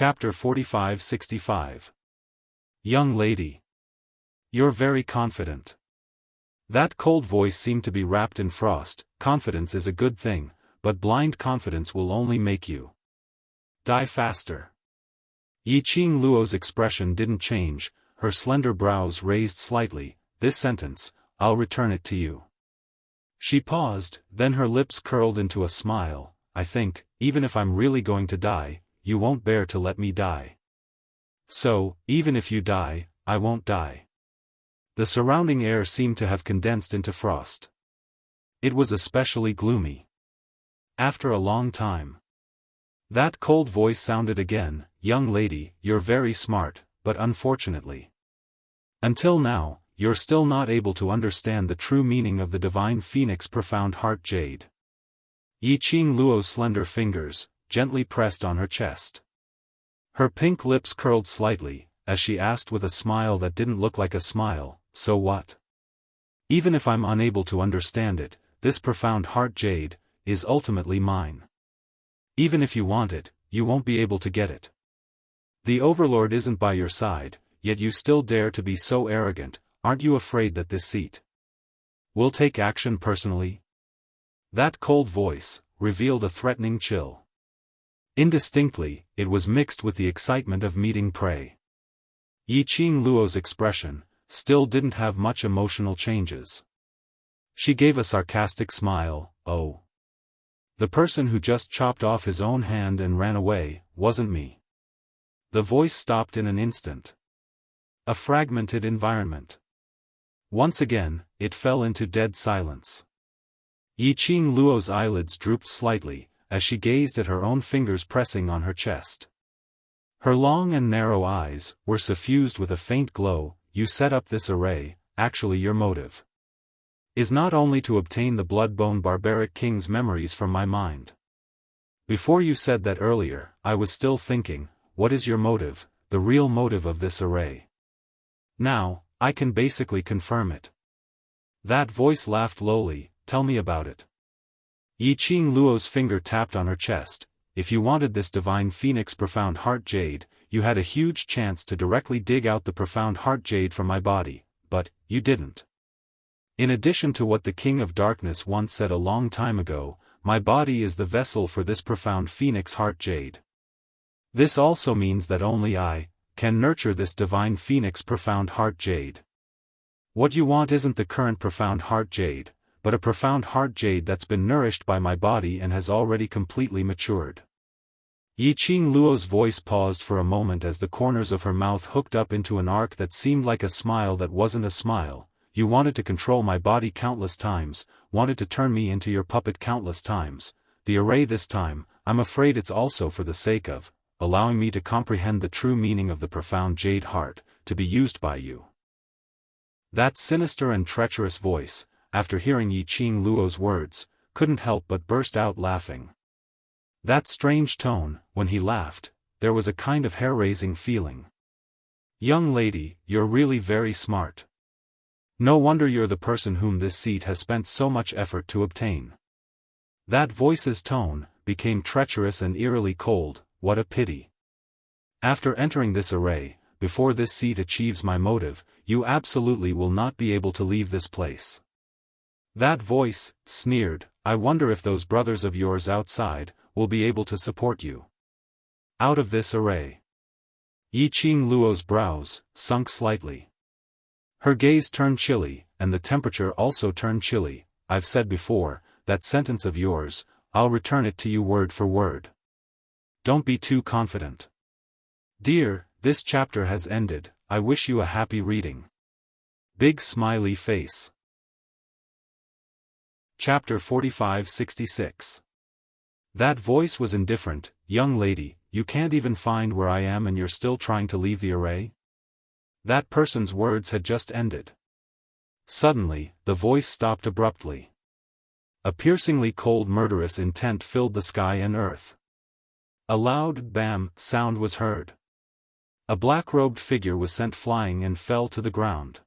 Chapter 45-65. Young lady. You're very confident. That cold voice seemed to be wrapped in frost. Confidence is a good thing, but blind confidence will only make you die faster. Yi Qing Luo's expression didn't change, her slender brows raised slightly. This sentence, I'll return it to you. She paused, then her lips curled into a smile. I think, even if I'm really going to die, you won't bear to let me die. So, even if you die, I won't die. The surrounding air seemed to have condensed into frost. It was especially gloomy. After a long time, that cold voice sounded again. Young lady, you're very smart, but unfortunately, until now, you're still not able to understand the true meaning of the divine phoenix profound heart jade. Yi Qing Luo's slender fingers gently pressed on her chest. Her pink lips curled slightly, as she asked with a smile that didn't look like a smile, so what? Even if I'm unable to understand it, this profound heart jade is ultimately mine. Even if you want it, you won't be able to get it. The overlord isn't by your side, yet you still dare to be so arrogant. Aren't you afraid that this seat will take action personally? That cold voice revealed a threatening chill. Indistinctly, it was mixed with the excitement of meeting prey. Yi Qing Luo's expression still didn't have much emotional changes. She gave a sarcastic smile. Oh. The person who just chopped off his own hand and ran away wasn't me. The voice stopped in an instant. A fragmented environment. Once again, it fell into dead silence. Yi Qing Luo's eyelids drooped slightly, as she gazed at her own fingers pressing on her chest. Her long and narrow eyes were suffused with a faint glow. You set up this array, actually your motive is not only to obtain the blood-bone barbaric king's memories from my mind. Before you said that earlier, I was still thinking, what is your motive, the real motive of this array? Now, I can basically confirm it. That voice laughed lowly. Tell me about it. Yi Qing Luo's finger tapped on her chest. If you wanted this divine phoenix profound heart jade, you had a huge chance to directly dig out the profound heart jade from my body, but you didn't. In addition to what the King of Darkness once said a long time ago, my body is the vessel for this profound phoenix heart jade. This also means that only I can nurture this divine phoenix profound heart jade. What you want isn't the current profound heart jade, but a profound heart jade that's been nourished by my body and has already completely matured. Yi Qing Luo's voice paused for a moment as the corners of her mouth hooked up into an arc that seemed like a smile that wasn't a smile. You wanted to control my body countless times, wanted to turn me into your puppet countless times. The array this time, I'm afraid it's also for the sake of allowing me to comprehend the true meaning of the profound jade heart, to be used by you. That sinister and treacherous voice, after hearing Yi Qing Luo's words, couldn't help but burst out laughing. That strange tone, when he laughed, there was a kind of hair-raising feeling. Young lady, you're really very smart. No wonder you're the person whom this seat has spent so much effort to obtain. That voice's tone became treacherous and eerily cold. What a pity. After entering this array, before this seat achieves my motive, you absolutely will not be able to leave this place. That voice sneered. I wonder if those brothers of yours outside will be able to support you out of this array. Yi Qing Luo's brows sunk slightly. Her gaze turned chilly, and the temperature also turned chilly. I've said before, that sentence of yours, I'll return it to you word for word. Don't be too confident. Dear, this chapter has ended. I wish you a happy reading. Big smiley face. Chapter 45-66. That voice was indifferent. Young lady, you can't even find where I am and you're still trying to leave the array? That person's words had just ended. Suddenly, the voice stopped abruptly. A piercingly cold murderous intent filled the sky and earth. A loud bam sound was heard. A black-robed figure was sent flying and fell to the ground.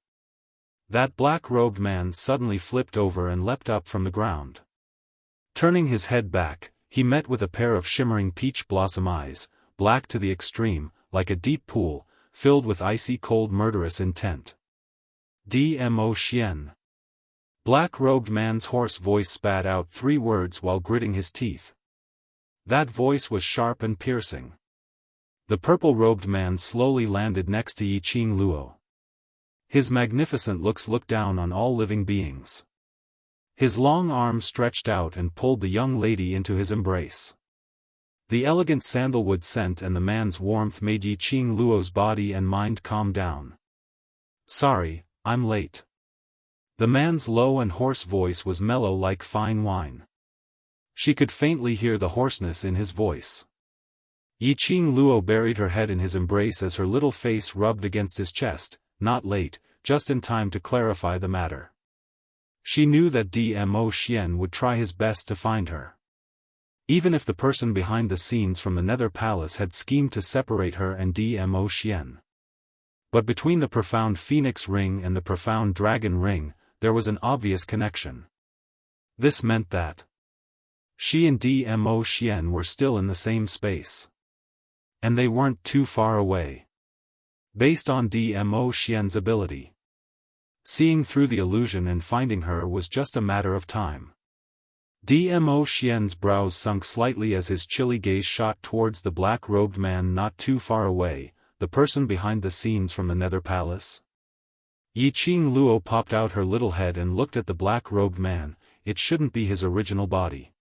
That black-robed man suddenly flipped over and leapt up from the ground. Turning his head back, he met with a pair of shimmering peach blossom eyes, black to the extreme, like a deep pool, filled with icy cold murderous intent. Dmo Xian. Black-robed man's hoarse voice spat out 3 words while gritting his teeth. That voice was sharp and piercing. The purple-robed man slowly landed next to Yiqing Luo. His magnificent looks looked down on all living beings. His long arms stretched out and pulled the young lady into his embrace. The elegant sandalwood scent and the man's warmth made Yiqing Luo's body and mind calm down. "Sorry, I'm late." The man's low and hoarse voice was mellow like fine wine. She could faintly hear the hoarseness in his voice. Yiqing Luo buried her head in his embrace as her little face rubbed against his chest. "Not late, just in time to clarify the matter." She knew that Dmo Xian would try his best to find her. Even if the person behind the scenes from the Nether Palace had schemed to separate her and Dmo Xian. But between the profound Phoenix Ring and the profound Dragon Ring, there was an obvious connection. This meant that she and Dmo Xian were still in the same space. And they weren't too far away. Based on Dmo Xian's ability, seeing through the illusion and finding her was just a matter of time. Dmo Xian's brows sunk slightly as his chilly gaze shot towards the black-robed man not too far away, the person behind the scenes from the Nether Palace. Yiqing Luo popped out her little head and looked at the black-robed man. It shouldn't be his original body.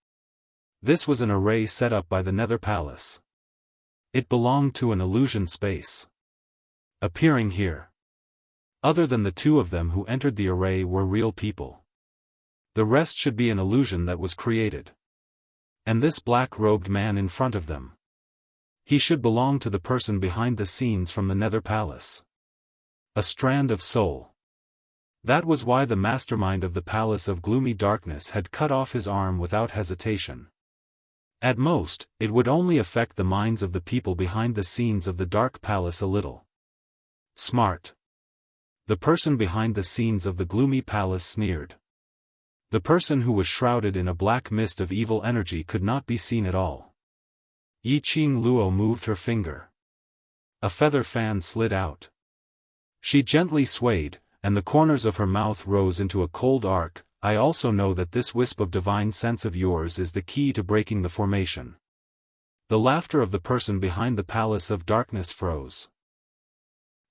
This was an array set up by the Nether Palace. It belonged to an illusion space. Appearing here, other than the 2 of them who entered the array, were real people. The rest should be an illusion that was created. And this black-robed man in front of them, he should belong to the person behind the scenes from the Nether Palace. A strand of soul. That was why the mastermind of the Palace of Gloomy Darkness had cut off his arm without hesitation. At most, it would only affect the minds of the people behind the scenes of the Dark Palace a little. Smart. The person behind the scenes of the Gloomy Palace sneered. The person who was shrouded in a black mist of evil energy could not be seen at all. Yiqing Luo moved her finger. A feather fan slid out. She gently swayed, and the corners of her mouth rose into a cold arc. "I also know that this wisp of divine sense of yours is the key to breaking the formation." The laughter of the person behind the Palace of Darkness froze.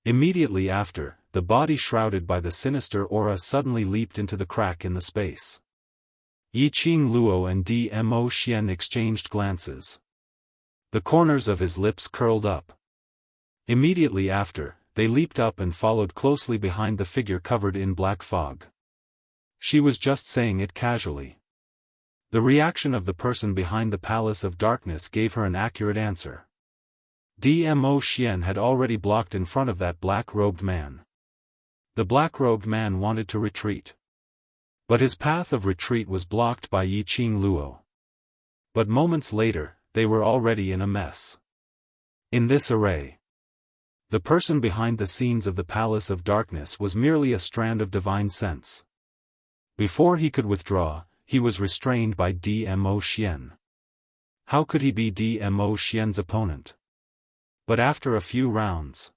Immediately after, the body shrouded by the sinister aura suddenly leaped into the crack in the space. Yiqing Luo and Dmo Xian exchanged glances. The corners of his lips curled up. Immediately after, they leaped up and followed closely behind the figure covered in black fog. She was just saying it casually. The reaction of the person behind the Palace of Darkness gave her an accurate answer. Dmo Xian had already blocked in front of that black-robed man. The black-robed man wanted to retreat. But his path of retreat was blocked by Yiqing Luo. But moments later, they were already in a mess. In this array, the person behind the scenes of the Palace of Darkness was merely a strand of divine sense. Before he could withdraw, he was restrained by Dmo Xian. How could he be Dmo Xian's opponent? But after a few rounds,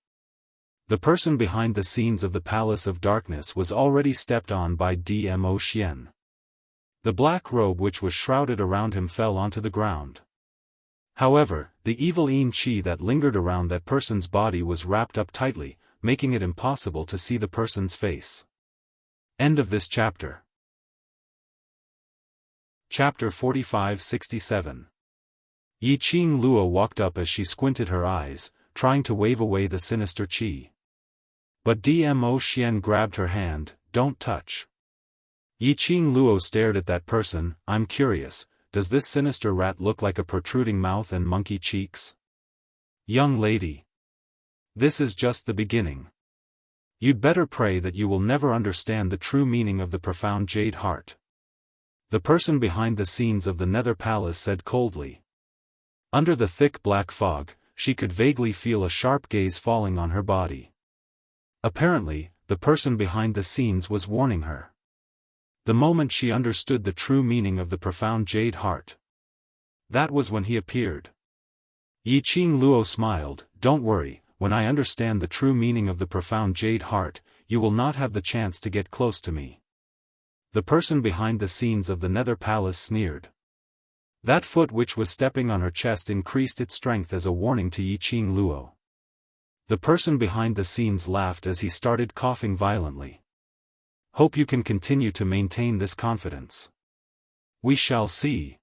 the person behind the scenes of the Palace of Darkness was already stepped on by Dmo Xian. The black robe which was shrouded around him fell onto the ground. However, the evil yin qi that lingered around that person's body was wrapped up tightly, making it impossible to see the person's face. End of this chapter. Chapter 45-67. Yiqing Luo walked up as she squinted her eyes, trying to wave away the sinister qi. But Dmo Xian grabbed her hand. "Don't touch." Yiqing Luo stared at that person. "I'm curious, does this sinister rat look like a protruding mouth and monkey cheeks?" "Young lady, this is just the beginning. You'd better pray that you will never understand the true meaning of the profound jade heart." The person behind the scenes of the Nether Palace said coldly. Under the thick black fog, she could vaguely feel a sharp gaze falling on her body. Apparently, the person behind the scenes was warning her. The moment she understood the true meaning of the profound jade heart, that was when he appeared. Yiqing Luo smiled, "Don't worry, when I understand the true meaning of the profound jade heart, you will not have the chance to get close to me." The person behind the scenes of the Nether Palace sneered. That foot which was stepping on her chest increased its strength as a warning to Yiqing Luo. The person behind the scenes laughed as he started coughing violently. "Hope you can continue to maintain this confidence. We shall see."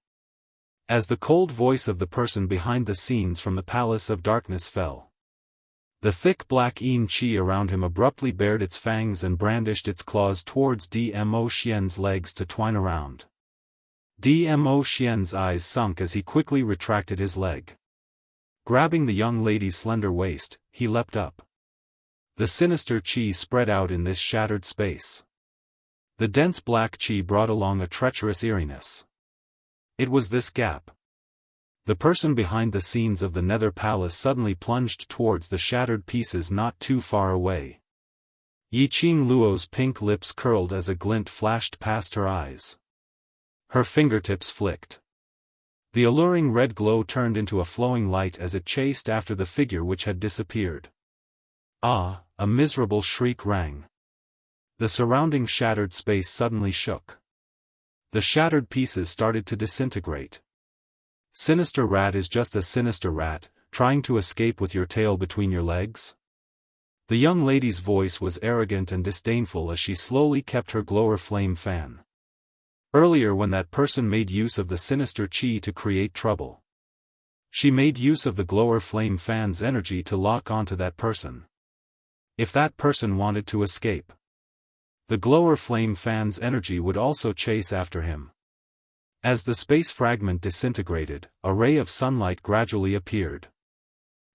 As the cold voice of the person behind the scenes from the Palace of Darkness fell, the thick black yin qi around him abruptly bared its fangs and brandished its claws towards Dmo Xian's legs to twine around. Dmo Xian's eyes sunk as he quickly retracted his leg. Grabbing the young lady's slender waist, he leapt up. The sinister qi spread out in this shattered space. The dense black qi brought along a treacherous eeriness. It was this gap. The person behind the scenes of the Nether Palace suddenly plunged towards the shattered pieces not too far away. Yiqing Luo's pink lips curled as a glint flashed past her eyes. Her fingertips flicked. The alluring red glow turned into a flowing light as it chased after the figure which had disappeared. Ah! A miserable shriek rang. The surrounding shattered space suddenly shook. The shattered pieces started to disintegrate. Sinister rat is just a sinister rat, trying to escape with your tail between your legs? The young lady's voice was arrogant and disdainful as she slowly kept her glower flame fan. Earlier when that person made use of the sinister qi to create trouble, she made use of the glower flame fan's energy to lock onto that person. If that person wanted to escape, the glower flame fan's energy would also chase after him. As the space fragment disintegrated, a ray of sunlight gradually appeared.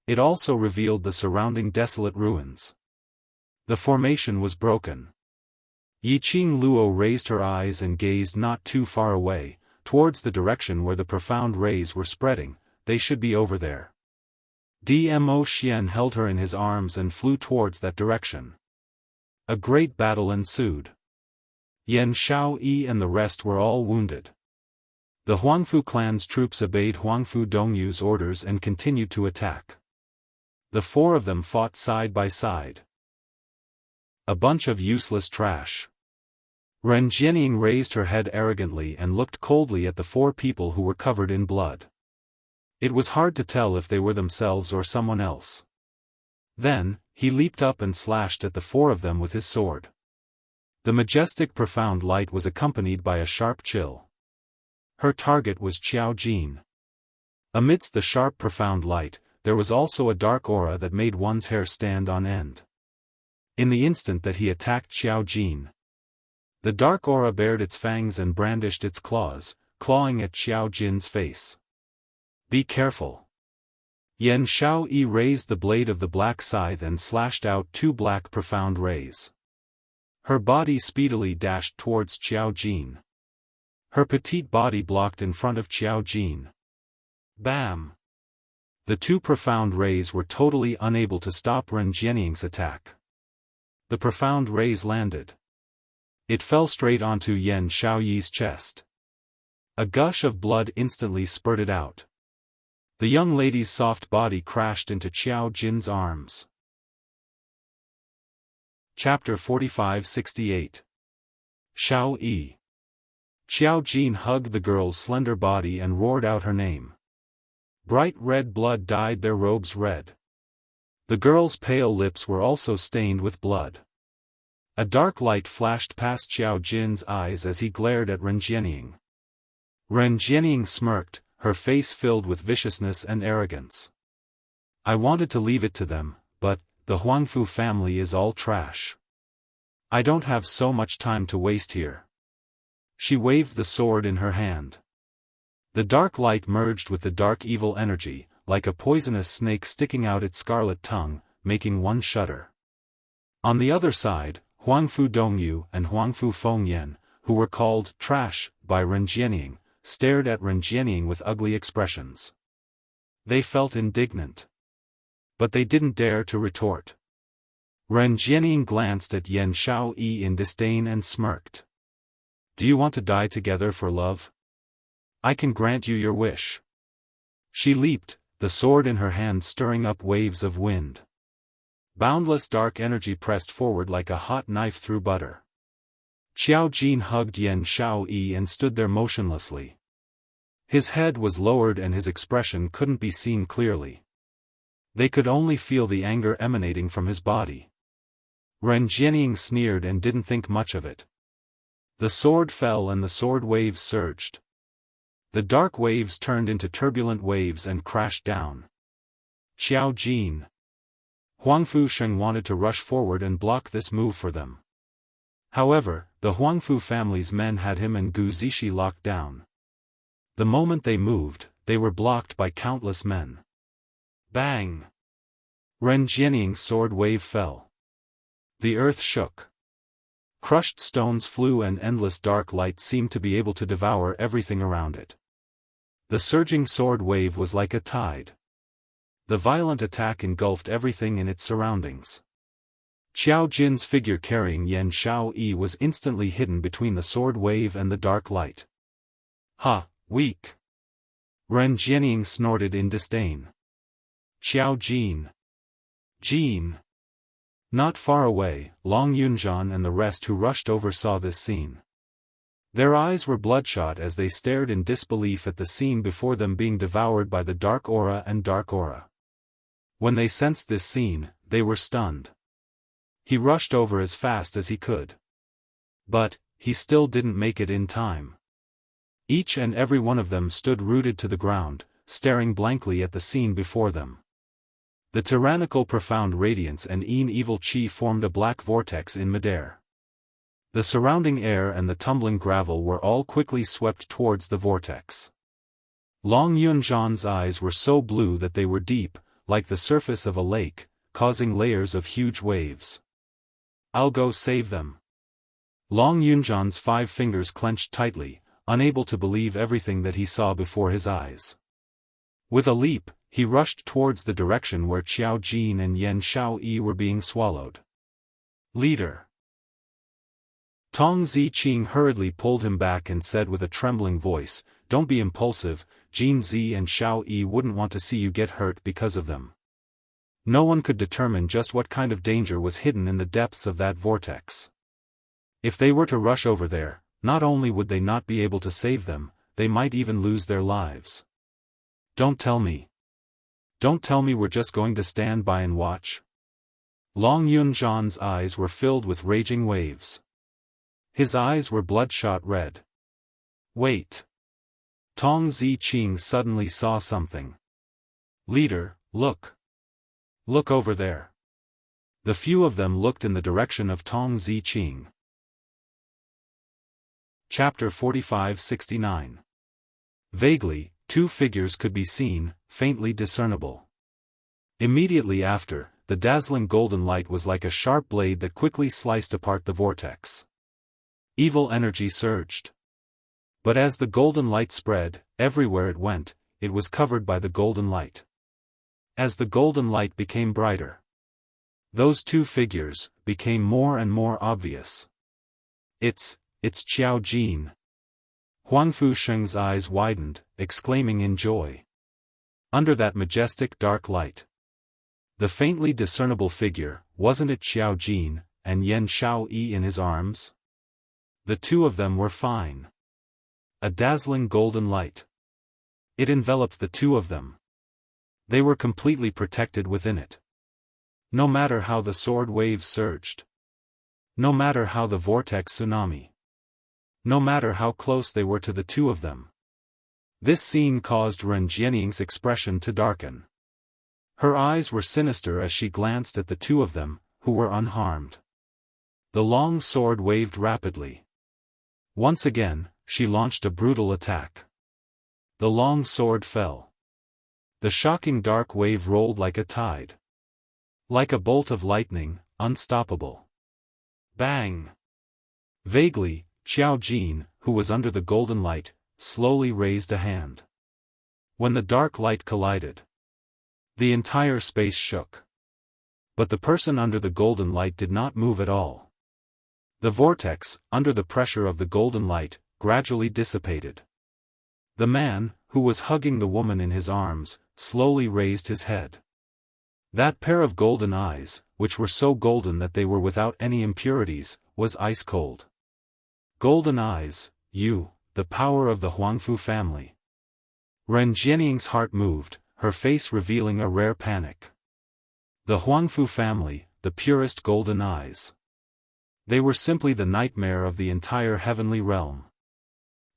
It also revealed the surrounding desolate ruins. The formation was broken. Yiqing Luo raised her eyes and gazed not too far away, towards the direction where the profound rays were spreading. They should be over there. Dmo Xian held her in his arms and flew towards that direction. A great battle ensued. Yan Xiaoyi and the rest were all wounded. The Huangfu clan's troops obeyed Huangfu Dongyu's orders and continued to attack. The four of them fought side by side. A bunch of useless trash. Ren Jianying raised her head arrogantly and looked coldly at the four people who were covered in blood. It was hard to tell if they were themselves or someone else. Then, he leaped up and slashed at the four of them with his sword. The majestic profound light was accompanied by a sharp chill. Her target was Qiao Jin. Amidst the sharp profound light, there was also a dark aura that made one's hair stand on end. In the instant that he attacked Qiao Jin, the dark aura bared its fangs and brandished its claws, clawing at Qiao Jin's face. "Be careful." Yan Xiaoyi raised the blade of the black scythe and slashed out two black profound rays. Her body speedily dashed towards Qiao Jin. Her petite body blocked in front of Qiao Jin. Bam! The two profound rays were totally unable to stop Ren Jianying's attack. The profound rays landed. It fell straight onto Yan Xiaoyi's chest. A gush of blood instantly spurted out. The young lady's soft body crashed into Qiao Jin's arms. Chapter 45-68. Xiao Yi. Qiao Jin hugged the girl's slender body and roared out her name. Bright red blood dyed their robes red. The girl's pale lips were also stained with blood. A dark light flashed past Qiao Jin's eyes as he glared at Ren Jianying. Ren Jianying smirked, her face filled with viciousness and arrogance. "I wanted to leave it to them, but the Huangfu family is all trash. I don't have so much time to waste here." She waved the sword in her hand. The dark light merged with the dark evil energy, like a poisonous snake sticking out its scarlet tongue, making one shudder. On the other side, Huangfu Dongyu and Huangfu Fengyan, who were called trash by Ren Jianying, stared at Ren Jianying with ugly expressions. They felt indignant. But they didn't dare to retort. Ren Jianying glanced at Yan Xiaoyi in disdain and smirked. "Do you want to die together for love? I can grant you your wish." She leaped, the sword in her hand stirring up waves of wind. Boundless dark energy pressed forward like a hot knife through butter. Xiao Jin hugged Yan Shaoyi and stood there motionlessly. His head was lowered and his expression couldn't be seen clearly. They could only feel the anger emanating from his body. Ren Jianying sneered and didn't think much of it. The sword fell and the sword waves surged. The dark waves turned into turbulent waves and crashed down. Xiao Jin. Huangfu Sheng wanted to rush forward and block this move for them. However, the Huangfu family's men had him and Gu Zishi locked down. The moment they moved, they were blocked by countless men. Bang! Ren Jianying's sword wave fell. The earth shook. Crushed stones flew and endless dark light seemed to be able to devour everything around it. The surging sword wave was like a tide. The violent attack engulfed everything in its surroundings. Xiao Jin's figure carrying Yan Shaoyi was instantly hidden between the sword wave and the dark light. Ha, weak! Ren Jianying snorted in disdain. Xiao Jin. Jin. Not far away, Long Yunzhan and the rest who rushed over saw this scene. Their eyes were bloodshot as they stared in disbelief at the scene before them being devoured by the dark aura and dark aura. When they sensed this scene, they were stunned. He rushed over as fast as he could. But, he still didn't make it in time. Each and every one of them stood rooted to the ground, staring blankly at the scene before them. The tyrannical profound radiance and evil chi formed a black vortex in midair. The surrounding air and the tumbling gravel were all quickly swept towards the vortex. Long Yunzhan's eyes were so blue that they were deep, like the surface of a lake, causing layers of huge waves. I'll go save them. Long Yunzhan's 5 fingers clenched tightly, unable to believe everything that he saw before his eyes. With a leap, he rushed towards the direction where Xiao Jin and Yan Shaoyi were being swallowed. Leader. Tong Ziqing hurriedly pulled him back and said with a trembling voice, "Don't be impulsive, Jin Zi and Shaoyi wouldn't want to see you get hurt because of them." No one could determine just what kind of danger was hidden in the depths of that vortex. If they were to rush over there, not only would they not be able to save them, they might even lose their lives. Don't tell me. Don't tell me we're just going to stand by and watch. Long Yunzhan's eyes were filled with raging waves. His eyes were bloodshot red. Wait. Tong Ziqing suddenly saw something. Leader, look. Look over there. The few of them looked in the direction of Tong Ziqing. Chapter 45-69. Vaguely, 2 figures could be seen, faintly discernible. Immediately after, the dazzling golden light was like a sharp blade that quickly sliced apart the vortex. Evil energy surged. But as the golden light spread, everywhere it went, it was covered by the golden light. As the golden light became brighter, those 2 figures became more and more obvious. It's Xiao Jin. Huangfu Sheng's eyes widened, exclaiming in joy. Under that majestic dark light, the faintly discernible figure, wasn't it Xiao Jin, and Yan Shaoyi in his arms? The 2 of them were fine. A dazzling golden light. It enveloped the 2 of them. They were completely protected within it. No matter how the sword waves surged. No matter how the vortex tsunami. No matter how close they were to the 2 of them. This scene caused Ren Jianying's expression to darken. Her eyes were sinister as she glanced at the 2 of them, who were unharmed. The long sword waved rapidly. Once again, she launched a brutal attack. The long sword fell. The shocking dark wave rolled like a tide. Like a bolt of lightning, unstoppable. Bang! Vaguely, Xiao Jin, who was under the golden light, slowly raised a hand. When the dark light collided, the entire space shook. But the person under the golden light did not move at all. The vortex, under the pressure of the golden light, gradually dissipated. The man, who was hugging the woman in his arms, slowly raised his head. That pair of golden eyes, which were so golden that they were without any impurities, was ice-cold. Golden eyes, you, the power of the Huangfu family. Ren Jianying's heart moved, her face revealing a rare panic. The Huangfu family, the purest golden eyes. They were simply the nightmare of the entire heavenly realm.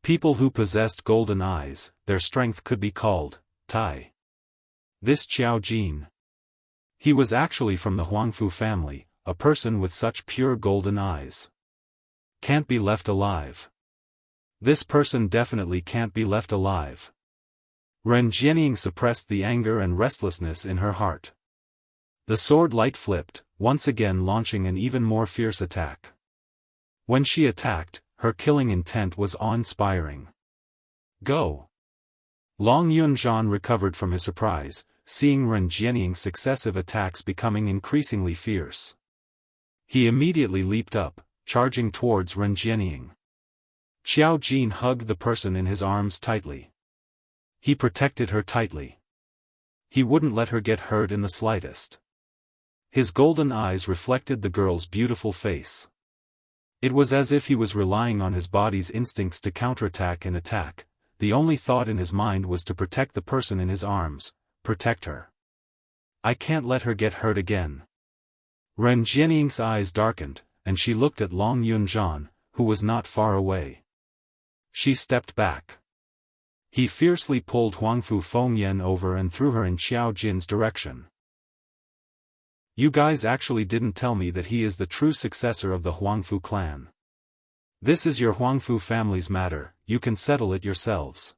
People who possessed golden eyes, their strength could be called Tai. This Qiao Jin. He was actually from the Huangfu family, a person with such pure golden eyes. Can't be left alive. This person definitely can't be left alive. Ren Jianying suppressed the anger and restlessness in her heart. The sword light flipped, once again launching an even more fierce attack. When she attacked, her killing intent was awe-inspiring. Go! Long Yunzhan recovered from his surprise, seeing Ren Jianying's successive attacks becoming increasingly fierce. He immediately leaped up, charging towards Ren Jianying. Qiao Jin hugged the person in his arms tightly. He protected her tightly. He wouldn't let her get hurt in the slightest. His golden eyes reflected the girl's beautiful face. It was as if he was relying on his body's instincts to counterattack and attack. The only thought in his mind was to protect the person in his arms, protect her. I can't let her get hurt again. Ren Jianying's eyes darkened, and she looked at Long Yunzhan, who was not far away. She stepped back. He fiercely pulled Huangfu Fengyan over and threw her in Xiao Jin's direction. You guys actually didn't tell me that he is the true successor of the Huangfu clan. This is your Huangfu family's matter, you can settle it yourselves.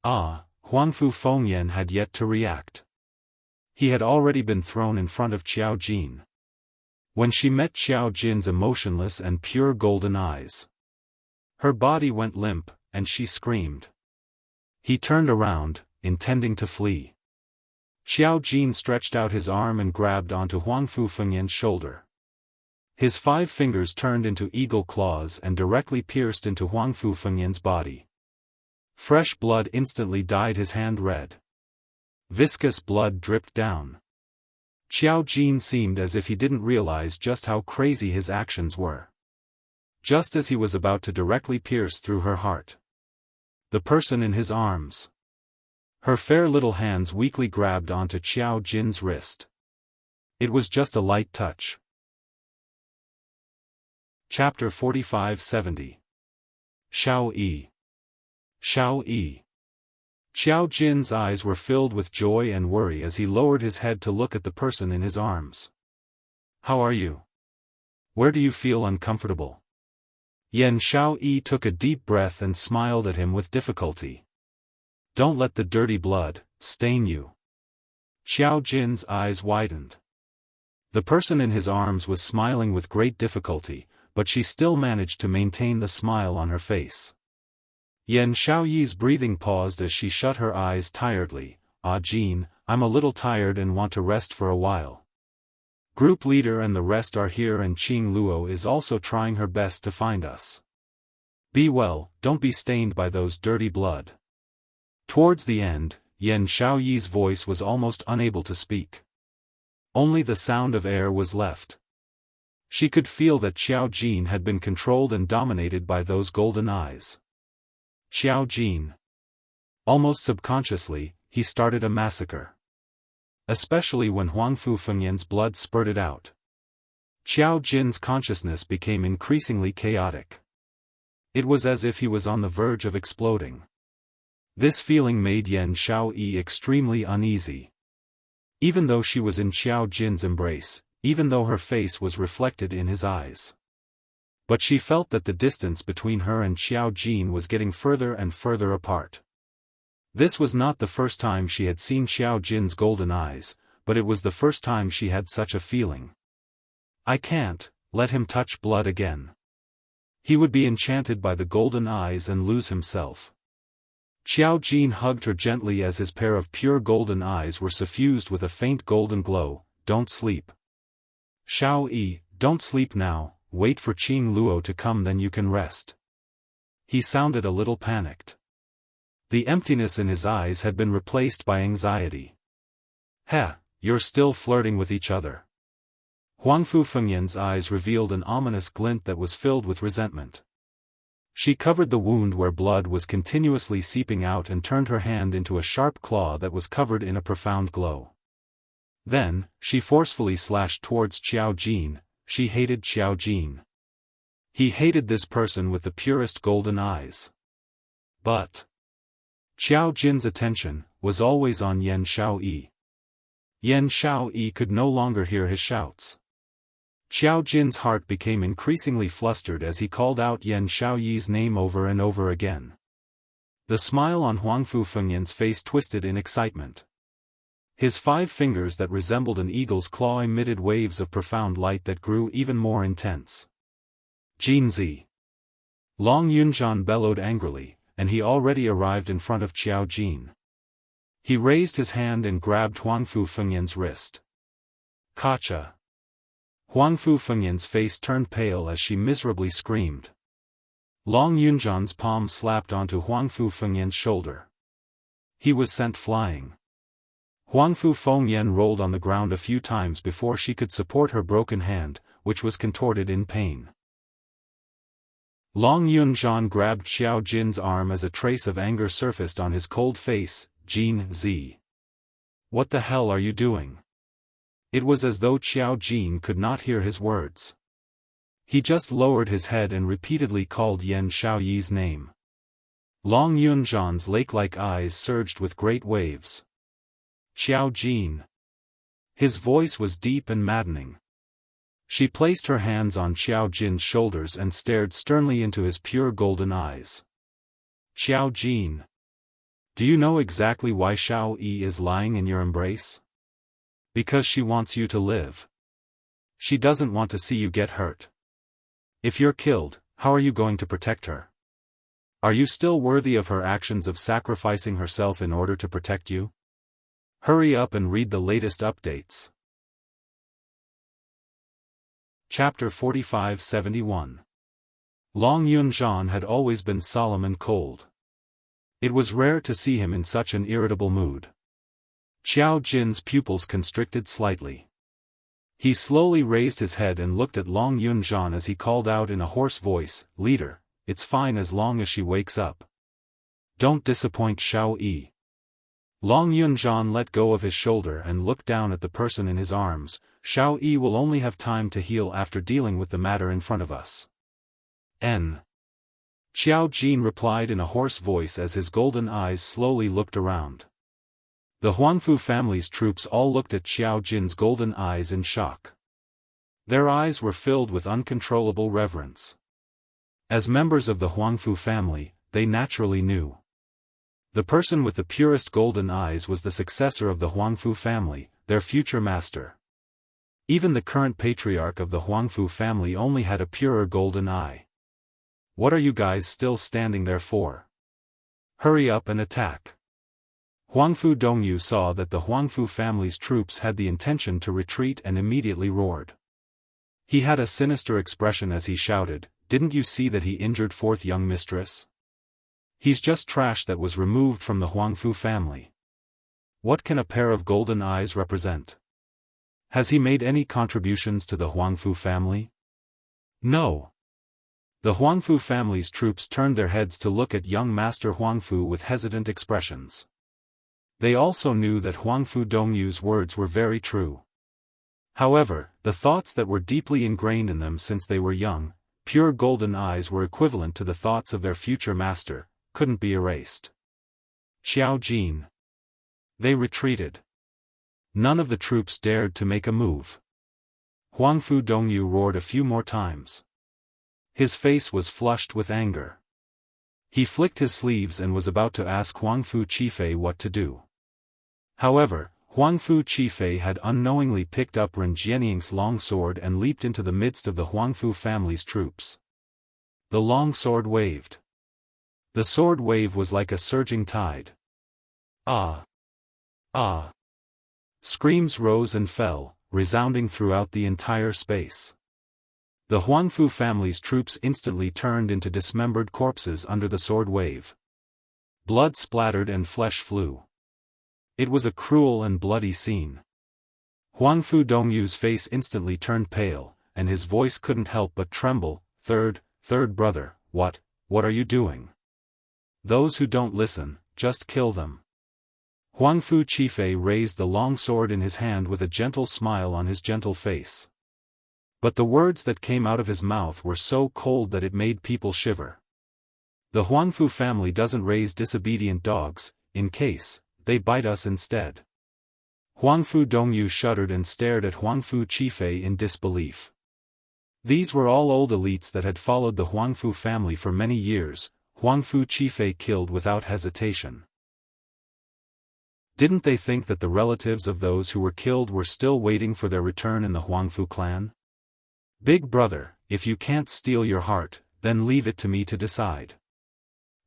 Ah, Huangfu Fengyan had yet to react. He had already been thrown in front of Qiao Jin. When she met Qiao Jin's emotionless and pure golden eyes, her body went limp, and she screamed. He turned around, intending to flee. Qiao Jin stretched out his arm and grabbed onto Huangfu Fengyan's shoulder. His 5 fingers turned into eagle claws and directly pierced into Huangfu Fengyan's body. Fresh blood instantly dyed his hand red. Viscous blood dripped down. Qiao Jin seemed as if he didn't realize just how crazy his actions were. Just as he was about to directly pierce through her heart, the person in his arms. Her fair little hands weakly grabbed onto Qiao Jin's wrist. It was just a light touch. Chapter 45-70. Shao Yi. Shao Yi. Qiao Jin's eyes were filled with joy and worry as he lowered his head to look at the person in his arms. How are you? Where do you feel uncomfortable? Yan Shao Yi took a deep breath and smiled at him with difficulty. Don't let the dirty blood stain you. Qiao Jin's eyes widened. The person in his arms was smiling with great difficulty, but she still managed to maintain the smile on her face. Yan Shaoyi's breathing paused as she shut her eyes tiredly. Ah Jin, I'm a little tired and want to rest for a while. Group leader and the rest are here and Qing Luo is also trying her best to find us. Be well, don't be stained by those dirty blood. Towards the end, Yan Shaoyi's voice was almost unable to speak. Only the sound of air was left. She could feel that Qiao Jin had been controlled and dominated by those golden eyes. Qiao Jin. Almost subconsciously, he started a massacre. Especially when Huangfu Fengyan's blood spurted out. Qiao Jin's consciousness became increasingly chaotic. It was as if he was on the verge of exploding. This feeling made Yan Shaoyi extremely uneasy. Even though she was in Qiao Jin's embrace, even though her face was reflected in his eyes. But she felt that the distance between her and Qiao Jin was getting further and further apart. This was not the first time she had seen Qiao Jin's golden eyes, but it was the first time she had such a feeling. I can't let him touch blood again. He would be enchanted by the golden eyes and lose himself. Qiao Jin hugged her gently as his pair of pure golden eyes were suffused with a faint golden glow. Don't sleep. Shao Yi, don't sleep now, wait for Qing Luo to come then you can rest. He sounded a little panicked. The emptiness in his eyes had been replaced by anxiety. "Heh, you're still flirting with each other." Huangfu Fengyan's eyes revealed an ominous glint that was filled with resentment. She covered the wound where blood was continuously seeping out and turned her hand into a sharp claw that was covered in a profound glow. Then, she forcefully slashed towards Xiao Jin. She hated Xiao Jin. He hated this person with the purest golden eyes. But Xiao Jin's attention was always on Yan Xiaoyi. Yan Xiaoyi could no longer hear his shouts. Xiao Jin's heart became increasingly flustered as he called out Yan Xiaoyi's name over and over again. The smile on Huangfu Fengyan's face twisted in excitement. His 5 fingers that resembled an eagle's claw emitted waves of profound light that grew even more intense. "Jinzi!" Long Yunzhan bellowed angrily, and he already arrived in front of Xiao Jin. He raised his hand and grabbed Huangfu Fengyan's wrist. "Kacha!" Huangfu Fengyan's face turned pale as she miserably screamed. Long Yunzhan's palm slapped onto Huangfu Fengyan's shoulder. He was sent flying. Huangfu Fengyan rolled on the ground a few times before she could support her broken hand, which was contorted in pain. Long Yunzhan grabbed Xiao Jin's arm as a trace of anger surfaced on his cold face. "Jin Z. What the hell are you doing?" It was as though Xiao Jin could not hear his words. He just lowered his head and repeatedly called Yan Xiaoyi's name. Long Yunzhan's lake-like eyes surged with great waves. "Xiao Jin." His voice was deep and maddening. She placed her hands on Xiao Jin's shoulders and stared sternly into his pure golden eyes. "Xiao Jin. Do you know exactly why Xiao Yi is lying in your embrace? Because she wants you to live. She doesn't want to see you get hurt. If you're killed, how are you going to protect her? Are you still worthy of her actions of sacrificing herself in order to protect you? Hurry up and read the latest updates." Chapter 45-71. Long Yunzhan had always been solemn and cold. It was rare to see him in such an irritable mood. Xiao Jin's pupils constricted slightly. He slowly raised his head and looked at Long Yunzhan as he called out in a hoarse voice, "Leader, it's fine as long as she wakes up. Don't disappoint Xiao Yi." Long Yunzhan let go of his shoulder and looked down at the person in his arms. "Xiao Yi will only have time to heal after dealing with the matter in front of us." N. Xiao Jin replied in a hoarse voice as his golden eyes slowly looked around. The Huangfu family's troops all looked at Xiao Jin's golden eyes in shock. Their eyes were filled with uncontrollable reverence. As members of the Huangfu family, they naturally knew. The person with the purest golden eyes was the successor of the Huangfu family, their future master. Even the current patriarch of the Huangfu family only had a purer golden eye. "What are you guys still standing there for? Hurry up and attack." Huangfu Dongyu saw that the Huangfu family's troops had the intention to retreat and immediately roared. He had a sinister expression as he shouted, "Didn't you see that he injured 4th young mistress? He's just trash that was removed from the Huangfu family. What can a pair of golden eyes represent? Has he made any contributions to the Huangfu family? No." The Huangfu family's troops turned their heads to look at young Master Huangfu with hesitant expressions. They also knew that Huangfu Dongyu's words were very true. However, the thoughts that were deeply ingrained in them since they were young, pure golden eyes were equivalent to the thoughts of their future master, couldn't be erased. "Xiao Jin." They retreated. None of the troops dared to make a move. Huangfu Dongyu roared a few more times. His face was flushed with anger. He flicked his sleeves and was about to ask Huangfu Qifei what to do. However, Huangfu Qifei had unknowingly picked up Ren Jianying's long sword and leaped into the midst of the Huangfu family's troops. The long sword waved. The sword wave was like a surging tide. "Ah! Ah!" Screams rose and fell, resounding throughout the entire space. The Huangfu family's troops instantly turned into dismembered corpses under the sword wave. Blood splattered and flesh flew. It was a cruel and bloody scene. Huangfu Dongyu's face instantly turned pale, and his voice couldn't help but tremble. Third brother, what are you doing? Those who don't listen, just kill them. Huangfu Qifei raised the long sword in his hand with a gentle smile on his gentle face. But the words that came out of his mouth were so cold that it made people shiver. The Huangfu family doesn't raise disobedient dogs, in case they bite us instead. Huangfu Dongyu shuddered and stared at Huangfu Qifei in disbelief. These were all old elites that had followed the Huangfu family for many years. Huangfu Qifei killed without hesitation. Didn't they think that the relatives of those who were killed were still waiting for their return in the Huangfu clan? Big brother, if you can't steal your heart, then leave it to me to decide.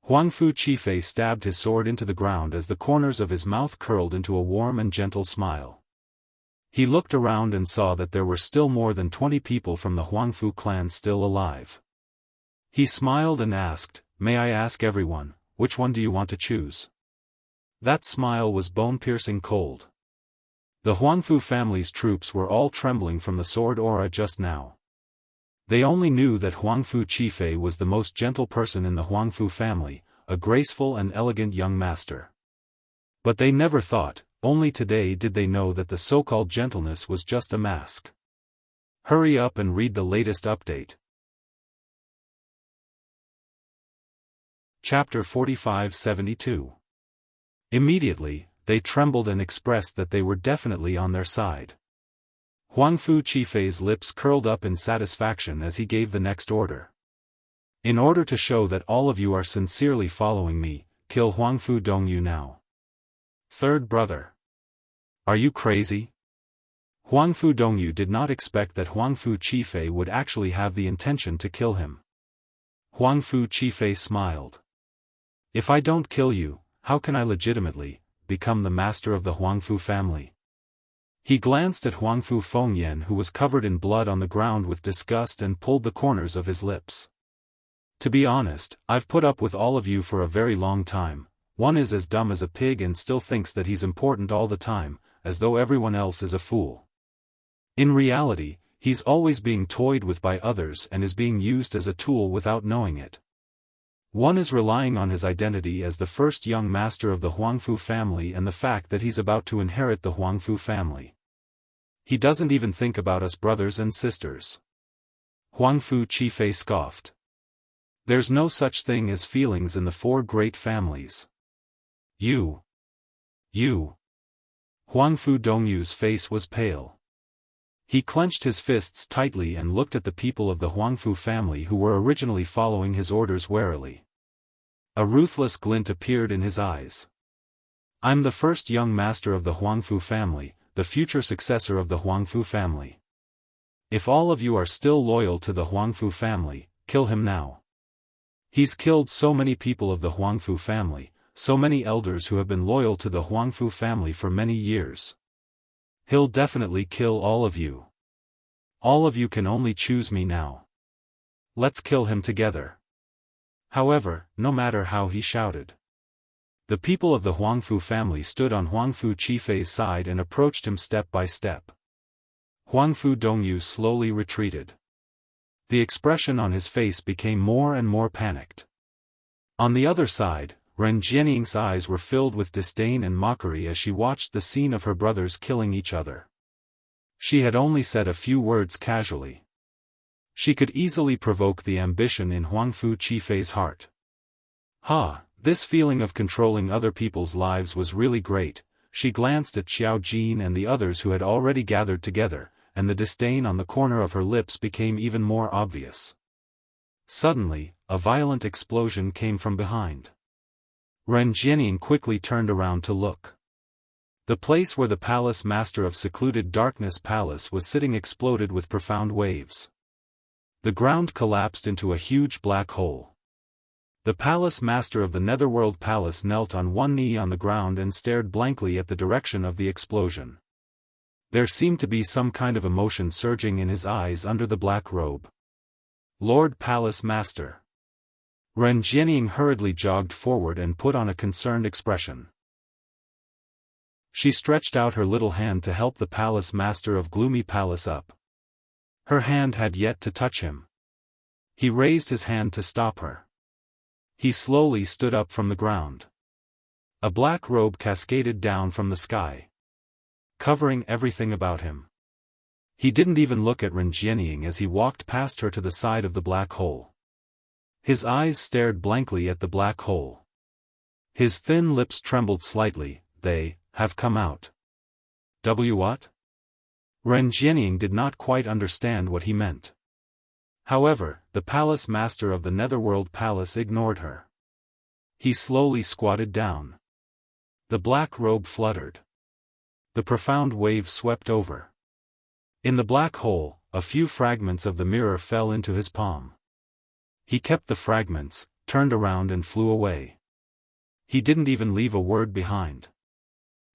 Huangfu Qifei stabbed his sword into the ground as the corners of his mouth curled into a warm and gentle smile. He looked around and saw that there were still more than 20 people from the Huangfu clan still alive. He smiled and asked, "May I ask everyone, which one do you want to choose?" That smile was bone-piercing cold. The Huangfu family's troops were all trembling from the sword aura just now. They only knew that Huangfu Qifei was the most gentle person in the Huangfu family, a graceful and elegant young master. But they never thought, only today did they know that the so-called gentleness was just a mask. Hurry up and read the latest update. Chapter 4572. Immediately, they trembled and expressed that they were definitely on their side. Huangfu Qifei's lips curled up in satisfaction as he gave the next order. In order to show that all of you are sincerely following me, kill Huangfu Dongyu now. Third brother. Are you crazy? Huangfu Dongyu did not expect that Huangfu Qifei would actually have the intention to kill him. Huangfu Qifei smiled. If I don't kill you, how can I legitimately become the master of the Huangfu family? He glanced at Huangfu Fengyan, who was covered in blood on the ground with disgust, and pulled the corners of his lips. To be honest, I've put up with all of you for a very long time. One is as dumb as a pig and still thinks that he's important all the time, as though everyone else is a fool. In reality, he's always being toyed with by others and is being used as a tool without knowing it. One is relying on his identity as the first young master of the Huangfu family and the fact that he's about to inherit the Huangfu family. He doesn't even think about us brothers and sisters. Huangfu Qifei scoffed. There's no such thing as feelings in the four great families. You. Huangfu Dongyu's face was pale. He clenched his fists tightly and looked at the people of the Huangfu family who were originally following his orders warily. A ruthless glint appeared in his eyes. I'm the first young master of the Huangfu family, the future successor of the Huangfu family. If all of you are still loyal to the Huangfu family, kill him now. He's killed so many people of the Huangfu family, so many elders who have been loyal to the Huangfu family for many years. He'll definitely kill all of you. All of you can only choose me now. Let's kill him together. However, no matter how he shouted, the people of the Huangfu family stood on Huangfu Qifei's side and approached him step by step. Huangfu Dongyu slowly retreated. The expression on his face became more and more panicked. On the other side, Ren Jianying's eyes were filled with disdain and mockery as she watched the scene of her brothers killing each other. She had only said a few words casually. She could easily provoke the ambition in Huangfu Qifei's heart. This feeling of controlling other people's lives was really great. She glanced at Xiao Jin and the others who had already gathered together, and the disdain on the corner of her lips became even more obvious. Suddenly, a violent explosion came from behind. Ren Jianying quickly turned around to look. The place where the palace master of secluded darkness palace was sitting exploded with profound waves. The ground collapsed into a huge black hole. The palace master of the Netherworld Palace knelt on one knee on the ground and stared blankly at the direction of the explosion. There seemed to be some kind of emotion surging in his eyes under the black robe. Lord Palace Master. Ren Jianying hurriedly jogged forward and put on a concerned expression. She stretched out her little hand to help the palace master of Gloomy Palace up. Her hand had yet to touch him. He raised his hand to stop her. He slowly stood up from the ground. A black robe cascaded down from the sky, covering everything about him. He didn't even look at Ren Jianying as he walked past her to the side of the black hole. His eyes stared blankly at the black hole. His thin lips trembled slightly. They have come out. What? Ren Jianying did not quite understand what he meant. However, the palace master of the Netherworld Palace ignored her. He slowly squatted down. The black robe fluttered. The profound wave swept over. In the black hole, a few fragments of the mirror fell into his palm. He kept the fragments, turned around and flew away. He didn't even leave a word behind.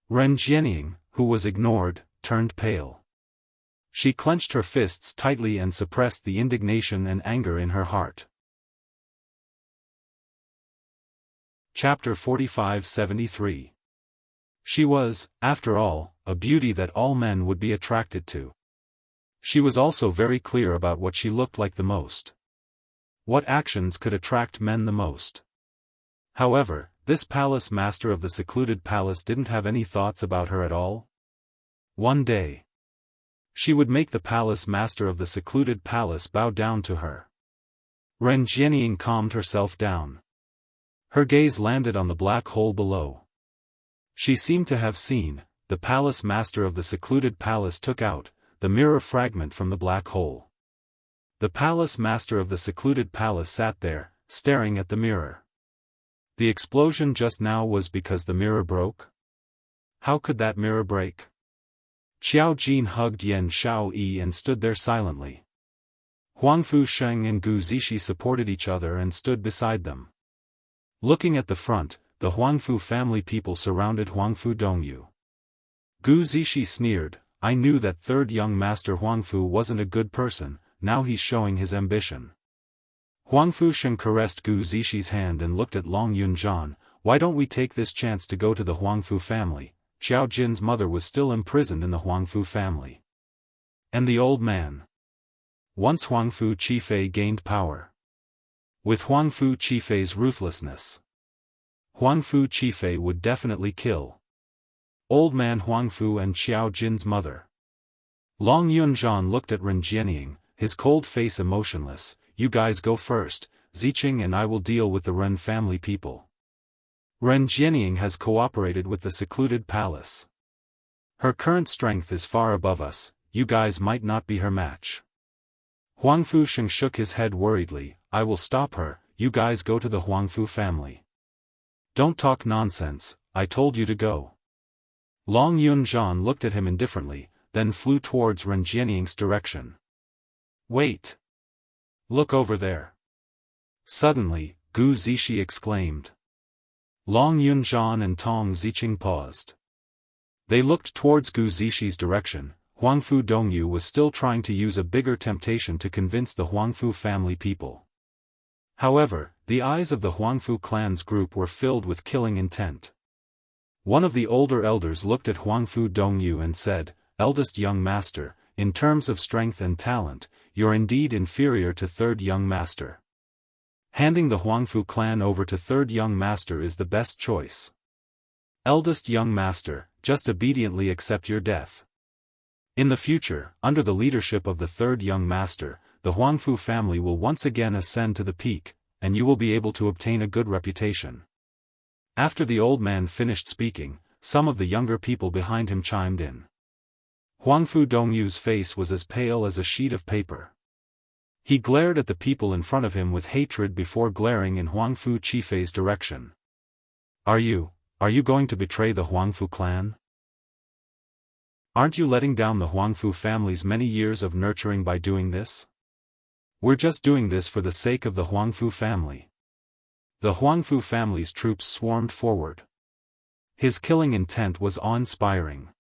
Ren Jianying, who was ignored, turned pale. She clenched her fists tightly and suppressed the indignation and anger in her heart. Chapter 45-73. She was, after all, a beauty that all men would be attracted to. She was also very clear about what she looked like the most. What actions could attract men the most? However, this palace master of the secluded palace didn't have any thoughts about her at all. One day, she would make the palace master of the secluded palace bow down to her. Ren Jianying calmed herself down. Her gaze landed on the black hole below. She seemed to have seen. The palace master of the secluded palace took out the mirror fragment from the black hole. The palace master of the secluded palace sat there, staring at the mirror. The explosion just now was because the mirror broke? How could that mirror break? Xiao Jin hugged Yan Xiaoyi and stood there silently. Huangfu Sheng and Gu Zixi supported each other and stood beside them. Looking at the front, the Huangfu family people surrounded Huangfu Dongyu. Gu Zixi sneered, "I knew that third young master Huangfu wasn't a good person, now he's showing his ambition." Huangfu Sheng caressed Gu Zixi hand and looked at Long Yunzhan. "Why don't we take this chance to go to the Huangfu family?" Xiao Jin's mother was still imprisoned in the Huangfu family. And the old man. Once Huangfu Qifei gained power. With Huangfu Qifei's ruthlessness, Huangfu Qifei would definitely kill old man Huangfu and Xiao Jin's mother. Long Yunzhan looked at Ren Jianying, his cold face emotionless. "You guys go first, Ziqing and I will deal with the Ren family people. Ren Jianying has cooperated with the secluded palace. Her current strength is far above us, you guys might not be her match." Huangfu Sheng shook his head worriedly. "I will stop her, you guys go to the Huangfu family." "Don't talk nonsense, I told you to go." Long Yunzhan looked at him indifferently, then flew towards Ren Jianying's direction. "Wait! Look over there!" Suddenly, Gu Zixi exclaimed. Long Yunzhan and Tong Ziqing paused. They looked towards Gu Zixi's direction. Huangfu Dongyu was still trying to use a bigger temptation to convince the Huangfu family people. However, the eyes of the Huangfu clan's group were filled with killing intent. One of the older elders looked at Huangfu Dongyu and said, "Eldest young master, in terms of strength and talent, you're indeed inferior to third young master. Handing the Huangfu clan over to third young master is the best choice. Eldest young master, just obediently accept your death. In the future, under the leadership of the third young master, the Huangfu family will once again ascend to the peak, and you will be able to obtain a good reputation." After the old man finished speaking, some of the younger people behind him chimed in. Huangfu Dongyu's face was as pale as a sheet of paper. He glared at the people in front of him with hatred before glaring in Huangfu Qifei's direction. Are you going to betray the Huangfu clan? Aren't you letting down the Huangfu family's many years of nurturing by doing this? We're just doing this for the sake of the Huangfu family." The Huangfu family's troops swarmed forward. His killing intent was awe-inspiring.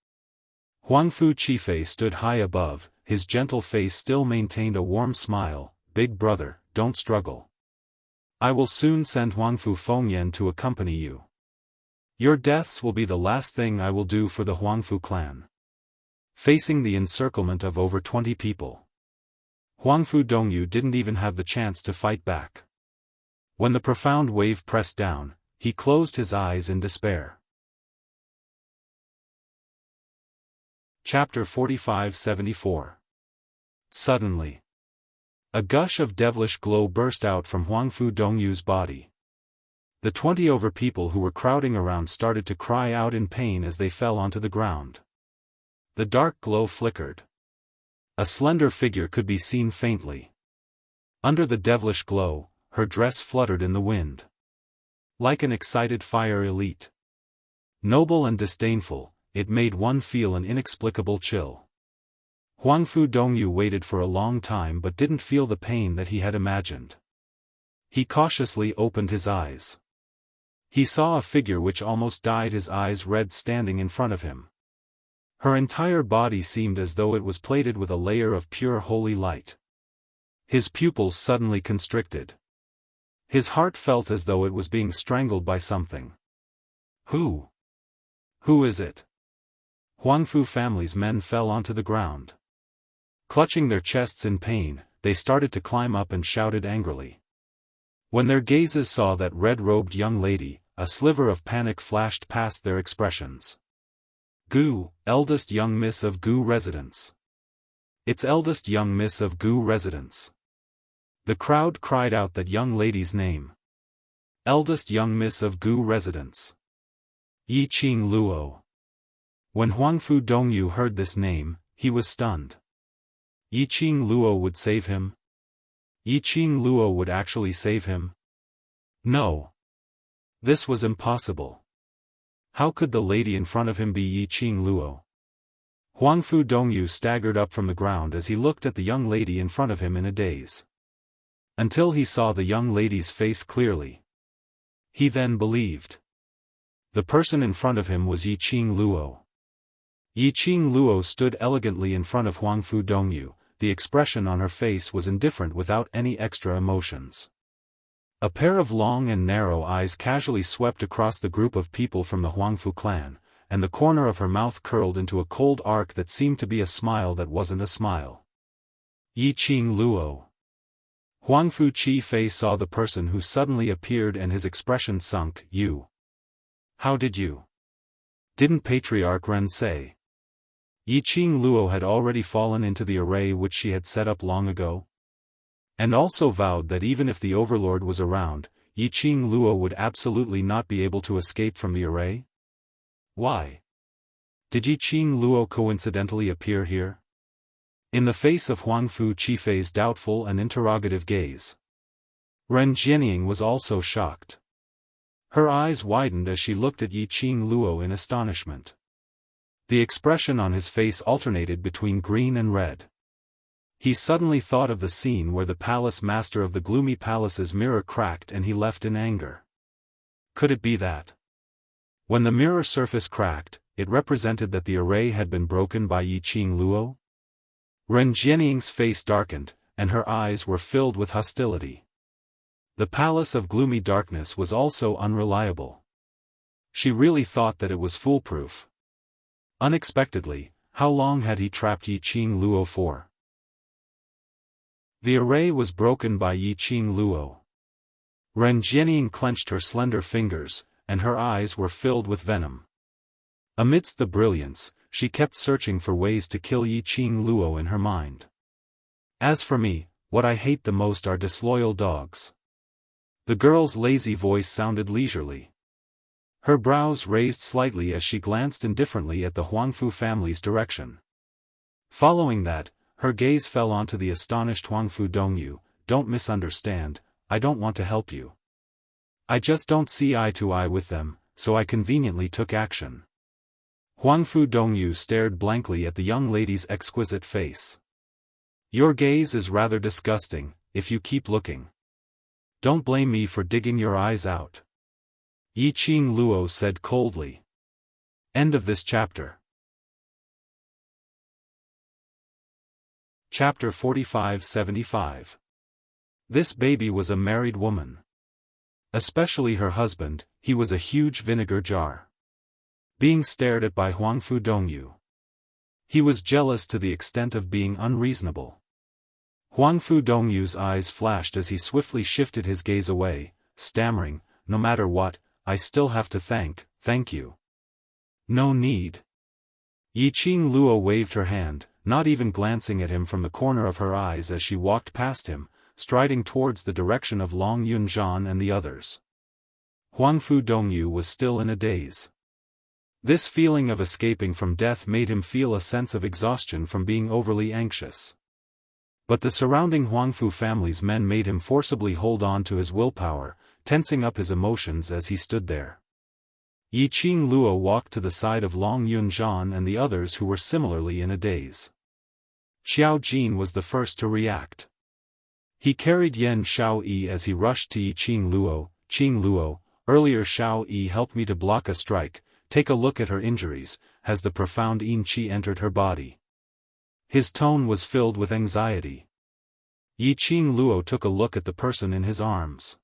Huangfu Qifei stood high above, his gentle face still maintained a warm smile. "Big brother, don't struggle. I will soon send Huangfu Fengyan to accompany you. Your deaths will be the last thing I will do for the Huangfu clan. Facing the encirclement of over 20 people, Huangfu Dongyu didn't even have the chance to fight back. When the profound wave pressed down, he closed his eyes in despair. Chapter 45-74. Suddenly, a gush of devilish glow burst out from Huangfu Dongyu's body. The 20 over people who were crowding around started to cry out in pain as they fell onto the ground. The dark glow flickered. A slender figure could be seen faintly. Under the devilish glow, her dress fluttered in the wind. Like an excited fire elite. Noble and disdainful, it made one feel an inexplicable chill. Huangfu Dongyu waited for a long time but didn't feel the pain that he had imagined. He cautiously opened his eyes. He saw a figure which almost dyed his eyes red standing in front of him. Her entire body seemed as though it was plated with a layer of pure holy light. His pupils suddenly constricted. His heart felt as though it was being strangled by something. Who? Who is it? Huangfu family's men fell onto the ground. Clutching their chests in pain, they started to climb up and shouted angrily. When their gazes saw that red-robed young lady, a sliver of panic flashed past their expressions. Gu, eldest young miss of Gu residence. It's eldest young miss of Gu residence. The crowd cried out that young lady's name. Eldest young miss of Gu residence. Yi Qing Luo. When Huangfu Dongyu heard this name, he was stunned. Yi Qing Luo would save him? Yi Qing Luo would actually save him? No. This was impossible. How could the lady in front of him be Yi Qing Luo? Huangfu Dongyu staggered up from the ground as he looked at the young lady in front of him in a daze. Until he saw the young lady's face clearly. He then believed. The person in front of him was Yi Qing Luo. Yi Qing Luo stood elegantly in front of Huangfu Dongyu. The expression on her face was indifferent without any extra emotions. A pair of long and narrow eyes casually swept across the group of people from the Huangfu clan, and the corner of her mouth curled into a cold arc that seemed to be a smile that wasn't a smile. Yi Qing Luo. Huangfu Chi-Fei saw the person who suddenly appeared and his expression sunk. You. How did you? Didn't Patriarch Ren say? Yi Qing Luo had already fallen into the array which she had set up long ago. And also vowed that even if the Overlord was around, Yi Qing Luo would absolutely not be able to escape from the array? Why? Did Yi Qing Luo coincidentally appear here? In the face of Huangfu Chi-Fei's doubtful and interrogative gaze, Ren Jianying was also shocked. Her eyes widened as she looked at Yi Qing Luo in astonishment. The expression on his face alternated between green and red. He suddenly thought of the scene where the palace master of the gloomy palace's mirror cracked and he left in anger. Could it be that? When the mirror surface cracked, it represented that the array had been broken by Yi Qing Luo? Ren Jianying's face darkened, and her eyes were filled with hostility. The palace of gloomy darkness was also unreliable. She really thought that it was foolproof. Unexpectedly, how long had he trapped Yi Qing Luo for? The array was broken by Yi Qing Luo. Ren Jianying clenched her slender fingers, and her eyes were filled with venom. Amidst the brilliance, she kept searching for ways to kill Yi Qing Luo in her mind. As for me, what I hate the most are disloyal dogs. The girl's lazy voice sounded leisurely. Her brows raised slightly as she glanced indifferently at the Huangfu family's direction. Following that, her gaze fell onto the astonished Huangfu Dongyu. Don't misunderstand, I don't want to help you. I just don't see eye to eye with them, so I conveniently took action. Huangfu Dongyu stared blankly at the young lady's exquisite face. Your gaze is rather disgusting, if you keep looking. Don't blame me for digging your eyes out. Yi Qing Luo said coldly. End of this chapter. Chapter 45-75. This baby was a married woman. Especially her husband, he was a huge vinegar jar. Being stared at by Huangfu Dongyu. He was jealous to the extent of being unreasonable. Huangfu Dongyu's eyes flashed as he swiftly shifted his gaze away, stammering, "No matter what, I still have to thank you." "No need." Yiqing Luo waved her hand, not even glancing at him from the corner of her eyes as she walked past him, striding towards the direction of Long Yunzhan and the others. Huangfu Dongyu was still in a daze. This feeling of escaping from death made him feel a sense of exhaustion from being overly anxious. But the surrounding Huangfu family's men made him forcibly hold on to his willpower, tensing up his emotions as he stood there. Yiqing Luo walked to the side of Long Yunzhan and the others who were similarly in a daze. Xiao Jin was the first to react. He carried Yan Xiaoyi as he rushed to Yiqing Luo. "Qing Luo, earlier Xiaoyi helped me to block a strike. Take a look at her injuries. Has the profound yin qi entered her body?" His tone was filled with anxiety. Yiqing Luo took a look at the person in his arms.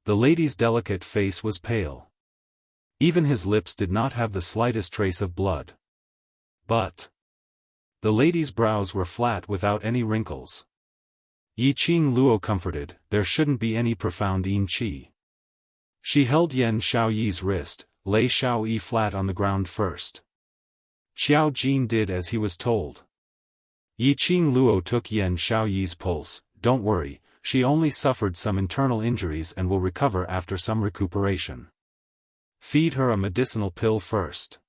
The lady's delicate face was pale. Even his lips did not have the slightest trace of blood. But the lady's brows were flat without any wrinkles. Yiqing Luo comforted, "There shouldn't be any profound yin qi." She held Yan Xiaoyi's wrist, lay Xiaoyi flat on the ground first. Xiao Jin did as he was told. Yiqing Luo took Yan Xiaoyi's pulse. "Don't worry, she only suffered some internal injuries and will recover after some recuperation. Feed her a medicinal pill first."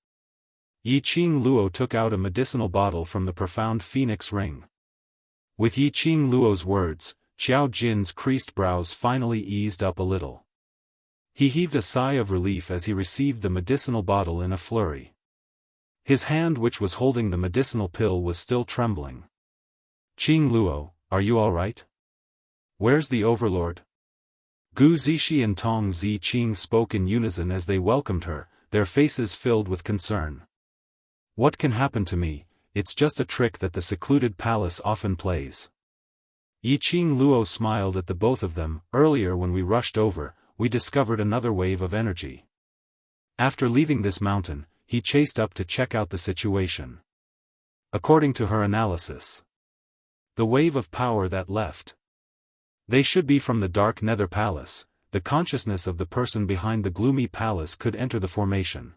Yiqing Luo took out a medicinal bottle from the profound phoenix ring. With Yiqing Luo's words, Xiao Jin's creased brows finally eased up a little. He heaved a sigh of relief as he received the medicinal bottle in a flurry. His hand which was holding the medicinal pill was still trembling. "Qing Luo, are you all right? Where's the overlord?" Gu Zixi and Tong Ziqing spoke in unison as they welcomed her, their faces filled with concern. "What can happen to me? It's just a trick that the secluded palace often plays." Yiqing Luo smiled at the both of them. "Earlier when we rushed over, we discovered another wave of energy. After leaving this mountain, he chased up to check out the situation. According to her analysis, the wave of power that left, they should be from the dark nether palace. The consciousness of the person behind the gloomy palace could enter the formation.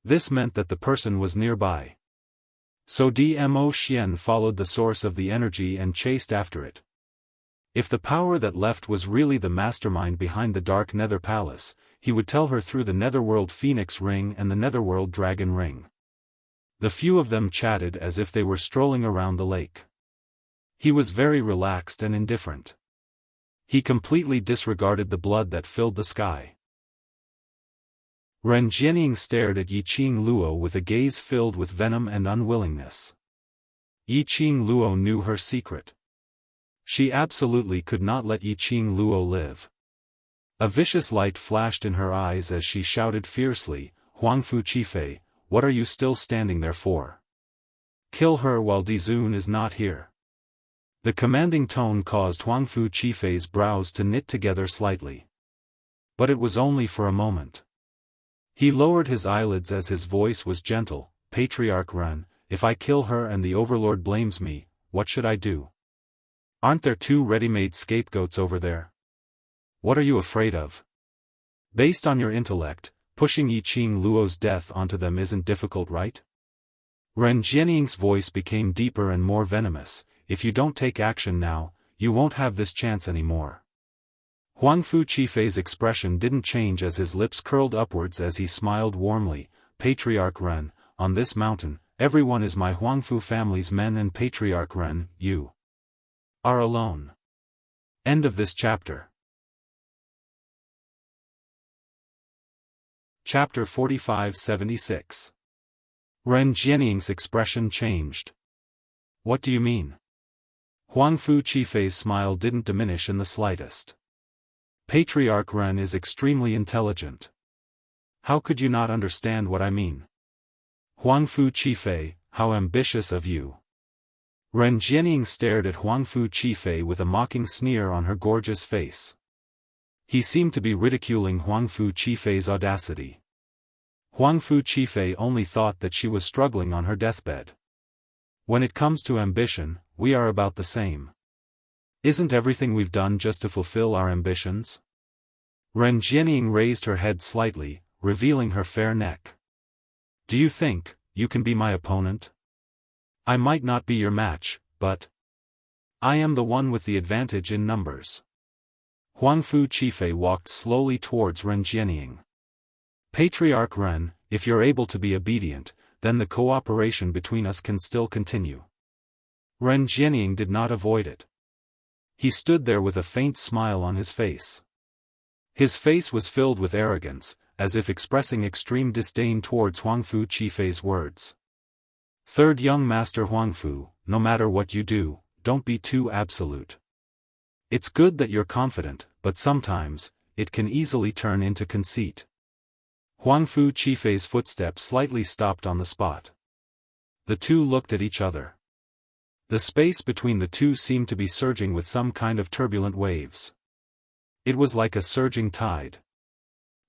This meant that the person was nearby. So Dmo Xian followed the source of the energy and chased after it. If the power that left was really the mastermind behind the dark nether palace, he would tell her through the netherworld phoenix ring and the netherworld dragon ring. The few of them chatted as if they were strolling around the lake. He was very relaxed and indifferent. He completely disregarded the blood that filled the sky. Ren Jianying stared at Yiqing Luo with a gaze filled with venom and unwillingness. Yiqing Luo knew her secret. She absolutely could not let Yiqing Luo live. A vicious light flashed in her eyes as she shouted fiercely, "Huangfu Qifei, what are you still standing there for? Kill her while Dizun is not here." The commanding tone caused Huangfu Qifei's brows to knit together slightly. But it was only for a moment. He lowered his eyelids as his voice was gentle, "Patriarch Ren, if I kill her and the overlord blames me, what should I do? Aren't there two ready-made scapegoats over there? What are you afraid of? Based on your intellect, pushing Yiqing Luo's death onto them isn't difficult, right?" Ren Jianying's voice became deeper and more venomous. "If you don't take action now, you won't have this chance anymore." Huangfu Qifei's expression didn't change as his lips curled upwards as he smiled warmly, "Patriarch Ren, on this mountain, everyone is my Huangfu family's men, and Patriarch Ren, you are alone." End of this chapter. Chapter 4576. Ren Jianying's expression changed. "What do you mean?" Huangfu Qifei's smile didn't diminish in the slightest. "Patriarch Ren is extremely intelligent. How could you not understand what I mean? Huangfu Qifei, how ambitious of you." Ren Jianying stared at Huangfu Qifei with a mocking sneer on her gorgeous face. He seemed to be ridiculing Huangfu Qifei's audacity. Huangfu Qifei only thought that she was struggling on her deathbed. When it comes to ambition, we are about the same. Isn't everything we've done just to fulfill our ambitions? Ren Jianying raised her head slightly, revealing her fair neck. Do you think you can be my opponent? I might not be your match, but I am the one with the advantage in numbers. Huangfu Qifei walked slowly towards Ren Jianying. Patriarch Ren, if you're able to be obedient, then the cooperation between us can still continue. Ren Jianying did not avoid it. He stood there with a faint smile on his face. His face was filled with arrogance, as if expressing extreme disdain towards Huangfu Qifei's words. Third young master Huangfu, no matter what you do, don't be too absolute. It's good that you're confident, but sometimes, it can easily turn into conceit. Huangfu Qifei's footsteps slightly stopped on the spot. The two looked at each other. The space between the two seemed to be surging with some kind of turbulent waves. It was like a surging tide.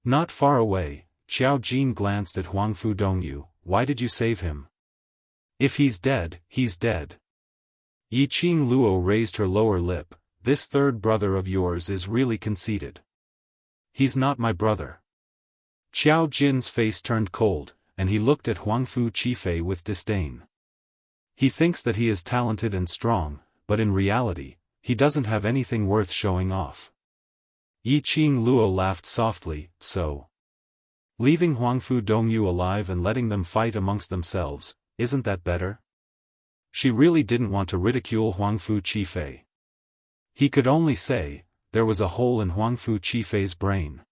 Not far away, Xiao Jin glanced at Huangfu Dongyu. Why did you save him? If he's dead, he's dead. Yiqing Luo raised her lower lip. This third brother of yours is really conceited. He's not my brother. Xiao Jin's face turned cold, and he looked at Huangfu Qifei with disdain. He thinks that he is talented and strong, but in reality, he doesn't have anything worth showing off. Yiqing Luo laughed softly. So, leaving Huangfu Dongyu alive and letting them fight amongst themselves, isn't that better? She really didn't want to ridicule Huangfu Qifei. He could only say, there was a hole in Huangfu Qifei's brain.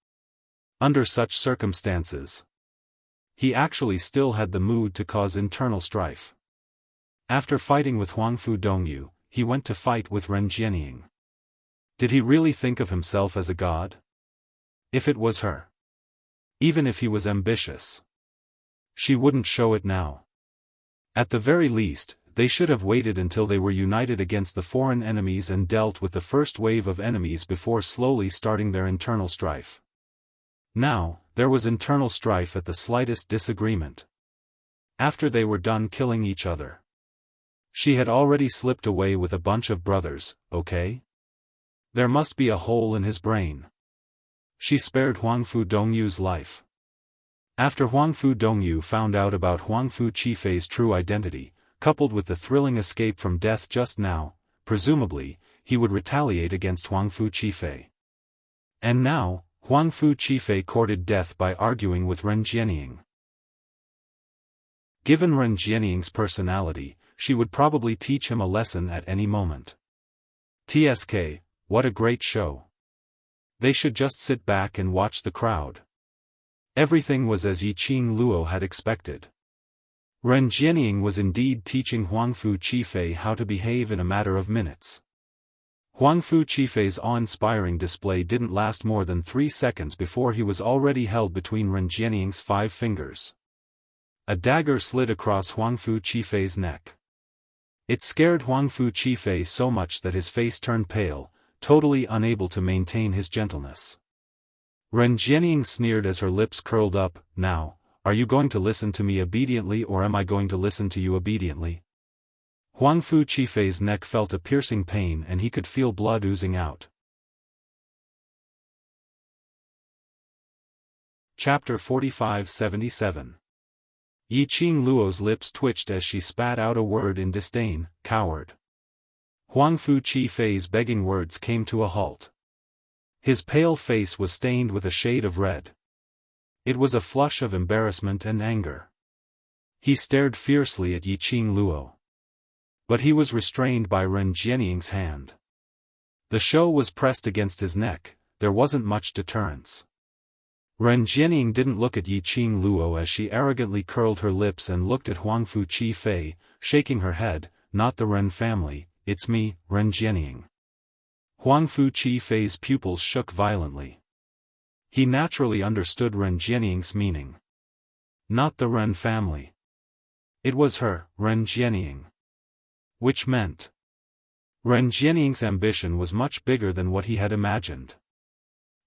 Under such circumstances, he actually still had the mood to cause internal strife. After fighting with Huangfu Dongyu, he went to fight with Ren Jianying. Did he really think of himself as a god? If it was her. Even if he was ambitious, she wouldn't show it now. At the very least, they should have waited until they were united against the foreign enemies and dealt with the first wave of enemies before slowly starting their internal strife. Now, there was internal strife at the slightest disagreement. After they were done killing each other, she had already slipped away with a bunch of brothers, okay? There must be a hole in his brain. She spared Huangfu Dongyu's life. After Huangfu Dongyu found out about Huangfu Qifei's true identity, coupled with the thrilling escape from death just now, presumably, he would retaliate against Huangfu Qifei. And now, Huangfu Qifei courted death by arguing with Ren Jianying. Given Ren Jianying's personality, she would probably teach him a lesson at any moment. TSK, what a great show. They should just sit back and watch the crowd. Everything was as Yiqing Luo had expected. Ren Jianying was indeed teaching Huangfu Qifei how to behave in a matter of minutes. Huangfu Qifei's awe-inspiring display didn't last more than 3 seconds before he was already held between Ren Jianying's 5 fingers. A dagger slid across Huangfu Qifei's neck. It scared Huangfu Qifei so much that his face turned pale, totally unable to maintain his gentleness. Ren Jianying sneered as her lips curled up. Now, are you going to listen to me obediently or am I going to listen to you obediently? Huangfu Qifei's neck felt a piercing pain and he could feel blood oozing out. Chapter 45-77. Yiqing Luo's lips twitched as she spat out a word in disdain, coward. Huangfu Qifei's begging words came to a halt. His pale face was stained with a shade of red. It was a flush of embarrassment and anger. He stared fiercely at Yiqing Luo. But he was restrained by Ren Jianying's hand. The show was pressed against his neck, there wasn't much deterrence. Ren Jianying didn't look at Yiqing Luo as she arrogantly curled her lips and looked at Huangfu Qifei, shaking her head. Not the Ren family, it's me, Ren Jianying. Huangfu Qifei's pupils shook violently. He naturally understood Ren Jianying's meaning. Not the Ren family. It was her, Ren Jianying. Which meant Ren Jianying's ambition was much bigger than what he had imagined.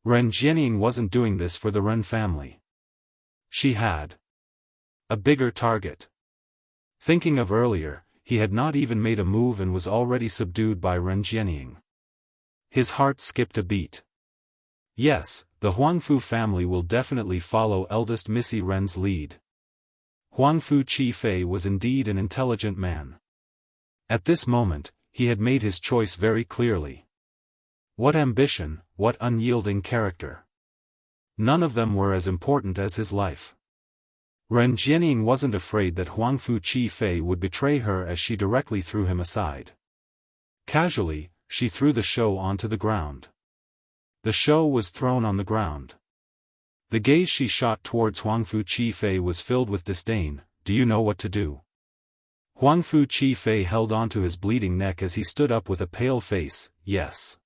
Ren Jianying wasn't doing this for the Ren family. She had a bigger target. Thinking of earlier, he had not even made a move and was already subdued by Ren Jianying. His heart skipped a beat. Yes, the Huangfu family will definitely follow eldest Missy Ren's lead. Huangfu Qifei was indeed an intelligent man. At this moment, he had made his choice very clearly. What ambition, what unyielding character. None of them were as important as his life. Ren Jianying wasn't afraid that Huangfu Qifei would betray her as she directly threw him aside. Casually, she threw the show onto the ground. The show was thrown on the ground. The gaze she shot towards Huangfu Qifei was filled with disdain. Do you know what to do? Huangfu Qifei held onto his bleeding neck as he stood up with a pale face. Yes.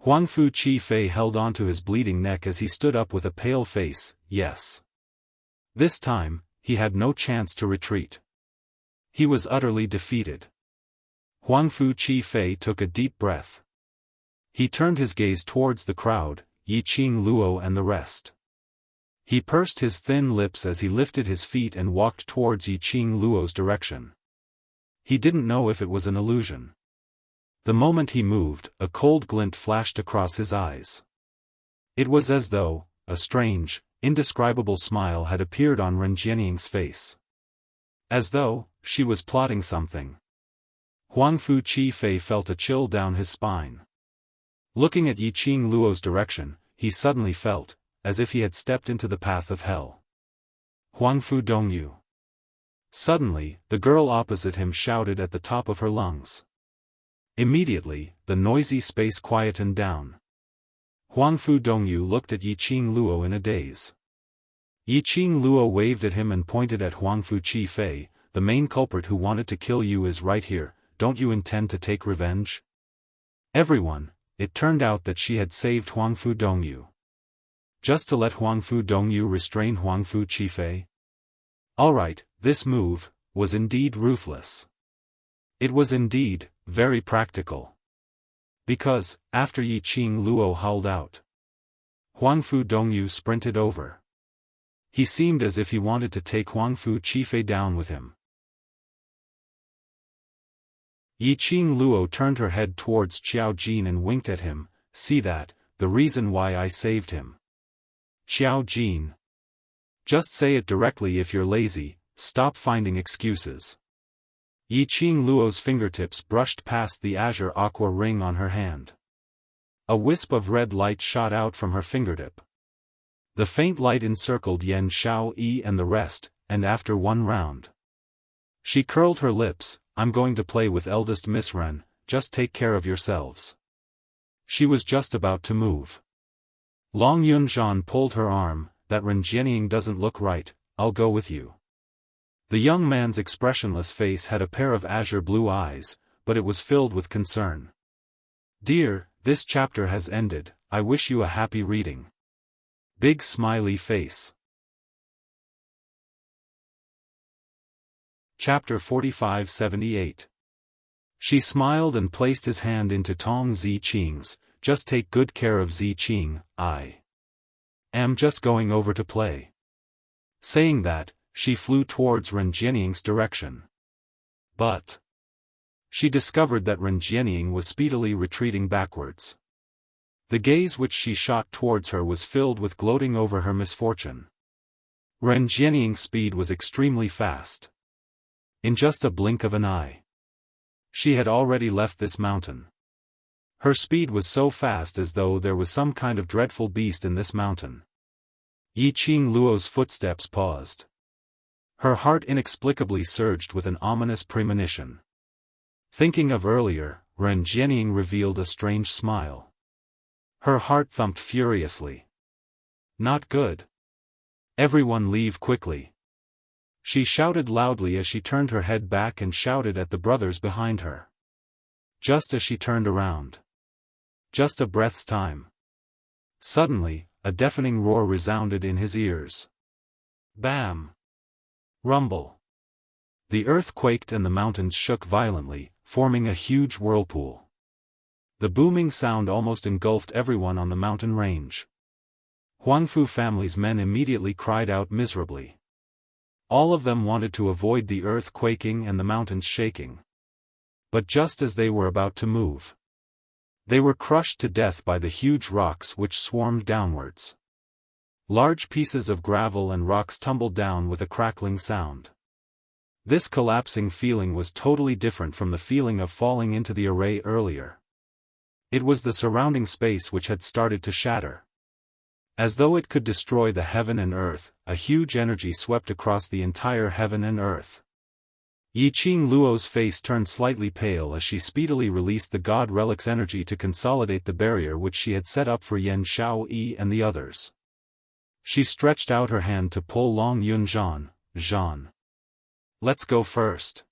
Huangfu Qifei held onto his bleeding neck as he stood up with a pale face. Yes. This time, he had no chance to retreat. He was utterly defeated. Huangfu Qifei took a deep breath. He turned his gaze towards the crowd, Yiqing Luo and the rest. He pursed his thin lips as he lifted his feet and walked towards Yiqing Luo's direction. He didn't know if it was an illusion. The moment he moved, a cold glint flashed across his eyes. It was as though a strange, indescribable smile had appeared on Ren Jianying's face. As though she was plotting something. Huangfu Qifei felt a chill down his spine. Looking at Yiqing Luo's direction, he suddenly felt as if he had stepped into the path of hell. Huangfu Dongyu. Suddenly, the girl opposite him shouted at the top of her lungs. Immediately, the noisy space quietened down. Huangfu Dongyu looked at Yiqing Luo in a daze. Yiqing Luo waved at him and pointed at Huangfu Qifei. The main culprit who wanted to kill you is right here. Don't you intend to take revenge? Everyone, it turned out that she had saved Huangfu Dongyu. Just to let Huangfu Dongyu restrain Huangfu Qifei? Alright, this move was indeed ruthless. It was indeed very practical. Because, after Yiqing Luo howled out, Huangfu Dongyu sprinted over. He seemed as if he wanted to take Huangfu Qifei down with him. Yiqing Luo turned her head towards Xiao Jin and winked at him. See that, the reason why I saved him. Xiao Jin. Just say it directly if you're lazy, stop finding excuses. Yiqing Luo's fingertips brushed past the azure aqua ring on her hand. A wisp of red light shot out from her fingertip. The faint light encircled Yan Xiao Yi and the rest, and after one round, she curled her lips. I'm going to play with eldest Miss Ren, just take care of yourselves. She was just about to move. Long Yunzhan pulled her arm. That Ren Jianying doesn't look right, I'll go with you. The young man's expressionless face had a pair of azure blue eyes, but it was filled with concern. Dear, this chapter has ended, I wish you a happy reading. Big smiley face. Chapter 45-78. She smiled and placed his hand into Tong Ziqing's. Just take good care of Ziqing, I am just going over to play. Saying that, she flew towards Ren Jianying's direction. But she discovered that Ren Jianying was speedily retreating backwards. The gaze which she shot towards her was filled with gloating over her misfortune. Ren Jianying's speed was extremely fast. In just a blink of an eye, she had already left this mountain. Her speed was so fast as though there was some kind of dreadful beast in this mountain. Yiqing Luo's footsteps paused. Her heart inexplicably surged with an ominous premonition. Thinking of earlier, Ren Jianying revealed a strange smile. Her heart thumped furiously. Not good. Everyone leave quickly. She shouted loudly as she turned her head back and shouted at the brothers behind her. Just as she turned around. Just a breath's time. Suddenly, a deafening roar resounded in his ears. Bam! Rumble! The earth quaked and the mountains shook violently, forming a huge whirlpool. The booming sound almost engulfed everyone on the mountain range. Huangfu family's men immediately cried out miserably. All of them wanted to avoid the earth quaking and the mountains shaking. But just as they were about to move, they were crushed to death by the huge rocks which swarmed downwards. Large pieces of gravel and rocks tumbled down with a crackling sound. This collapsing feeling was totally different from the feeling of falling into the array earlier. It was the surrounding space which had started to shatter. As though it could destroy the heaven and earth, a huge energy swept across the entire heaven and earth. Yiqing Luo's face turned slightly pale as she speedily released the god relic's energy to consolidate the barrier which she had set up for Yan Xiaoyi and the others. She stretched out her hand to pull Long Yunzhan. Zhan. Let's go first.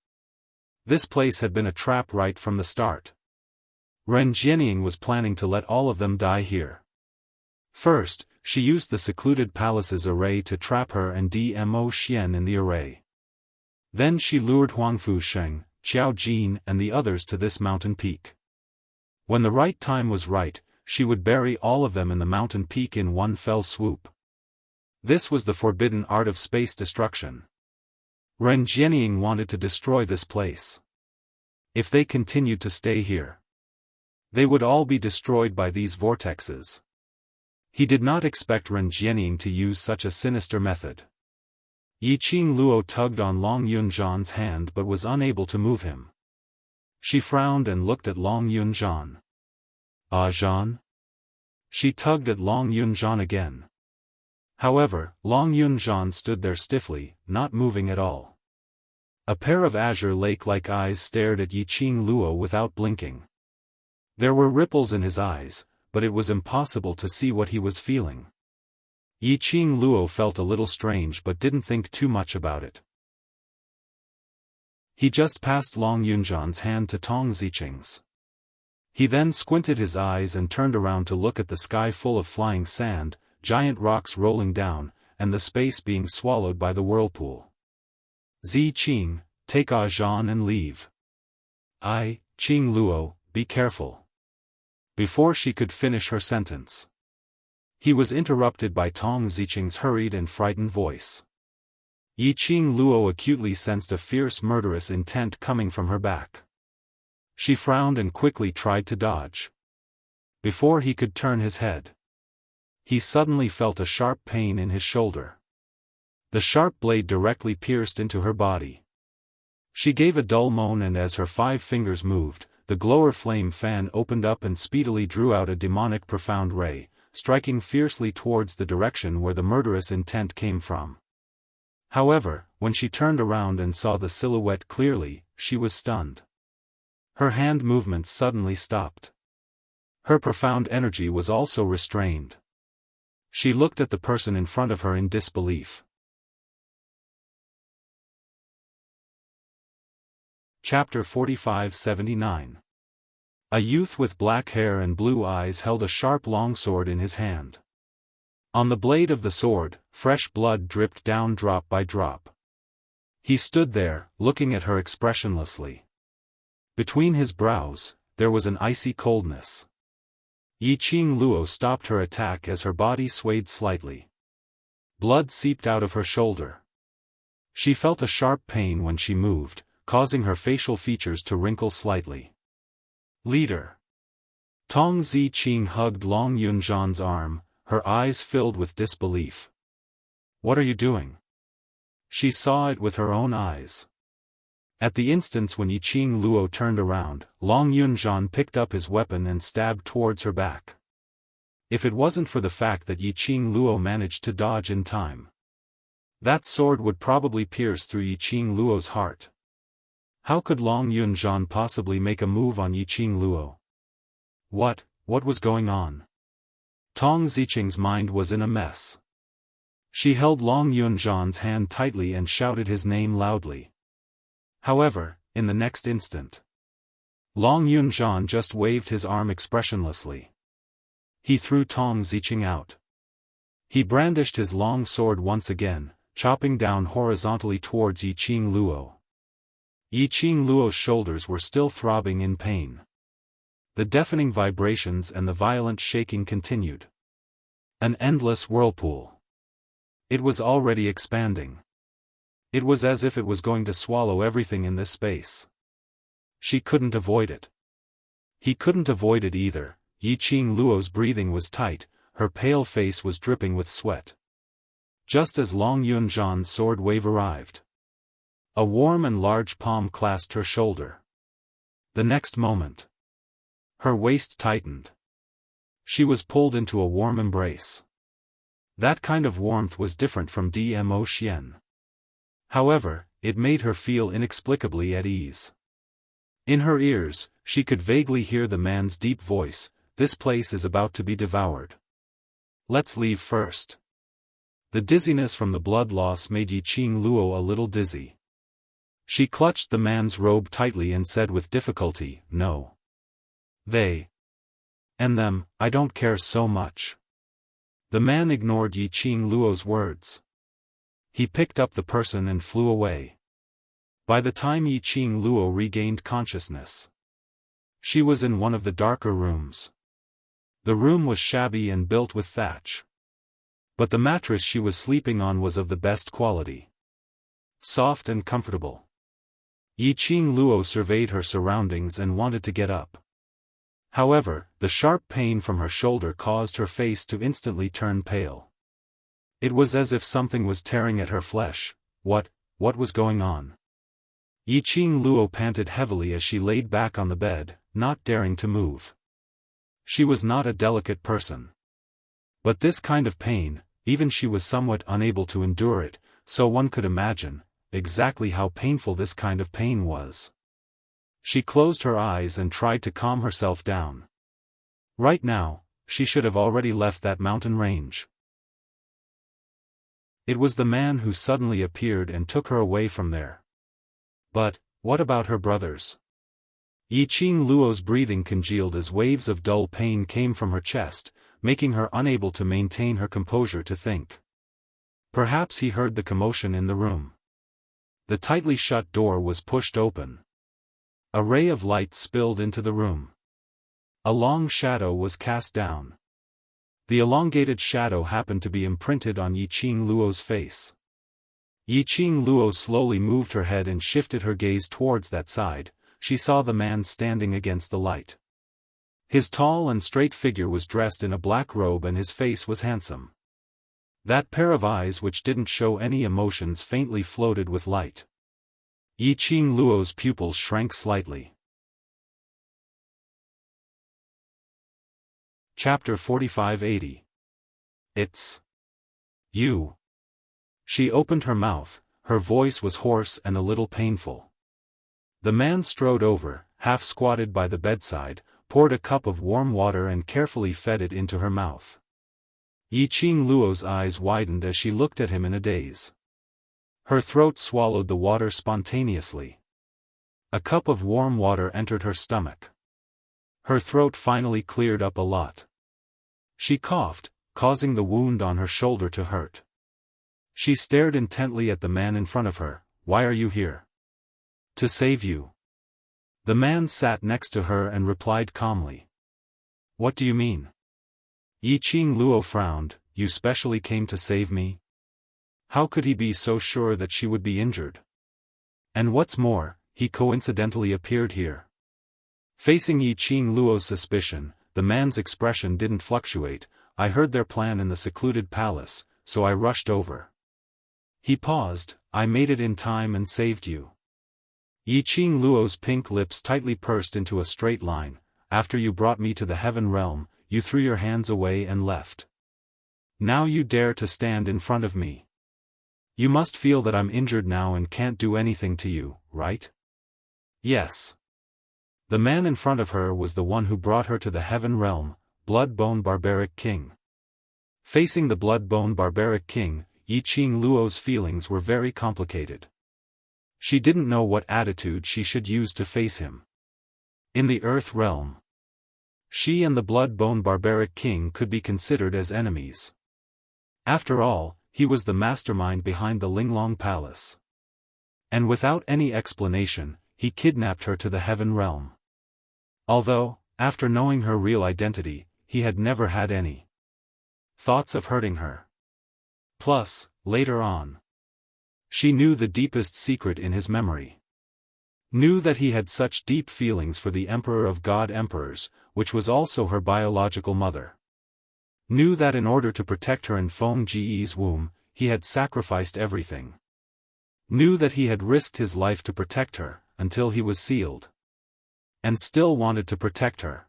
This place had been a trap right from the start. Ren Jianying was planning to let all of them die here. First, she used the secluded palace's array to trap her and Dmo Xian in the array. Then she lured Huangfu Sheng, Qiao Jin and the others to this mountain peak. When the right time was right, she would bury all of them in the mountain peak in one fell swoop. This was the forbidden art of space destruction. Ren Jianying wanted to destroy this place. If they continued to stay here, they would all be destroyed by these vortexes. He did not expect Ren Jianying to use such a sinister method. Yiqing Luo tugged on Long Yunzhan's hand but was unable to move him. She frowned and looked at Long Yunzhan. Ah, Zhan? She tugged at Long Yunzhan again. However, Long Yunzhan stood there stiffly, not moving at all. A pair of azure lake-like eyes stared at Yiqing Luo without blinking. There were ripples in his eyes, but it was impossible to see what he was feeling. Yiqing Luo felt a little strange but didn't think too much about it. He just passed Long Yunzhan's hand to Tong Ziqing's. He then squinted his eyes and turned around to look at the sky full of flying sand, giant rocks rolling down, and the space being swallowed by the whirlpool. Ziqing, take Ah Zhan and leave. Qing Luo, be careful. Before she could finish her sentence, he was interrupted by Tong Ziqing's hurried and frightened voice. Yiqing Luo acutely sensed a fierce murderous intent coming from her back. She frowned and quickly tried to dodge. Before he could turn his head, he suddenly felt a sharp pain in his shoulder. The sharp blade directly pierced into her body. She gave a dull moan, and as her 5 fingers moved, the glower flame fan opened up and speedily drew out a demonic profound ray, striking fiercely towards the direction where the murderous intent came from. However, when she turned around and saw the silhouette clearly, she was stunned. Her hand movements suddenly stopped. Her profound energy was also restrained. She looked at the person in front of her in disbelief. Chapter 45-79. A youth with black hair and blue eyes held a sharp longsword in his hand. On the blade of the sword, fresh blood dripped down drop by drop. He stood there, looking at her expressionlessly. Between his brows, there was an icy coldness. Yiqing Luo stopped her attack as her body swayed slightly. Blood seeped out of her shoulder. She felt a sharp pain when she moved, causing her facial features to wrinkle slightly. Leader. Tong Ziqing hugged Long Yunzhan's arm, her eyes filled with disbelief. What are you doing? She saw it with her own eyes. At the instant when Yiqing Luo turned around, Long Yunzhan picked up his weapon and stabbed towards her back. If it wasn't for the fact that Yiqing Luo managed to dodge in time, that sword would probably pierce through Yiqing Luo's heart. How could Long Yunzhan possibly make a move on Yiqing Luo? What was going on? Tong Ziqing's mind was in a mess. She held Long Yunzhan's hand tightly and shouted his name loudly. However, in the next instant, Long Yunzhan just waved his arm expressionlessly. He threw Tong Ziqing out. He brandished his long sword once again, chopping down horizontally towards Yiqing Luo. Yiqing Luo's shoulders were still throbbing in pain. The deafening vibrations and the violent shaking continued. An endless whirlpool. It was already expanding. It was as if it was going to swallow everything in this space. She couldn't avoid it. He couldn't avoid it either. Yiqing Luo's breathing was tight, her pale face was dripping with sweat. Just as Long Yunzhan's sword wave arrived. A warm and large palm clasped her shoulder. The next moment, her waist tightened. She was pulled into a warm embrace. That kind of warmth was different from Dmo Xian. However, it made her feel inexplicably at ease. In her ears, she could vaguely hear the man's deep voice, "This place is about to be devoured. Let's leave first." The dizziness from the blood loss made Yiqing Luo a little dizzy. She clutched the man's robe tightly and said with difficulty, "No. They. And them, I don't care so much." The man ignored Yiqing Luo's words. He picked up the person and flew away. By the time Yiqing Luo regained consciousness, she was in one of the darker rooms. The room was shabby and built with thatch. But the mattress she was sleeping on was of the best quality. Soft and comfortable. Yiqing Luo surveyed her surroundings and wanted to get up. However, the sharp pain from her shoulder caused her face to instantly turn pale. It was as if something was tearing at her flesh. What was going on? Yiqing Luo panted heavily as she laid back on the bed, not daring to move. She was not a delicate person. But this kind of pain, even she was somewhat unable to endure it, so one could imagine exactly how painful this kind of pain was. She closed her eyes and tried to calm herself down. Right now, she should have already left that mountain range. It was the man who suddenly appeared and took her away from there. But, what about her brothers? Yiqing Luo's breathing congealed as waves of dull pain came from her chest, making her unable to maintain her composure to think. Perhaps he heard the commotion in the room. The tightly shut door was pushed open. A ray of light spilled into the room. A long shadow was cast down. The elongated shadow happened to be imprinted on Yiqing Luo's face. Yiqing Luo slowly moved her head and shifted her gaze towards that side. She saw the man standing against the light. His tall and straight figure was dressed in a black robe and his face was handsome. That pair of eyes which didn't show any emotions faintly floated with light. Yiqing Luo's pupils shrank slightly. Chapter 4580. It's you. She opened her mouth, her voice was hoarse and a little painful. The man strode over, half squatted by the bedside, poured a cup of warm water and carefully fed it into her mouth. Yiqing Luo's eyes widened as she looked at him in a daze. Her throat swallowed the water spontaneously. A cup of warm water entered her stomach. Her throat finally cleared up a lot. She coughed, causing the wound on her shoulder to hurt. She stared intently at the man in front of her. "Why are you here?" "To save you." The man sat next to her and replied calmly. "What do you mean?" Yiqing Luo frowned. "You specially came to save me?" How could he be so sure that she would be injured? And what's more, he coincidentally appeared here. Facing Yiqing Luo's suspicion, the man's expression didn't fluctuate. "I heard their plan in the secluded palace, so I rushed over." He paused. "I made it in time and saved you." Yiqing Luo's pink lips tightly pursed into a straight line. "After you brought me to the heaven realm, you threw your hands away and left. Now you dare to stand in front of me. You must feel that I'm injured now and can't do anything to you, right?" "Yes." The man in front of her was the one who brought her to the heaven realm, Blood-Bone Barbaric King. Facing the Blood-Bone Barbaric King, Yiqing Luo's feelings were very complicated. She didn't know what attitude she should use to face him. In the Earth realm, she and the Blood-Bone Barbaric King could be considered as enemies. After all, he was the mastermind behind the Linglong Palace. And without any explanation, he kidnapped her to the heaven realm. Although, After knowing her real identity, he had never had any thoughts of hurting her. Plus, later on, she knew the deepest secret in his memory. Knew that he had such deep feelings for the Emperor of God Emperors, which was also her biological mother. Knew that in order to protect her in Feng Ge's womb, he had sacrificed everything. Knew that he had risked his life to protect her, until he was sealed. And still wanted to protect her.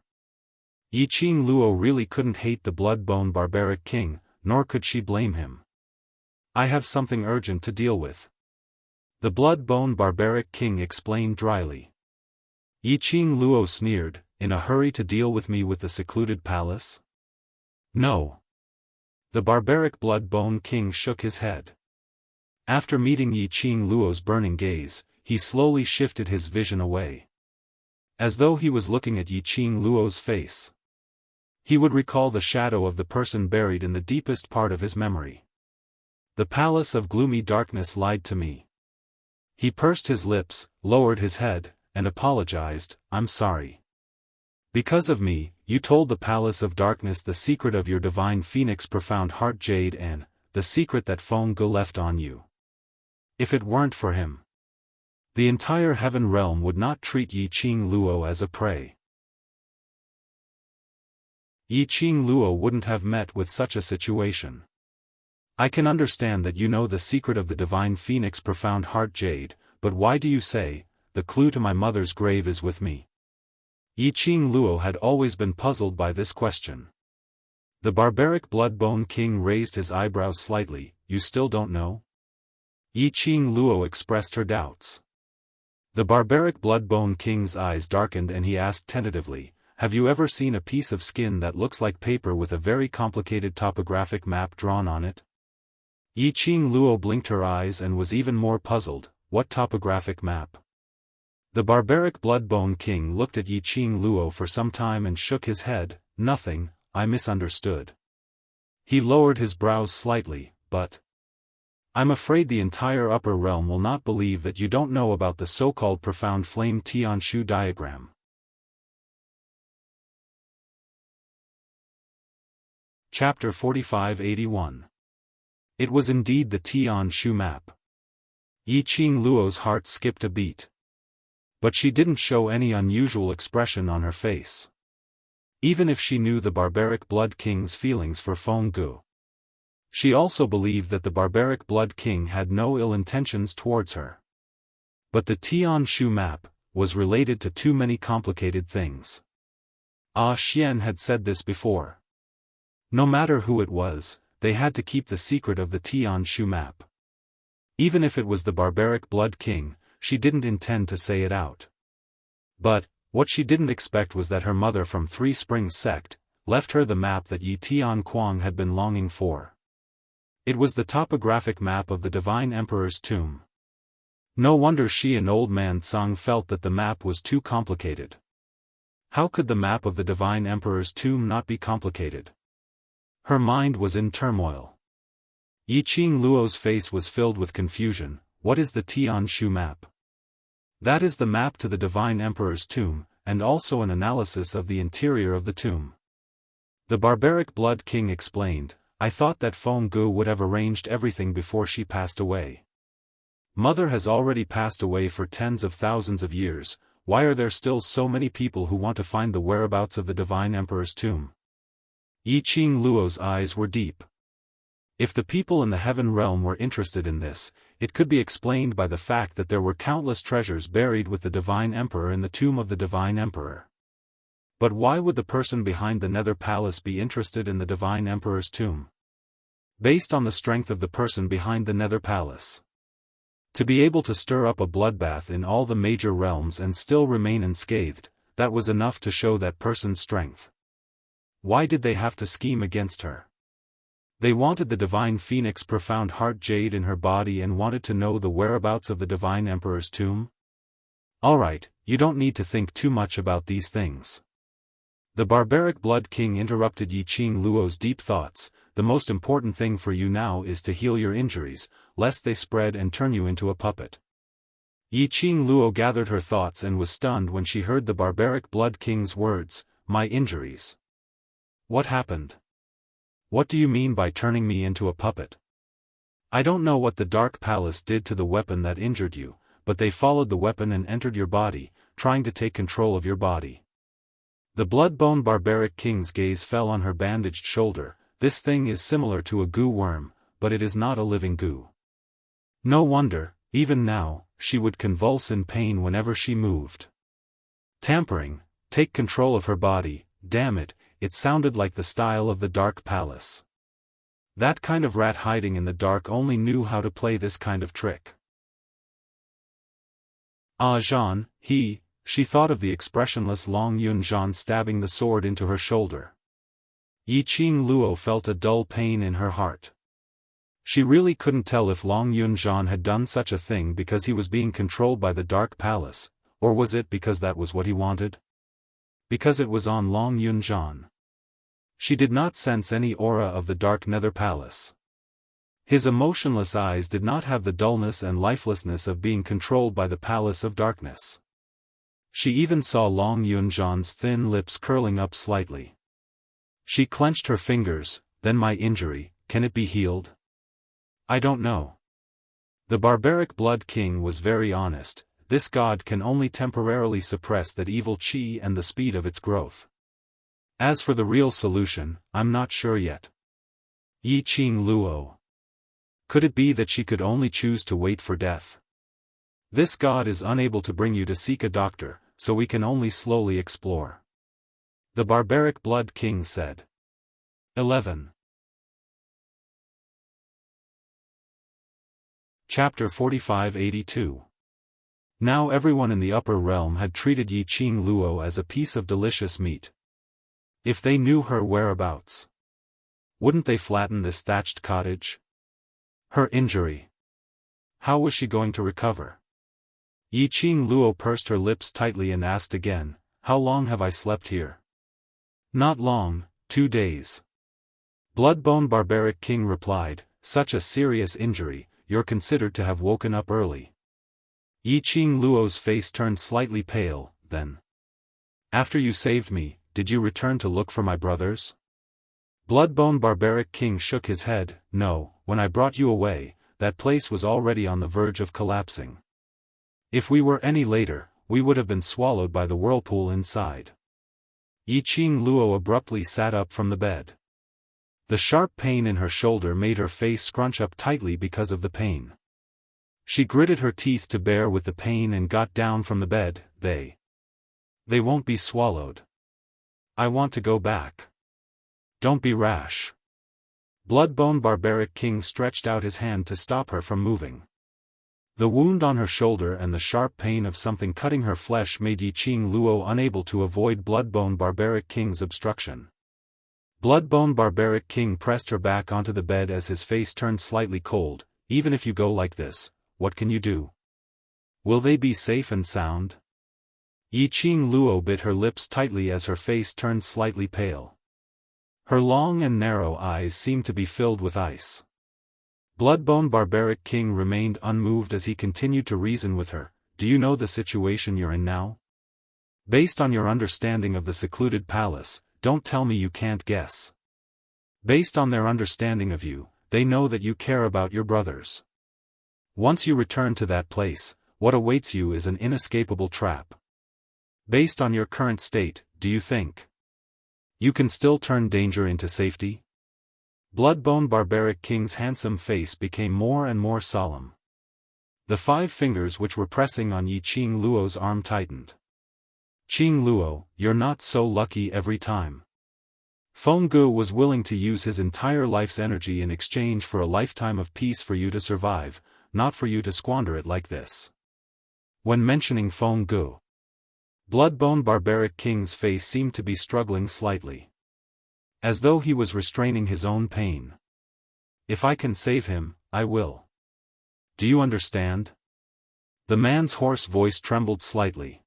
Yiqing Luo really couldn't hate the blood-bone barbaric king, nor could she blame him. I have something urgent to deal with. The blood-bone barbaric king explained dryly. Yiqing Luo sneered, in a hurry to deal with me with the secluded palace? No. The barbaric blood-bone king shook his head. After meeting Yiqing Luo's burning gaze, he slowly shifted his vision away. As though he was looking at Yiqing Luo's face. He would recall the shadow of the person buried in the deepest part of his memory. The palace of gloomy darkness lied to me. He pursed his lips, lowered his head, and apologized, I'm sorry. Because of me, you told the palace of darkness the secret of your divine phoenix profound heart jade and, the secret that Feng Ge left on you. If it weren't for him, the entire heaven realm would not treat Yiqing Luo as a prey. Yiqing Luo wouldn't have met with such a situation. I can understand that you know the secret of the divine phoenix profound heart jade, but why do you say, the clue to my mother's grave is with me? Yiqing Luo had always been puzzled by this question. The barbaric blood-bone king raised his eyebrows slightly, you still don't know? Yiqing Luo expressed her doubts. The barbaric blood-bone king's eyes darkened and he asked tentatively, have you ever seen a piece of skin that looks like paper with a very complicated topographic map drawn on it? Yiqing Luo blinked her eyes and was even more puzzled, what topographic map? The barbaric blood-bone king looked at Yiqing Luo for some time and shook his head, nothing, I misunderstood. He lowered his brows slightly, but I'm afraid the entire upper realm will not believe that you don't know about the so-called profound flame Tianshu diagram. Chapter 45-81. It was indeed the Tianshu map. Yiqing Luo's heart skipped a beat. But she didn't show any unusual expression on her face. Even if she knew the barbaric blood king's feelings for Feng Ge. She also believed that the barbaric blood king had no ill intentions towards her. But the Tianshu map was related to too many complicated things. Ah Xian had said this before. No matter who it was, they had to keep the secret of the Tianshu map. Even if it was the barbaric blood king, she didn't intend to say it out. But, what she didn't expect was that her mother from Three Springs sect left her the map that Yi Tianquang had been longing for. It was the topographic map of the Divine Emperor's tomb. No wonder she and old man Tsang felt that the map was too complicated. How could the map of the Divine Emperor's tomb not be complicated? Her mind was in turmoil. Yiqing Luo's face was filled with confusion. What is the Tianshu map? That is the map to the Divine Emperor's tomb, and also an analysis of the interior of the tomb. The barbaric blood king explained, I thought that Feng Ge would have arranged everything before she passed away. Mother has already passed away for tens of thousands of years, why are there still so many people who want to find the whereabouts of the Divine Emperor's tomb? Yiqing Luo's eyes were deep. If the people in the heaven realm were interested in this, it could be explained by the fact that there were countless treasures buried with the Divine Emperor in the tomb of the Divine Emperor. But why would the person behind the Nether Palace be interested in the Divine Emperor's tomb? Based on the strength of the person behind the Nether Palace. To be able to stir up a bloodbath in all the major realms and still remain unscathed, that was enough to show that person's strength. Why did they have to scheme against her? They wanted the Divine Phoenix profound heart jade in her body and wanted to know the whereabouts of the Divine Emperor's tomb? Alright, you don't need to think too much about these things. The barbaric blood king interrupted Yiqing Luo's deep thoughts, the most important thing for you now is to heal your injuries, lest they spread and turn you into a puppet. Yiqing Luo gathered her thoughts and was stunned when she heard the barbaric blood king's words, my injuries. What happened? What do you mean by turning me into a puppet? I don't know what the Dark Palace did to the weapon that injured you, but they followed the weapon and entered your body, trying to take control of your body. The Bloodbone Barbaric King's gaze fell on her bandaged shoulder. This thing is similar to a goo worm, but it is not a living goo. No wonder, even now, she would convulse in pain whenever she moved. Tampering, take control of her body, damn it, it sounded like the style of the Dark Palace. That kind of rat hiding in the dark only knew how to play this kind of trick. Ah Jean, she thought of the expressionless Long Yun Jean stabbing the sword into her shoulder. Yi Qing Luo felt a dull pain in her heart. She really couldn't tell if Long Yun Jean had done such a thing because he was being controlled by the Dark Palace, or was it because that was what he wanted? Because it was on Long Yun Jean. She did not sense any aura of the Dark Nether Palace. His emotionless eyes did not have the dullness and lifelessness of being controlled by the Palace of Darkness. She even saw Long Yun Jean's thin lips curling up slightly. She clenched her fingers. Then my injury, can it be healed? I don't know. The Barbaric Blood King was very honest. This god can only temporarily suppress that evil chi and the speed of its growth. As for the real solution, I'm not sure yet. Yi Qing Luo. Could it be that she could only choose to wait for death? This god is unable to bring you to seek a doctor, so we can only slowly explore. The Barbaric Blood King said. 11. Chapter 4582. Now everyone in the upper realm had treated Yi Qing Luo as a piece of delicious meat. If they knew her whereabouts, wouldn't they flatten this thatched cottage? Her injury. How was she going to recover? Yi Qing Luo pursed her lips tightly and asked again, how long have I slept here? Not long, 2 days. Bloodbone Barbaric King replied, such a serious injury, you're considered to have woken up early. Yi Qing Luo's face turned slightly pale, then. After you saved me, did you return to look for my brothers? Bloodbone Barbaric King shook his head, no, when I brought you away, that place was already on the verge of collapsing. If we were any later, we would have been swallowed by the whirlpool inside. Yi Qing Luo abruptly sat up from the bed. The sharp pain in her shoulder made her face scrunch up tightly because of the pain. She gritted her teeth to bear with the pain and got down from the bed. They won't be swallowed. I want to go back. Don't be rash. Bloodbone Barbaric King stretched out his hand to stop her from moving. The wound on her shoulder and the sharp pain of something cutting her flesh made Yi Qing Luo unable to avoid Bloodbone Barbaric King's obstruction. Bloodbone Barbaric King pressed her back onto the bed as his face turned slightly cold. Even if you go like this, what can you do? Will they be safe and sound? Yi Qing Luo bit her lips tightly as her face turned slightly pale. Her long and narrow eyes seemed to be filled with ice. Bloodbone Barbaric King remained unmoved as he continued to reason with her. Do you know the situation you're in now? Based on your understanding of the secluded palace, don't tell me you can't guess. Based on their understanding of you, they know that you care about your brothers. Once you return to that place, what awaits you is an inescapable trap. Based on your current state, do you think you can still turn danger into safety? Bloodbone Barbaric King's handsome face became more and more solemn. The 5 fingers which were pressing on Yi Qing Luo's arm tightened. Qing Luo, you're not so lucky every time. Feng Gu was willing to use his entire life's energy in exchange for a lifetime of peace for you to survive, not for you to squander it like this. When mentioning Feng Gu, Bloodbone Barbaric King's face seemed to be struggling slightly. As though he was restraining his own pain. If I can save him, I will. Do you understand? The man's hoarse voice trembled slightly.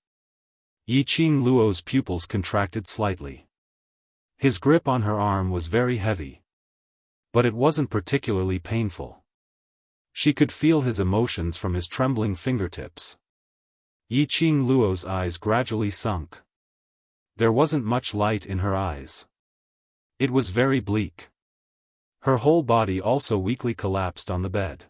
Yi Qing Luo's pupils contracted slightly. His grip on her arm was very heavy. But it wasn't particularly painful. She could feel his emotions from his trembling fingertips. Yi Qing Luo's eyes gradually sunk. There wasn't much light in her eyes. It was very bleak. Her whole body also weakly collapsed on the bed.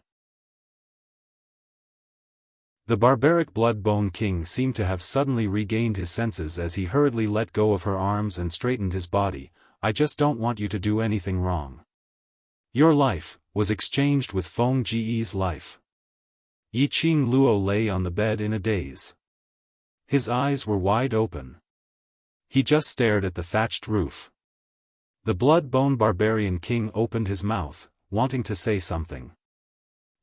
The barbaric blood-bone king seemed to have suddenly regained his senses as he hurriedly let go of her arms and straightened his body. I just don't want you to do anything wrong. Your life was exchanged with Feng Ji's life. Yiqing Luo lay on the bed in a daze. His eyes were wide open. He just stared at the thatched roof. The blood-bone barbarian king opened his mouth, wanting to say something.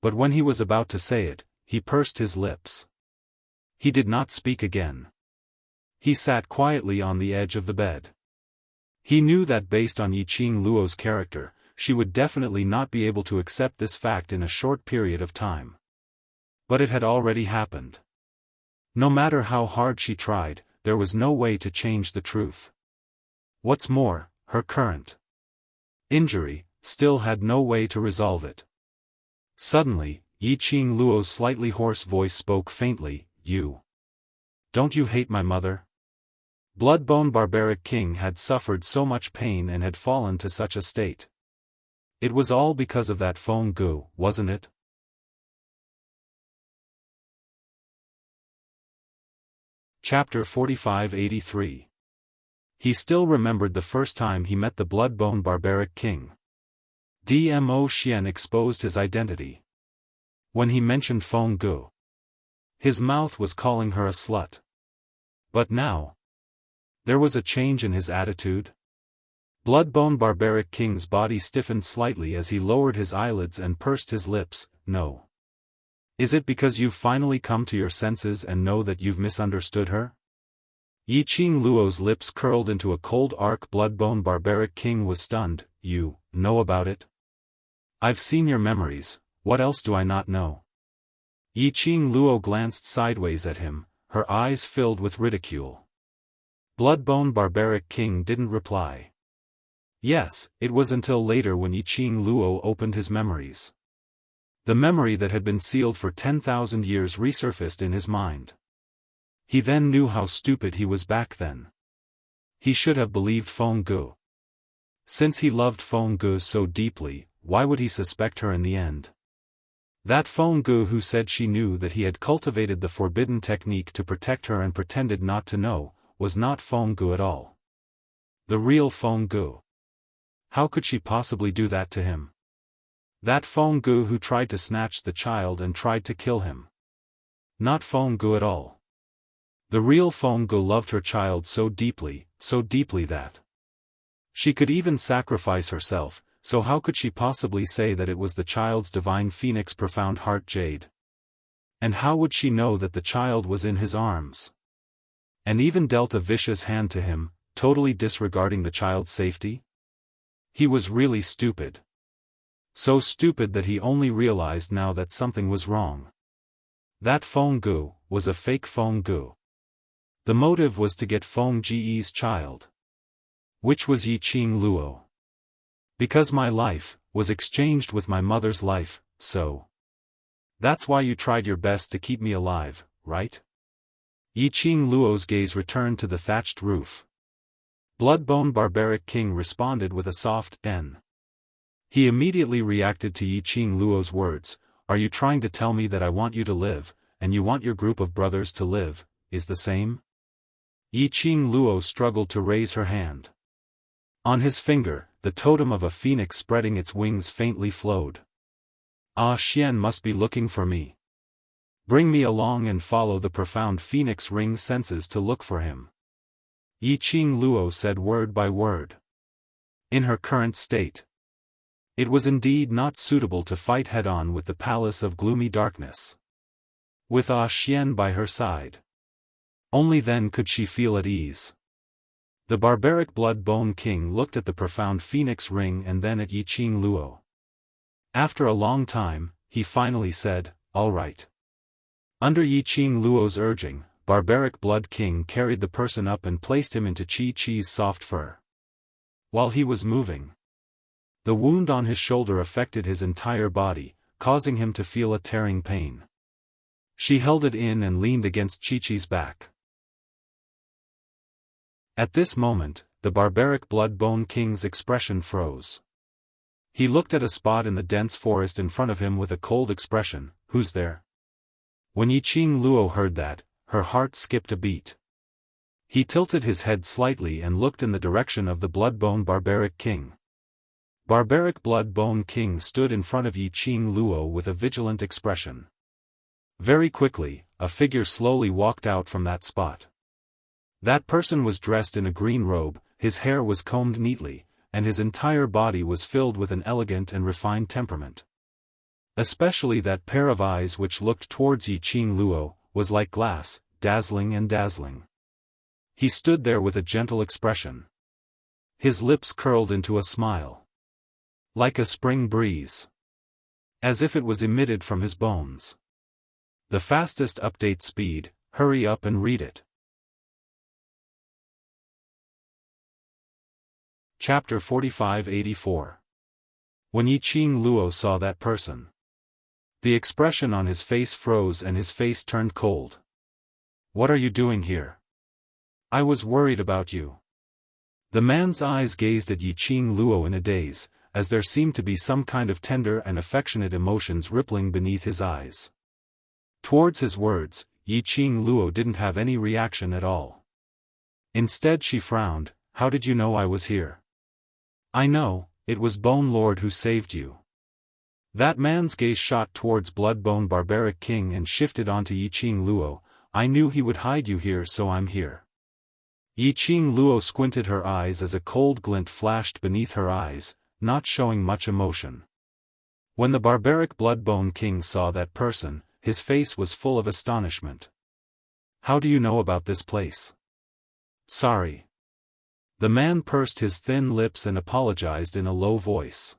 But when he was about to say it, he pursed his lips. He did not speak again. He sat quietly on the edge of the bed. He knew that based on Yiqing Luo's character, she would definitely not be able to accept this fact in a short period of time. But it had already happened. No matter how hard she tried, there was no way to change the truth. What's more, her current injury still had no way to resolve it. Suddenly, Yiqing Luo's slightly hoarse voice spoke faintly, Don't you hate my mother? Bloodbone barbaric king had suffered so much pain and had fallen to such a state. It was all because of that Feng Gu, wasn't it? Chapter 45-83. He still remembered the first time he met the bloodbone barbaric king. Dmo Xian exposed his identity. When he mentioned Feng Gu, his mouth was calling her a slut. But now, there was a change in his attitude. Bloodbone barbaric king's body stiffened slightly as he lowered his eyelids and pursed his lips. No. Is it because you've finally come to your senses and know that you've misunderstood her? Yiqing Luo's lips curled into a cold arc. Bloodbone barbaric king was stunned. You know about it? I've seen your memories, what else do I not know? Yiqing Luo glanced sideways at him, her eyes filled with ridicule. Bloodbone barbaric king didn't reply. Yes, it was until later when Yiqing Luo opened his memories. The memory that had been sealed for 10,000 years resurfaced in his mind. He then knew how stupid he was back then. He should have believed Feng Gu. Since he loved Feng Gu so deeply, why would he suspect her in the end? That Feng Gu who said she knew that he had cultivated the forbidden technique to protect her and pretended not to know, was not Feng Gu at all. The real Feng Gu. How could she possibly do that to him? That Feng Gu who tried to snatch the child and tried to kill him. Not Feng Gu at all. The real Feng Gu loved her child so deeply that she could even sacrifice herself, so how could she possibly say that it was the child's divine phoenix profound heart jade? And how would she know that the child was in his arms? And even dealt a vicious hand to him, totally disregarding the child's safety? He was really stupid. So stupid that he only realized now that something was wrong. That Feng Gu was a fake Feng Gu. The motive was to get Feng Ji's child. Which was Yiqing Luo. Because my life was exchanged with my mother's life, so. That's why you tried your best to keep me alive, right? Yiqing Luo's gaze returned to the thatched roof. Bloodbone barbaric king responded with a soft N. He immediately reacted to Yiqing Luo's words. Are you trying to tell me that I want you to live, and you want your group of brothers to live, is the same? Yiqing Luo struggled to raise her hand. On his finger, the totem of a phoenix spreading its wings faintly flowed. Ah, Xian must be looking for me. Bring me along and follow the profound phoenix ring senses to look for him. Yiqing Luo said word by word. In her current state, it was indeed not suitable to fight head-on with the palace of gloomy darkness. With Ah Xian by her side, only then could she feel at ease. The barbaric blood-bone king looked at the profound phoenix ring and then at Yiqing Luo. After a long time, he finally said, all right. Under Yiqing Luo's urging, barbaric blood king carried the person up and placed him into Chi-Chi's soft fur. While he was moving, the wound on his shoulder affected his entire body, causing him to feel a tearing pain. She held it in and leaned against Chi-Chi's back. At this moment, the barbaric Blood-Bone King's expression froze. He looked at a spot in the dense forest in front of him with a cold expression. Who's there? When Yiqing Luo heard that, her heart skipped a beat. He tilted his head slightly and looked in the direction of the Blood-Bone Barbaric King. Barbaric Blood-Bone King stood in front of Yiqing Luo with a vigilant expression. Very quickly, a figure slowly walked out from that spot. That person was dressed in a green robe, his hair was combed neatly, and his entire body was filled with an elegant and refined temperament. Especially that pair of eyes which looked towards Yiqing Luo, was like glass, dazzling and dazzling. He stood there with a gentle expression. His lips curled into a smile. Like a spring breeze. As if it was emitted from his bones. The fastest update speed, hurry up and read it. Chapter 4584. When Yiqing Luo saw that person, the expression on his face froze and his face turned cold. What are you doing here? I was worried about you. The man's eyes gazed at Yiqing Luo in a daze, as there seemed to be some kind of tender and affectionate emotions rippling beneath his eyes. Towards his words, Yiqing Luo didn't have any reaction at all. Instead she frowned. How did you know I was here? I know, it was Bone Lord who saved you. That man's gaze shot towards Blood-Bone Barbaric King and shifted onto Yiqing Luo. I knew he would hide you here, so I'm here. Yiqing Luo squinted her eyes as a cold glint flashed beneath her eyes, not showing much emotion. When the barbaric Blood-Bone King saw that person, his face was full of astonishment. How do you know about this place? Sorry. The man pursed his thin lips and apologized in a low voice.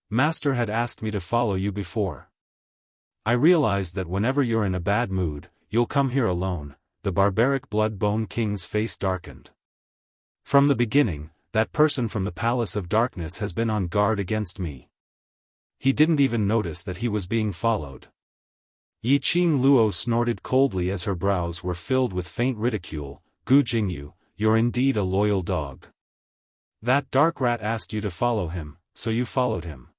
Master had asked me to follow you before. I realized that whenever you're in a bad mood, you'll come here alone. The barbaric Blood-Bone King's face darkened. From the beginning, that person from the Palace of Darkness has been on guard against me. He didn't even notice that he was being followed. Yiqing Luo snorted coldly as her brows were filled with faint ridicule. Gu Jingyu, you're indeed a loyal dog. That dark rat asked you to follow him, so you followed him.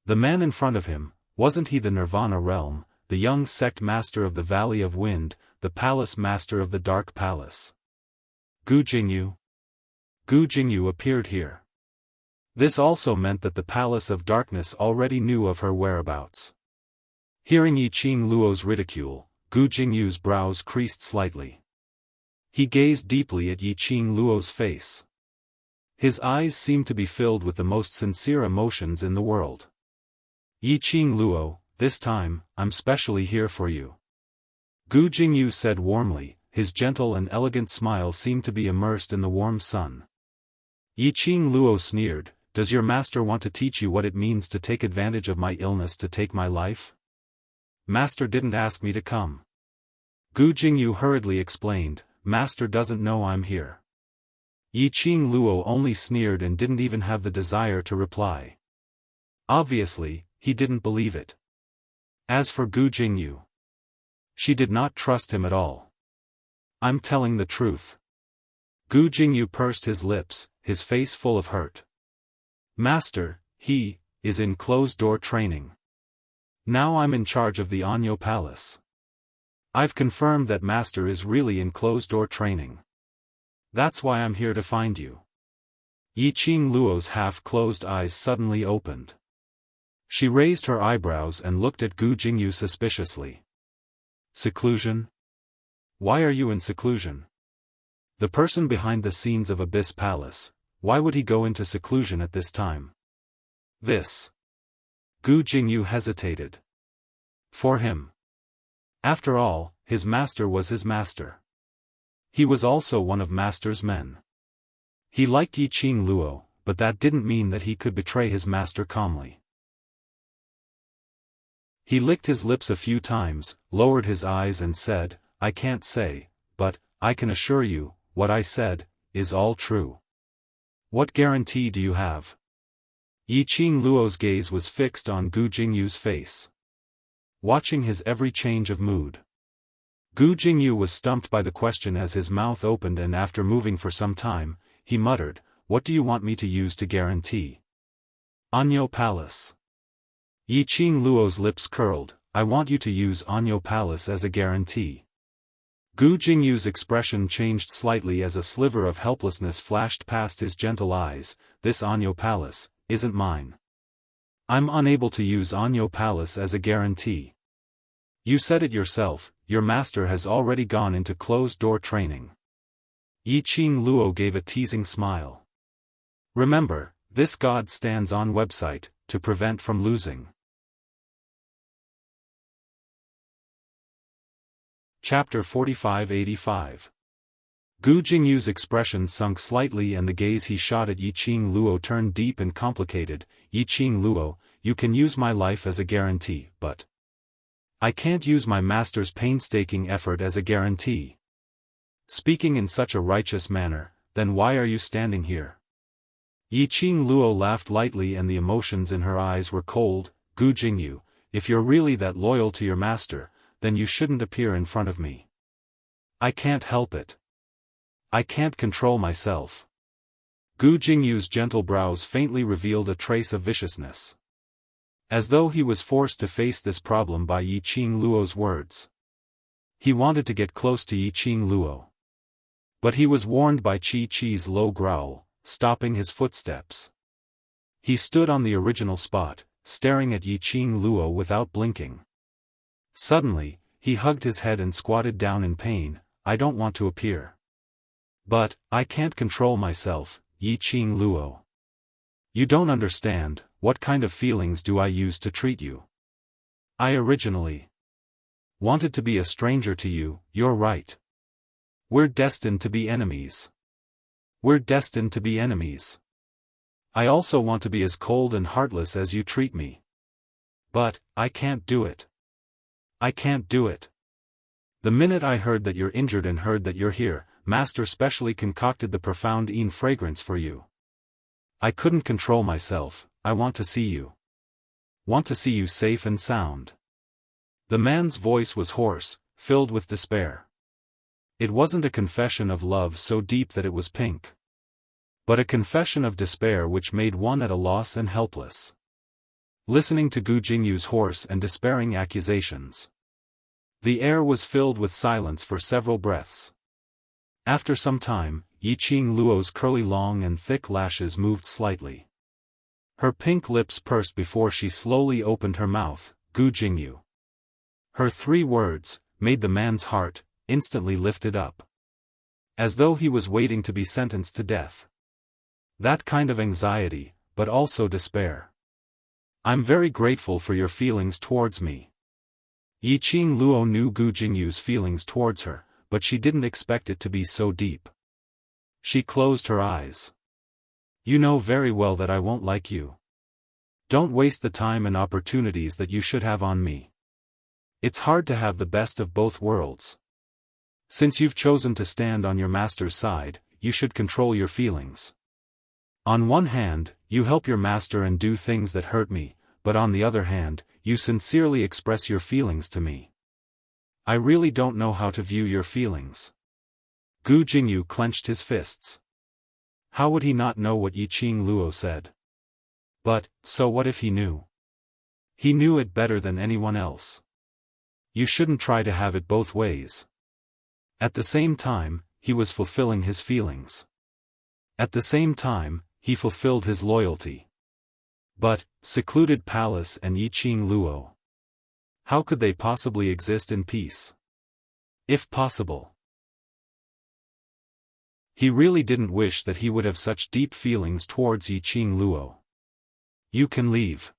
The man in front of him, wasn't he the Nirvana realm, the young sect master of the Valley of Wind, the palace master of the Dark Palace? Gu Jingyu? Gu Jingyu appeared here. This also meant that the Palace of Darkness already knew of her whereabouts. Hearing Yiqing Luo's ridicule, Gu Jingyu's brows creased slightly. He gazed deeply at Yiqing Luo's face. His eyes seemed to be filled with the most sincere emotions in the world. Yiqing Luo, this time, I'm specially here for you. Gu Jingyu said warmly, his gentle and elegant smile seemed to be immersed in the warm sun. Yiqing Luo sneered, does your master want to teach you what it means to take advantage of my illness to take my life? Master didn't ask me to come. Gu Jingyu hurriedly explained, Master doesn't know I'm here. Yiqing Luo only sneered and didn't even have the desire to reply. Obviously, he didn't believe it. As for Gu Jingyu, she did not trust him at all. I'm telling the truth. Gu Jingyu pursed his lips, his face full of hurt. Master, he is in closed-door training. Now I'm in charge of the Anyo Palace. I've confirmed that Master is really in closed-door training. That's why I'm here to find you. Yiqing Luo's half-closed eyes suddenly opened. She raised her eyebrows and looked at Gu Jingyu suspiciously. Seclusion? Why are you in seclusion? The person behind the scenes of Abyss Palace, why would he go into seclusion at this time? This. Gu Jingyu hesitated. For him. After all, his master was his master. He was also one of Master's men. He liked Yiqing Luo, but that didn't mean that he could betray his master calmly. He licked his lips a few times, lowered his eyes and said, I can't say, but, I can assure you, what I said, is all true. What guarantee do you have? Yiqing Luo's gaze was fixed on Gu Jingyu's face. Watching his every change of mood. Gu Jingyu was stumped by the question as his mouth opened, and after moving for some time, he muttered, "What do you want me to use to guarantee?" Anyo Palace. Yi Qing Luo's lips curled. "I want you to use Anyo Palace as a guarantee." Gu Jingyu's expression changed slightly as a sliver of helplessness flashed past his gentle eyes. "This Anyo Palace isn't mine. I'm unable to use Anyo Palace as a guarantee. You said it yourself, your master has already gone into closed-door training." Yi Qing Luo gave a teasing smile. "Remember, this god stands on website, to prevent from losing." Chapter 45-85. Gu Jingyu's expression sunk slightly and the gaze he shot at Yi Qing Luo turned deep and complicated. "Yi Qing Luo, you can use my life as a guarantee, but I can't use my master's painstaking effort as a guarantee." Speaking in such a righteous manner, then why are you standing here? Yi Qing Luo laughed lightly and the emotions in her eyes were cold. "Gu Jingyu, if you're really that loyal to your master, then you shouldn't appear in front of me. I can't help it. I can't control myself." Gu Jingyu's gentle brows faintly revealed a trace of viciousness. As though he was forced to face this problem by Yi Qing Luo's words. He wanted to get close to Yi Qing Luo. But he was warned by Chi Chi's low growl, stopping his footsteps. He stood on the original spot, staring at Yi Qing Luo without blinking. Suddenly, he hugged his head and squatted down in pain. "I don't want to appear. But, I can't control myself, Yi Qing Luo. You don't understand, what kind of feelings do I use to treat you? I originally wanted to be a stranger to you, you're right. We're destined to be enemies. We're destined to be enemies. I also want to be as cold and heartless as you treat me. But, I can't do it. I can't do it. The minute I heard that you're injured and heard that you're here, Master specially concocted the profound Een fragrance for you. I couldn't control myself. I want to see you. Want to see you safe and sound." The man's voice was hoarse, filled with despair. It wasn't a confession of love so deep that it was pink. But a confession of despair which made one at a loss and helpless. Listening to Gu Jingyu's hoarse and despairing accusations, the air was filled with silence for several breaths. After some time, Yi Qing Luo's curly long and thick lashes moved slightly. Her pink lips pursed before she slowly opened her mouth. "Gu Jingyu." Her 3 words made the man's heart instantly lifted up. As though he was waiting to be sentenced to death. That kind of anxiety, but also despair. "I'm very grateful for your feelings towards me." Yi Qing Luo knew Gu Jingyu's feelings towards her, but she didn't expect it to be so deep. She closed her eyes. "You know very well that I won't like you. Don't waste the time and opportunities that you should have on me. It's hard to have the best of both worlds. Since you've chosen to stand on your master's side, you should control your feelings. On one hand, you help your master and do things that hurt me, but on the other hand, you sincerely express your feelings to me. I really don't know how to view your feelings." Gu Jingyu clenched his fists. How would he not know what Yi Qing Luo said? But, so what if he knew? He knew it better than anyone else. You shouldn't try to have it both ways. At the same time, he was fulfilling his feelings. At the same time, he fulfilled his loyalty. But, secluded palace and Yi Qing Luo. How could they possibly exist in peace? If possible. He really didn't wish that he would have such deep feelings towards Yi Qing Luo. "You can leave."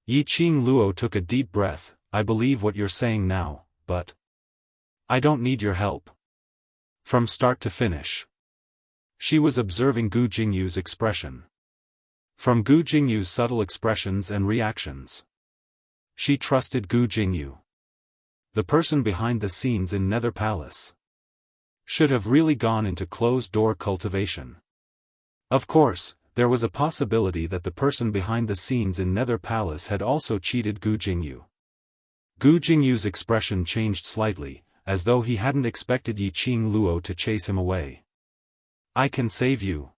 Yi Qing Luo took a deep breath. "I believe what you're saying now, but I don't need your help. From start to finish." She was observing Gu Jingyu's expression. From Gu Jingyu's subtle expressions and reactions, she trusted Gu Jingyu. The person behind the scenes in Nether Palace should have really gone into closed-door cultivation. Of course, there was a possibility that the person behind the scenes in Nether Palace had also cheated Gu Jingyu. Gu Jingyu's expression changed slightly, as though he hadn't expected Yi Qing Luo to chase him away. I can save you.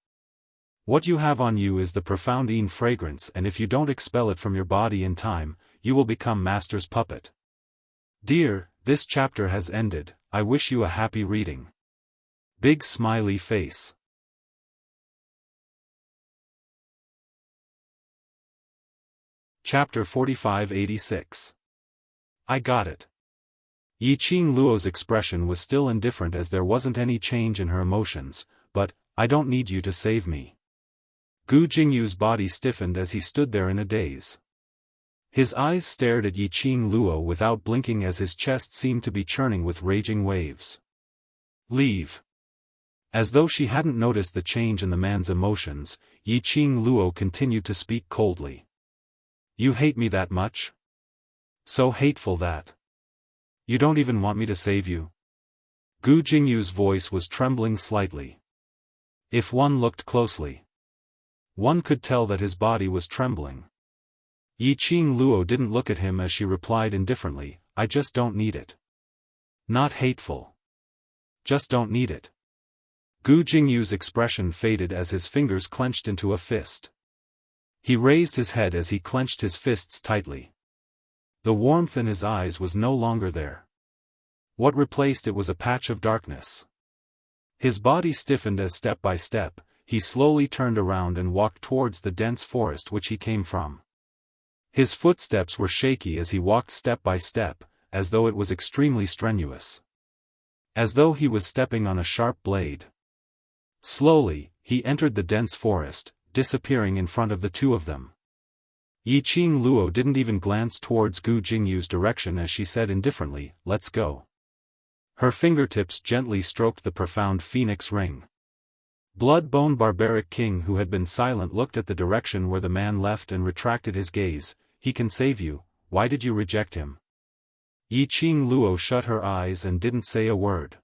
What you have on you is the profound Yin fragrance, and if you don't expel it from your body in time, you will become Master's puppet. Dear, this chapter has ended, I wish you a happy reading. Big smiley face. Chapter 4586. I got it. Yi Qing Luo's expression was still indifferent as there wasn't any change in her emotions, but, I don't need you to save me. Gu Jingyu's body stiffened as he stood there in a daze. His eyes stared at Yi Qing Luo without blinking as his chest seemed to be churning with raging waves. Leave. As though she hadn't noticed the change in the man's emotions, Yi Qing Luo continued to speak coldly. You hate me that much? So hateful that you don't even want me to save you? Gu Jingyu's voice was trembling slightly. If one looked closely, one could tell that his body was trembling. Yi Qing Luo didn't look at him as she replied indifferently, I just don't need it. Not hateful. Just don't need it. Gu Jingyu's expression faded as his fingers clenched into a fist. He raised his head as he clenched his fists tightly. The warmth in his eyes was no longer there. What replaced it was a patch of darkness. His body stiffened as step by step, he slowly turned around and walked towards the dense forest which he came from. His footsteps were shaky as he walked step by step, as though it was extremely strenuous. As though he was stepping on a sharp blade. Slowly, he entered the dense forest, disappearing in front of the two of them. Yi Qing Luo didn't even glance towards Gu Jingyu's direction as she said indifferently, let's go. Her fingertips gently stroked the profound phoenix ring. Blood-bone barbaric king who had been silent looked at the direction where the man left and retracted his gaze. He can save you, why did you reject him? Yi Qing Luo shut her eyes and didn't say a word.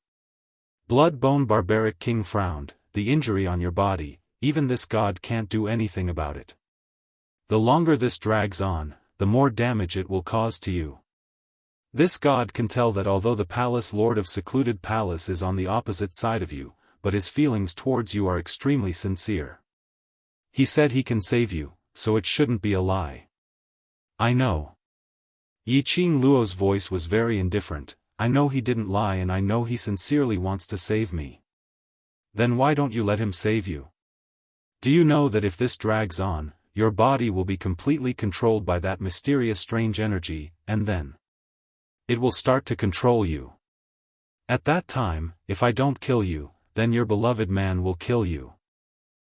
Blood-bone barbaric king frowned, the injury on your body, even this god can't do anything about it. The longer this drags on, the more damage it will cause to you. This god can tell that although the palace lord of secluded palace is on the opposite side of you, but his feelings towards you are extremely sincere. He said he can save you, so it shouldn't be a lie. I know. Yi Qing Luo's voice was very indifferent, I know he didn't lie and I know he sincerely wants to save me. Then why don't you let him save you? Do you know that if this drags on, your body will be completely controlled by that mysterious strange energy, and then it will start to control you. At that time, if I don't kill you, then your beloved man will kill you.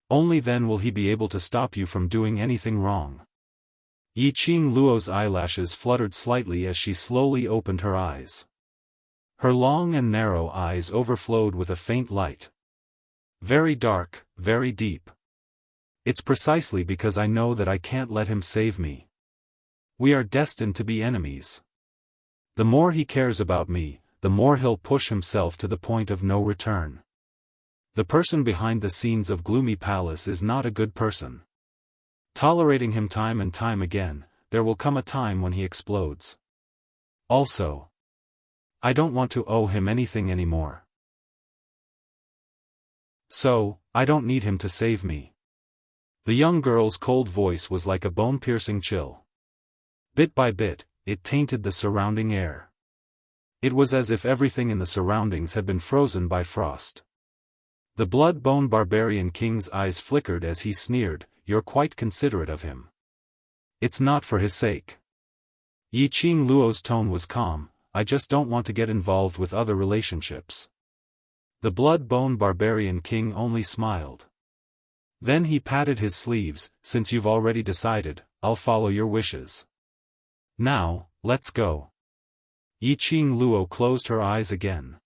Only then will he be able to stop you from doing anything wrong. Yi Qing Luo's eyelashes fluttered slightly as she slowly opened her eyes. Her long and narrow eyes overflowed with a faint light. Very dark, very deep. It's precisely because I know that I can't let him save me. We are destined to be enemies. The more he cares about me, the more he'll push himself to the point of no return. The person behind the scenes of Gloomy Palace is not a good person. Tolerating him time and time again, there will come a time when he explodes. Also, I don't want to owe him anything anymore. So, I don't need him to save me. The young girl's cold voice was like a bone-piercing chill. Bit by bit, it tainted the surrounding air. It was as if everything in the surroundings had been frozen by frost. The blood-bone barbarian king's eyes flickered as he sneered, you're quite considerate of him. It's not for his sake. Yi Qing Luo's tone was calm, I just don't want to get involved with other relationships. The blood-bone barbarian king only smiled. Then he patted his sleeves, since you've already decided, I'll follow your wishes. Now, let's go. Yi Qing Luo closed her eyes again.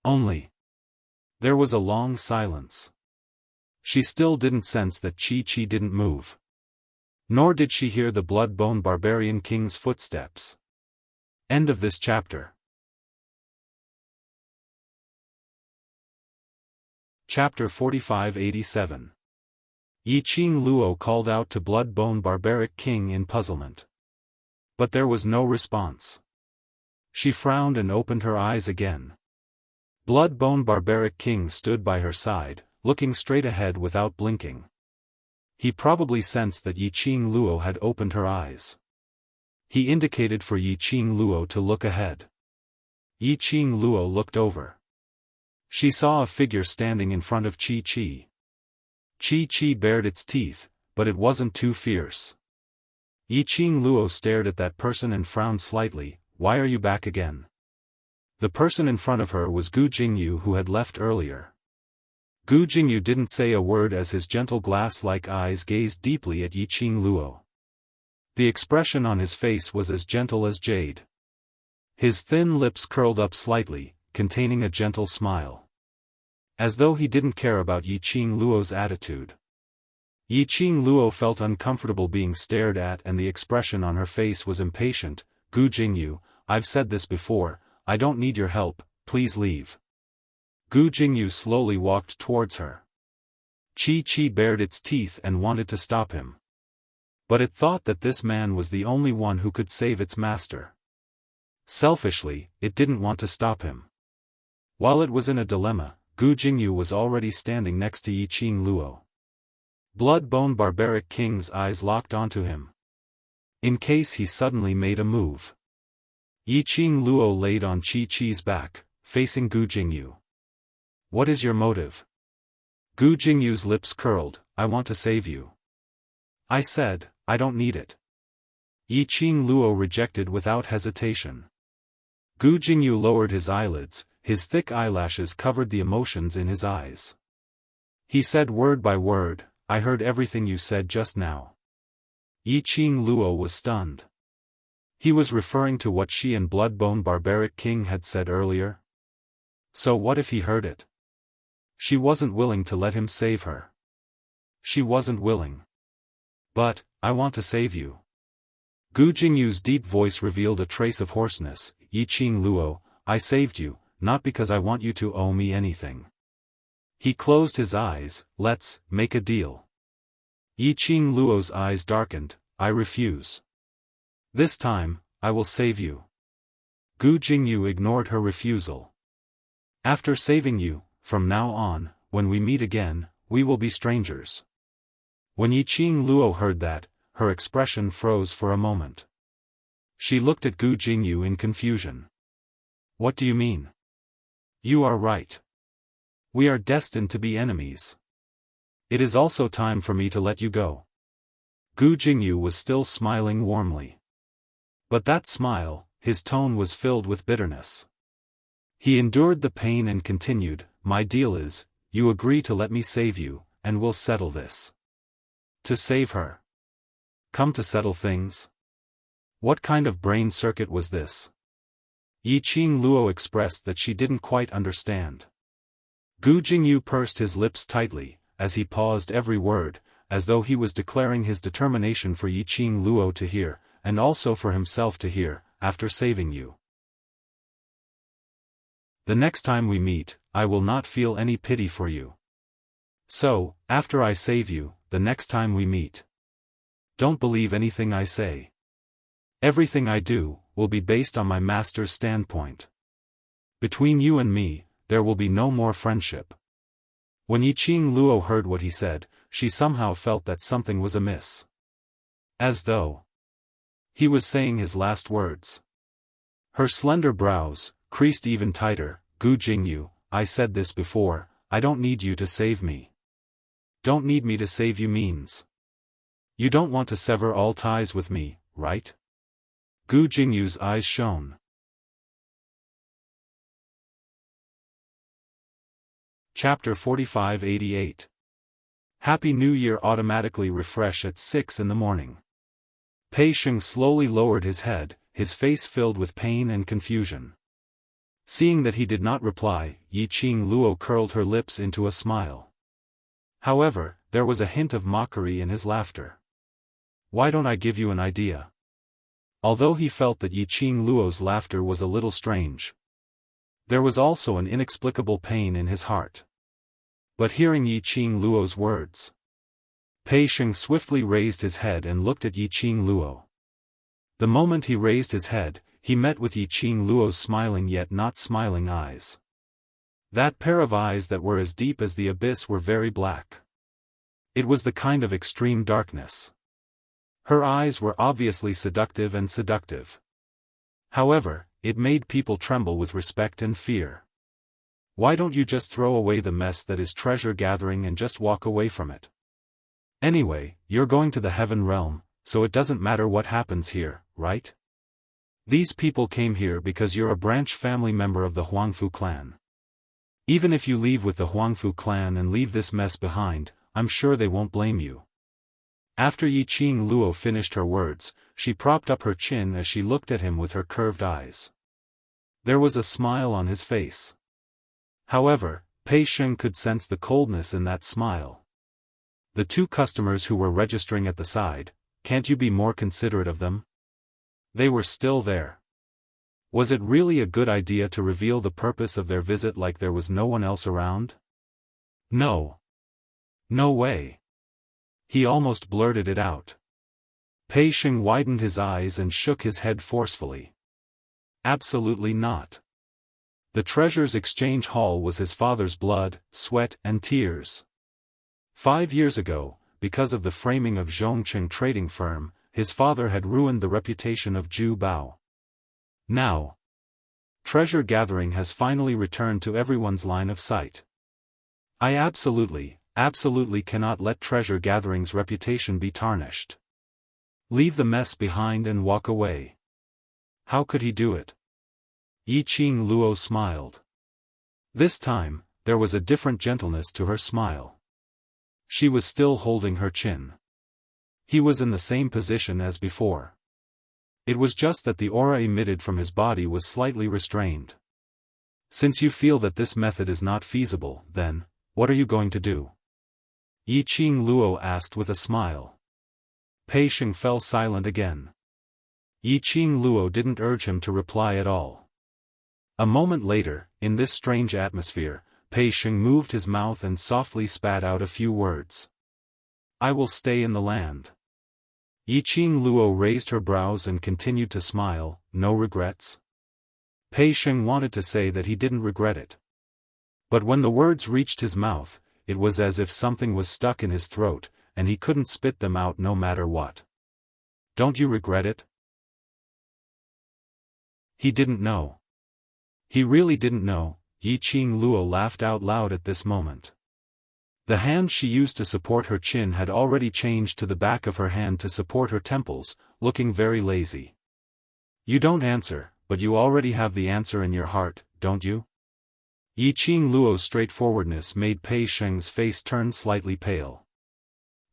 Only. There was a long silence. She still didn't sense that Chi didn't move. Nor did she hear the blood-bone barbarian king's footsteps. End of this chapter. Chapter 4587. Yi Qing Luo called out to blood-bone barbaric king in puzzlement. But there was no response. She frowned and opened her eyes again. Blood-Bone Barbaric King stood by her side, looking straight ahead without blinking. He probably sensed that Yiqing Luo had opened her eyes. He indicated for Yiqing Luo to look ahead. Yiqing Luo looked over. She saw a figure standing in front of Chi-Chi. Chi-Chi bared its teeth, but it wasn't too fierce. Yiqing Luo stared at that person and frowned slightly. "Why are you back again?" The person in front of her was Gu Jingyu, who had left earlier. Gu Jingyu didn't say a word as his gentle glass-like eyes gazed deeply at Yiqing Luo. The expression on his face was as gentle as jade. His thin lips curled up slightly, containing a gentle smile. As though he didn't care about Yiqing Luo's attitude. Yiqing Luo felt uncomfortable being stared at, and the expression on her face was impatient. "Gu Jingyu, I've said this before, I don't need your help, please leave." Gu Jingyu slowly walked towards her. Chi-Chi bared its teeth and wanted to stop him. But it thought that this man was the only one who could save its master. Selfishly, it didn't want to stop him. While it was in a dilemma, Gu Jingyu was already standing next to Yiqing Luo. Blood-Bone Barbaric King's eyes locked onto him. In case he suddenly made a move. Yiqing Luo laid on Chi-Chi's back, facing Gu Jingyu. "What is your motive?" Gu Jingyu's lips curled. "I want to save you." "I said, I don't need it." Yiqing Luo rejected without hesitation. Gu Jingyu lowered his eyelids, his thick eyelashes covered the emotions in his eyes. He said word by word, "I heard everything you said just now." Yiqing Luo was stunned. He was referring to what she and Blood-Bone Barbaric King had said earlier. So what if he heard it? She wasn't willing to let him save her. She wasn't willing. "But, I want to save you." Gu Jingyu's deep voice revealed a trace of hoarseness. "Yiqing Luo, I saved you, not because I want you to owe me anything." He closed his eyes. "Let's make a deal." Yiqing Luo's eyes darkened. "I refuse. This time, I will save you." Gu Jingyu ignored her refusal. "After saving you, from now on, when we meet again, we will be strangers." When Yiqing Luo heard that, her expression froze for a moment. She looked at Gu Jingyu in confusion. "What do you mean?" "You are right. We are destined to be enemies. It is also time for me to let you go." Gu Jingyu was still smiling warmly. But that smile, his tone was filled with bitterness. He endured the pain and continued, "My deal is, you agree to let me save you, and we'll settle this." To save her. Come to settle things? What kind of brain circuit was this? Yiqing Luo expressed that she didn't quite understand. Gu Jingyu pursed his lips tightly, as he paused every word, as though he was declaring his determination for Yiqing Luo to hear, and also for himself to hear. "After saving you. The next time we meet, I will not feel any pity for you. So, after I save you, the next time we meet. Don't believe anything I say. Everything I do, will be based on my master's standpoint. Between you and me, there will be no more friendship." When Yiqing Luo heard what he said, she somehow felt that something was amiss. As though he was saying his last words. Her slender brows creased even tighter. "Gu Jingyu, I said this before, I don't need you to save me." "Don't need me to save you means? You don't want to sever all ties with me, right?" Gu Jingyu's eyes shone. Chapter 4588. Happy New Year automatically refresh at 6 in the morning. Pei Sheng slowly lowered his head, his face filled with pain and confusion. Seeing that he did not reply, Yiqing Luo curled her lips into a smile. However, there was a hint of mockery in his laughter. "Why don't I give you an idea?" Although he felt that Yiqing Luo's laughter was a little strange, there was also an inexplicable pain in his heart. But hearing Yiqing Luo's words, Pei Sheng swiftly raised his head and looked at Yiqing Luo. The moment he raised his head, he met with Yiqing Luo's smiling yet not smiling eyes. That pair of eyes that were as deep as the abyss were very black. It was the kind of extreme darkness. Her eyes were obviously seductive and seductive. However, it made people tremble with respect and fear. Why don't you just throw away the mess that is treasure gathering and just walk away from it? Anyway, you're going to the heaven realm, so it doesn't matter what happens here, right? These people came here because you're a branch family member of the Huangfu clan. Even if you leave with the Huangfu clan and leave this mess behind, I'm sure they won't blame you. After Yiqing Luo finished her words, she propped up her chin as she looked at him with her curved eyes. There was a smile on his face. However, Pei Sheng could sense the coldness in that smile. The two customers who were registering at the side, can't you be more considerate of them? They were still there. Was it really a good idea to reveal the purpose of their visit like there was no one else around? No. No way. He almost blurted it out. Pei Sheng widened his eyes and shook his head forcefully. Absolutely not. The Treasures Exchange Hall was his father's blood, sweat and tears. 5 years ago, because of the framing of Zhongcheng trading firm, his father had ruined the reputation of Zhu Bao. Now, treasure gathering has finally returned to everyone's line of sight. I absolutely cannot let treasure gathering's reputation be tarnished. Leave the mess behind and walk away. How could he do it? Yiqing Luo smiled. This time, there was a different gentleness to her smile. She was still holding her chin. He was in the same position as before. It was just that the aura emitted from his body was slightly restrained. Since you feel that this method is not feasible, then, what are you going to do? Yiqing Luo asked with a smile. Pei Sheng fell silent again. Yiqing Luo didn't urge him to reply at all. A moment later, in this strange atmosphere, Pei Sheng moved his mouth and softly spat out a few words. I will stay in the land. Yiqing Luo raised her brows and continued to smile. No regrets? Pei Sheng wanted to say that he didn't regret it. But when the words reached his mouth, it was as if something was stuck in his throat, and he couldn't spit them out no matter what. Don't you regret it? He didn't know. He really didn't know. Yiqing Luo laughed out loud at this moment. The hand she used to support her chin had already changed to the back of her hand to support her temples, looking very lazy. You don't answer, but you already have the answer in your heart, don't you? Yiqing Luo's straightforwardness made Pei Sheng's face turn slightly pale.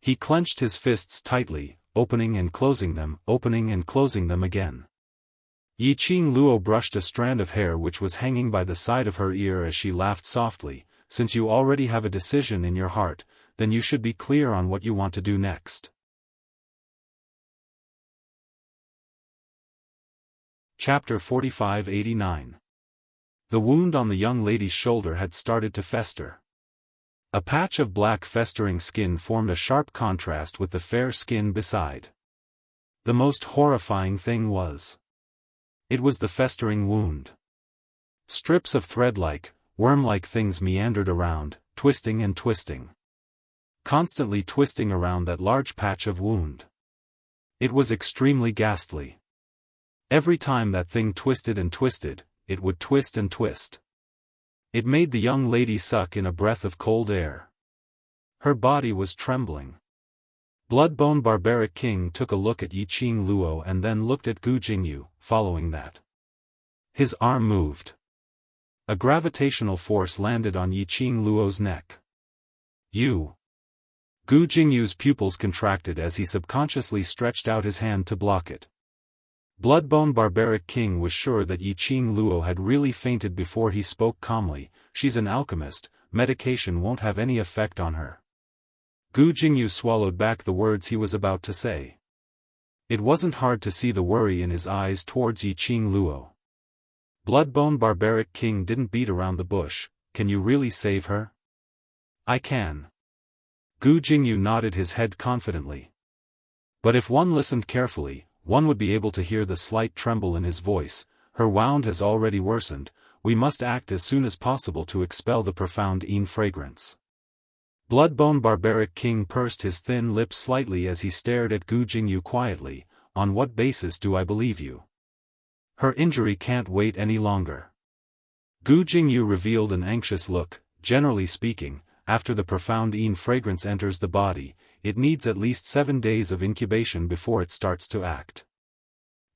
He clenched his fists tightly, opening and closing them again. Yiqing Luo brushed a strand of hair which was hanging by the side of her ear as she laughed softly. Since you already have a decision in your heart, then you should be clear on what you want to do next. Chapter 45-89. The wound on the young lady's shoulder had started to fester. A patch of black festering skin formed a sharp contrast with the fair skin beside. The most horrifying thing was, it was the festering wound. Strips of thread-like, worm-like things meandered around, twisting and twisting. Constantly twisting around that large patch of wound. It was extremely ghastly. Every time that thing twisted and twisted, it would twist and twist. It made the young lady suck in a breath of cold air. Her body was trembling. Bloodbone Barbaric King took a look at Yiqing Luo and then looked at Gu Jingyu, following that. His arm moved. A gravitational force landed on Yiqing Luo's neck. You. Gu Jingyu's pupils contracted as he subconsciously stretched out his hand to block it. Bloodbone Barbaric King was sure that Yiqing Luo had really fainted before he spoke calmly. She's an alchemist, medication won't have any effect on her. Gu Jingyu swallowed back the words he was about to say. It wasn't hard to see the worry in his eyes towards Yiqing Luo. Bloodbone Barbaric King didn't beat around the bush. Can you really save her? I can. Gu Jingyu nodded his head confidently. But if one listened carefully, one would be able to hear the slight tremble in his voice. Her wound has already worsened, we must act as soon as possible to expel the profound fragrance. Bloodbone Barbaric King pursed his thin lips slightly as he stared at Gu Jingyu quietly. On what basis do I believe you? Her injury can't wait any longer. Gu Jingyu revealed an anxious look. Generally speaking, after the profound fragrance enters the body, it needs at least 7 days of incubation before it starts to act.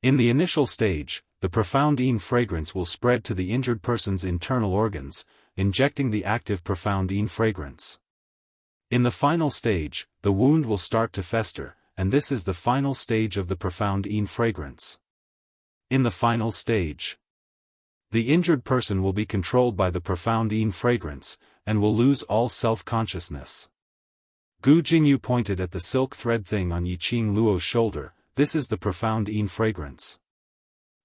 In the initial stage, the profound fragrance will spread to the injured person's internal organs, injecting the active profound fragrance. In the final stage, the wound will start to fester, and this is the final stage of the profound fragrance. In the final stage, the injured person will be controlled by the profound fragrance, and will lose all self-consciousness. Gu Jingyu pointed at the silk thread thing on Yiqing Luo's shoulder. This is the profound fragrance.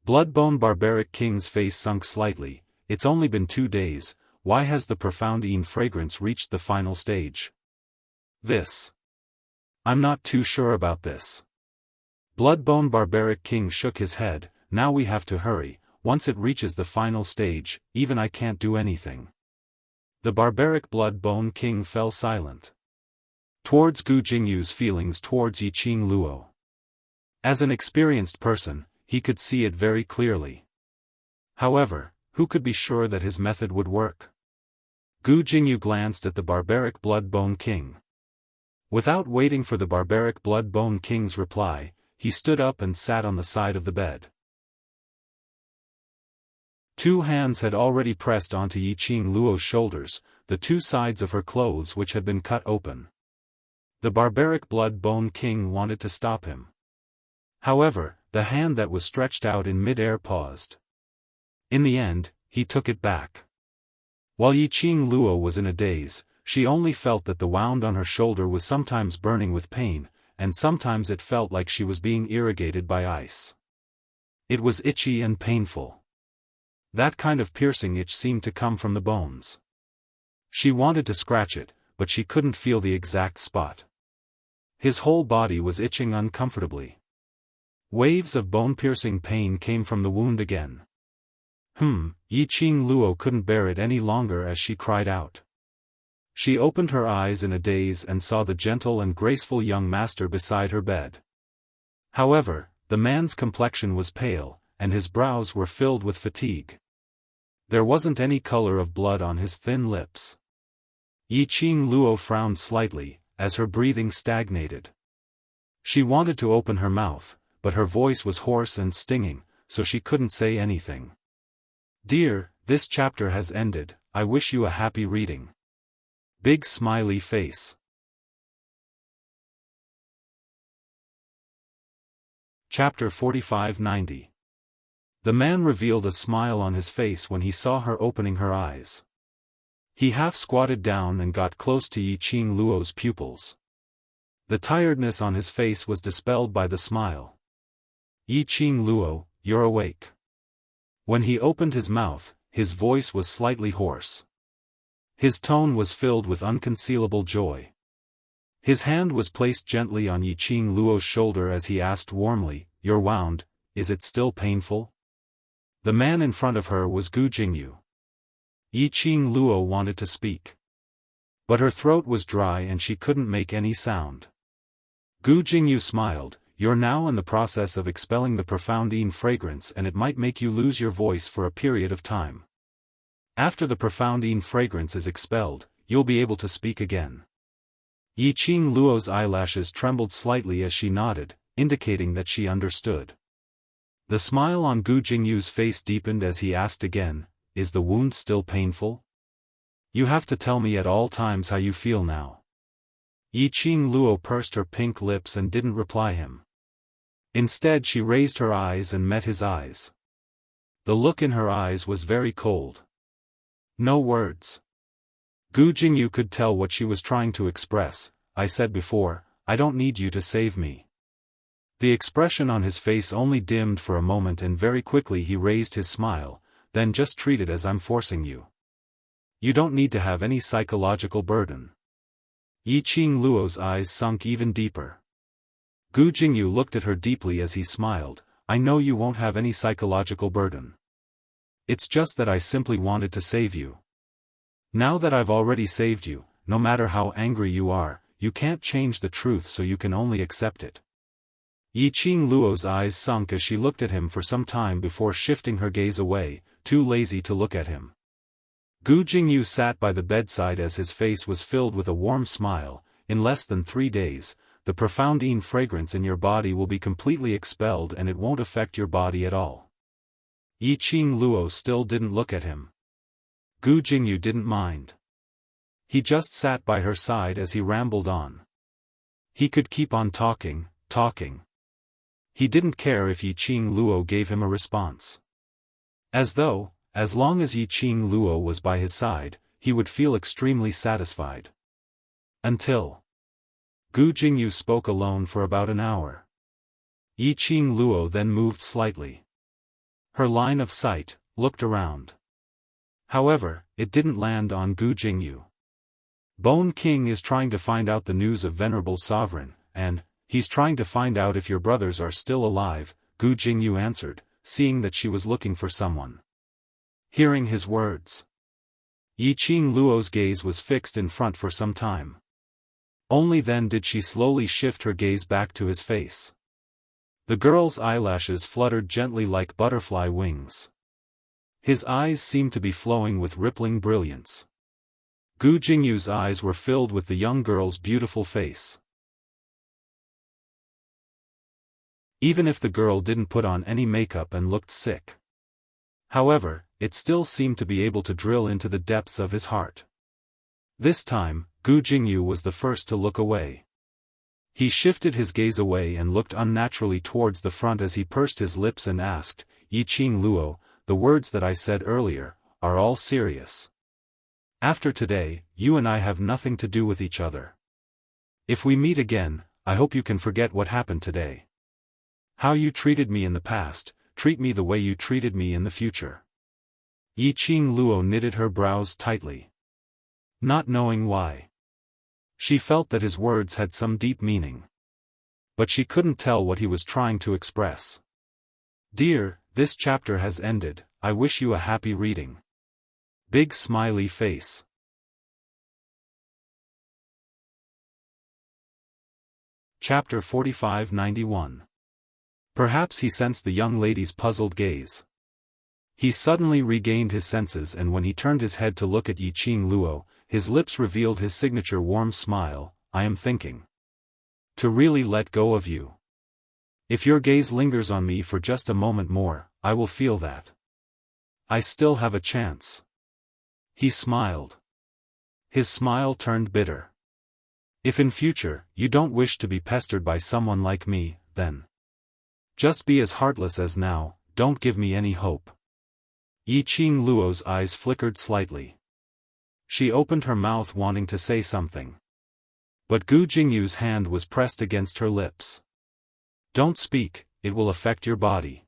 Bloodbone Barbaric King's face sunk slightly. It's only been 2 days, why has the profound fragrance reached the final stage? I'm not too sure about this. Bloodbone Barbaric King shook his head. Now we have to hurry. Once it reaches the final stage, even I can't do anything. The Barbaric Bloodbone King fell silent. Towards Gu Jingyu's feelings towards Yiqing Luo. As an experienced person, he could see it very clearly. However, who could be sure that his method would work? Gu Jingyu glanced at the Barbaric Bloodbone King. Without waiting for the Barbaric Bloodbone King's reply, he stood up and sat on the side of the bed. 2 hands had already pressed onto Yiqing Luo's shoulders, the 2 sides of her clothes which had been cut open. The Barbaric Bloodbone King wanted to stop him. However, the hand that was stretched out in mid-air paused. In the end, he took it back. While Yiqing Luo was in a daze, she only felt that the wound on her shoulder was sometimes burning with pain, and sometimes it felt like she was being irrigated by ice. It was itchy and painful. That kind of piercing itch seemed to come from the bones. She wanted to scratch it, but she couldn't feel the exact spot. His whole body was itching uncomfortably. Waves of bone-piercing pain came from the wound again. Yiqing Luo couldn't bear it any longer as she cried out. She opened her eyes in a daze and saw the gentle and graceful young master beside her bed. However, the man's complexion was pale, and his brows were filled with fatigue. There wasn't any color of blood on his thin lips. Yiqing Luo frowned slightly, as her breathing stagnated. She wanted to open her mouth, but her voice was hoarse and stinging, so she couldn't say anything. Dear, this chapter has ended, I wish you a happy reading. Big smiley face. Chapter 45-90. The man revealed a smile on his face when he saw her opening her eyes. He half squatted down and got close to Yiqing Luo's pupils. The tiredness on his face was dispelled by the smile. Yiqing Luo, you're awake. When he opened his mouth, his voice was slightly hoarse. His tone was filled with unconcealable joy. His hand was placed gently on Yiqing Luo's shoulder as he asked warmly, "You're wound, is it still painful?" The man in front of her was Gu Jingyu. Yiqing Luo wanted to speak. But her throat was dry and she couldn't make any sound. Gu Jingyu smiled, "You're now in the process of expelling the profound fragrance and it might make you lose your voice for a period of time. After the profound fragrance is expelled, you'll be able to speak again." Yiqing Luo's eyelashes trembled slightly as she nodded, indicating that she understood. The smile on Gu Jingyu's face deepened as he asked again, "Is the wound still painful? You have to tell me at all times how you feel now." Yiqing Luo pursed her pink lips and didn't reply him. Instead she raised her eyes and met his eyes. The look in her eyes was very cold. No words. Gu Jingyu could tell what she was trying to express. "I said before, I don't need you to save me." The expression on his face only dimmed for a moment and very quickly he raised his smile, "Then just treat it as I'm forcing you. You don't need to have any psychological burden." Yiqing Luo's eyes sunk even deeper. Gu Jingyu looked at her deeply as he smiled. I know you won't have any psychological burden. It's just that I simply wanted to save you. Now that I've already saved you, no matter how angry you are, you can't change the truth, so you can only accept it. Yiqing Luo's eyes sunk as she looked at him for some time before shifting her gaze away, too lazy to look at him. Gu Jingyu sat by the bedside as his face was filled with a warm smile. In less than 3 days, the profound fragrance in your body will be completely expelled and it won't affect your body at all. Yiqing Luo still didn't look at him. Gu Jingyu didn't mind. He just sat by her side as he rambled on. He could keep on talking. He didn't care if Yiqing Luo gave him a response. As long as Yiqing Luo was by his side, he would feel extremely satisfied. Until Gu Jingyu spoke alone for about an hour. Yiqing Luo then moved slightly. Her line of sight looked around. However, it didn't land on Gu Jingyu. Bone King is trying to find out the news of Venerable Sovereign, and he's trying to find out if your brothers are still alive, Gu Jingyu answered, seeing that she was looking for someone. Hearing his words, Yiqing Luo's gaze was fixed in front for some time. Only then did she slowly shift her gaze back to his face. The girl's eyelashes fluttered gently like butterfly wings. His eyes seemed to be flowing with rippling brilliance. Gu Jingyu's eyes were filled with the young girl's beautiful face. Even if the girl didn't put on any makeup and looked sick. However, it still seemed to be able to drill into the depths of his heart. This time, Gu Jingyu was the first to look away. He shifted his gaze away and looked unnaturally towards the front as he pursed his lips and asked, Yiqing Luo, the words that I said earlier, are all serious. After today, you and I have nothing to do with each other. If we meet again, I hope you can forget what happened today. How you treated me in the past, treat me the way you treated me in the future. Yiqing Luo knitted her brows tightly. Not knowing why. She felt that his words had some deep meaning. But she couldn't tell what he was trying to express. Dear, this chapter has ended, I wish you a happy reading. Big smiley face. Chapter 4591. Perhaps he sensed the young lady's puzzled gaze. He suddenly regained his senses, and when he turned his head to look at Yiqing Luo, his lips revealed his signature warm smile. I am thinking to really let go of you. If your gaze lingers on me for just a moment more, I will feel that I still have a chance. He smiled. His smile turned bitter. If in future, you don't wish to be pestered by someone like me, then just be as heartless as now, don't give me any hope. Yiqing Luo's eyes flickered slightly. She opened her mouth wanting to say something. But Gu Jingyu's hand was pressed against her lips. Don't speak, it will affect your body.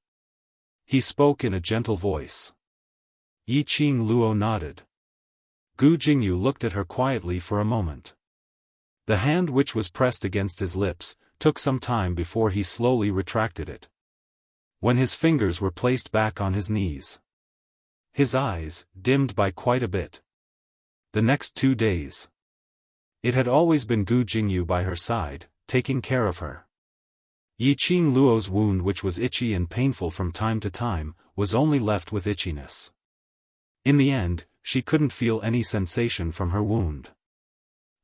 He spoke in a gentle voice. Yiqing Luo nodded. Gu Jingyu looked at her quietly for a moment. The hand which was pressed against his lips took some time before he slowly retracted it. When his fingers were placed back on his knees, his eyes dimmed by quite a bit. The next 2 days, it had always been Gu Jingyu by her side, taking care of her. Yiqing Luo's wound, which was itchy and painful from time to time, was only left with itchiness. In the end, she couldn't feel any sensation from her wound.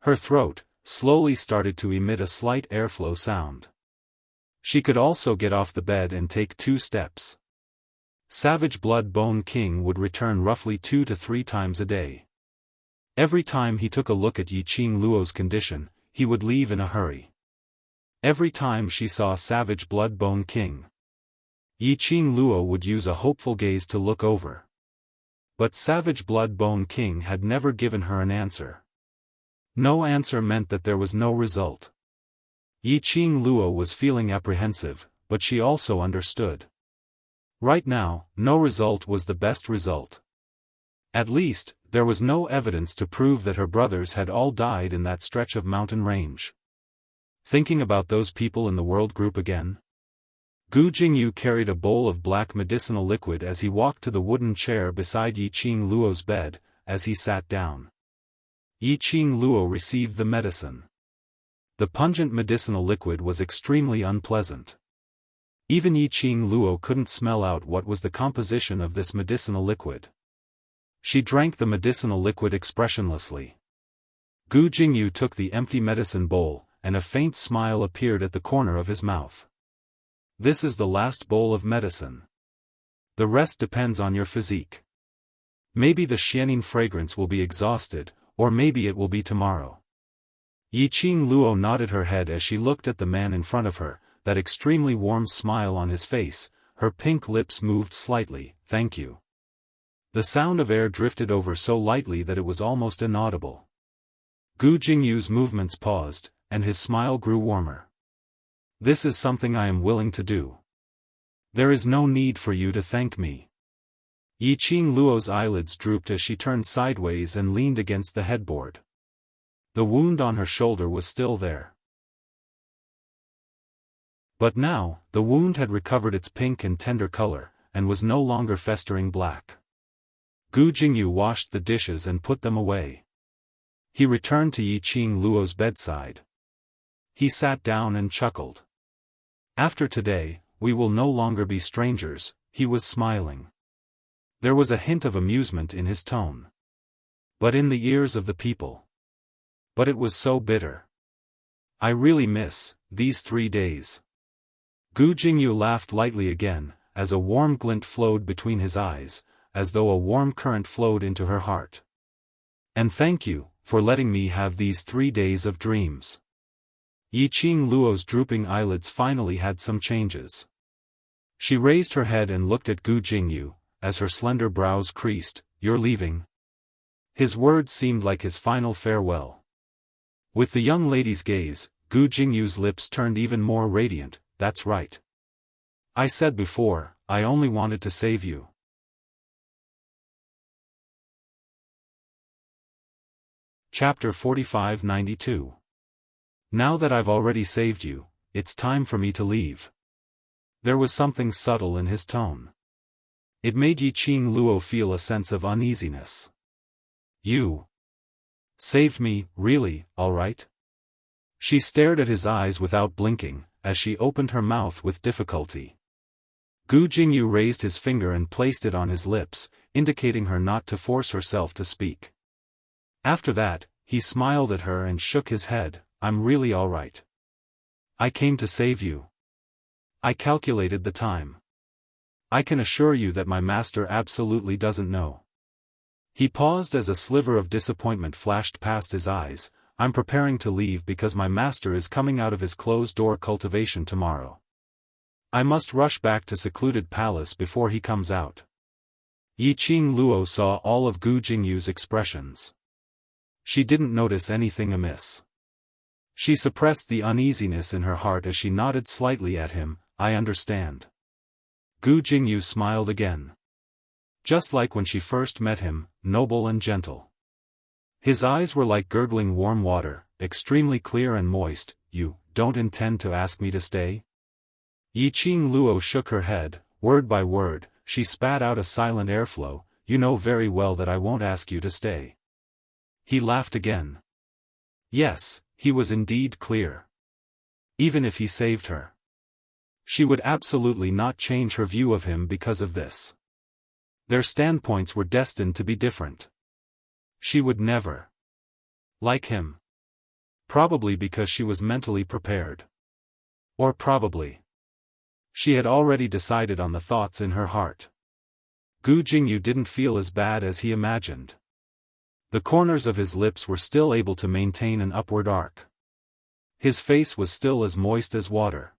Her throat slowly started to emit a slight airflow sound. She could also get off the bed and take 2 steps. Savage Blood Bone King would return roughly 2 to 3 times a day. Every time he took a look at Yiqing Luo's condition, he would leave in a hurry. Every time she saw Savage Blood Bone King, Yiqing Luo would use a hopeful gaze to look over. But Savage Blood Bone King had never given her an answer. No answer meant that there was no result. Yiqing Luo was feeling apprehensive, but she also understood. Right now, no result was the best result. At least, there was no evidence to prove that her brothers had all died in that stretch of mountain range. Thinking about those people in the world group again? Gu Jingyu carried a bowl of black medicinal liquid as he walked to the wooden chair beside Yi Qing Luo's bed. As he sat down, Yi Qing Luo received the medicine. The pungent medicinal liquid was extremely unpleasant. Even Yi Qing Luo couldn't smell out what was the composition of this medicinal liquid. She drank the medicinal liquid expressionlessly. Gu Jingyu took the empty medicine bowl, and a faint smile appeared at the corner of his mouth. This is the last bowl of medicine. The rest depends on your physique. Maybe the xianin fragrance will be exhausted, or maybe it will be tomorrow. Yi Qing Luo nodded her head as she looked at the man in front of her, that extremely warm smile on his face. Her pink lips moved slightly. Thank you. The sound of air drifted over so lightly that it was almost inaudible. Gu Jingyu's movements paused, and his smile grew warmer. This is something I am willing to do. There is no need for you to thank me. Yi Qing Luo's eyelids drooped as she turned sideways and leaned against the headboard. The wound on her shoulder was still there. But now, the wound had recovered its pink and tender color, and was no longer festering black. Gu Jingyu washed the dishes and put them away. He returned to Yi Qing Luo's bedside. He sat down and chuckled. After today, we will no longer be strangers, he was smiling. There was a hint of amusement in his tone. But in the ears of the people. But it was so bitter. I really miss these 3 days. Gu Jingyu laughed lightly again, as a warm glint flowed between his eyes, as though a warm current flowed into her heart. And thank you, for letting me have these 3 days of dreams. Yi Qing Luo's drooping eyelids finally had some changes. She raised her head and looked at Gu Jingyu, as her slender brows creased. You're leaving? His words seemed like his final farewell. With the young lady's gaze, Gu Jingyu's lips turned even more radiant. That's right. I said before, I only wanted to save you. Chapter 45-92. Now that I've already saved you, it's time for me to leave. There was something subtle in his tone. It made Yi Qing Luo feel a sense of uneasiness. You saved me, really, all right? She stared at his eyes without blinking, as she opened her mouth with difficulty. Gu Jingyu raised his finger and placed it on his lips, indicating her not to force herself to speak. After that, he smiled at her and shook his head. I'm really all right. I came to save you. I calculated the time. I can assure you that my master absolutely doesn't know. He paused as a sliver of disappointment flashed past his eyes. I'm preparing to leave because my master is coming out of his closed-door cultivation tomorrow. I must rush back to secluded palace before he comes out. Yi Qing Luo saw all of Gu Jingyu's expressions. She didn't notice anything amiss. She suppressed the uneasiness in her heart as she nodded slightly at him. I understand. Gu Jingyu smiled again. Just like when she first met him, noble and gentle. His eyes were like gurgling warm water, extremely clear and moist. You don't intend to ask me to stay? Yi Qing Luo shook her head. Word by word, she spat out a silent airflow. You know very well that I won't ask you to stay. He laughed again. Yes, he was indeed clear. Even if he saved her, she would absolutely not change her view of him because of this. Their standpoints were destined to be different. She would never like him. Probably because she was mentally prepared. Or probably she had already decided on the thoughts in her heart. Gu Jingyu didn't feel as bad as he imagined. The corners of his lips were still able to maintain an upward arc. His face was still as moist as water.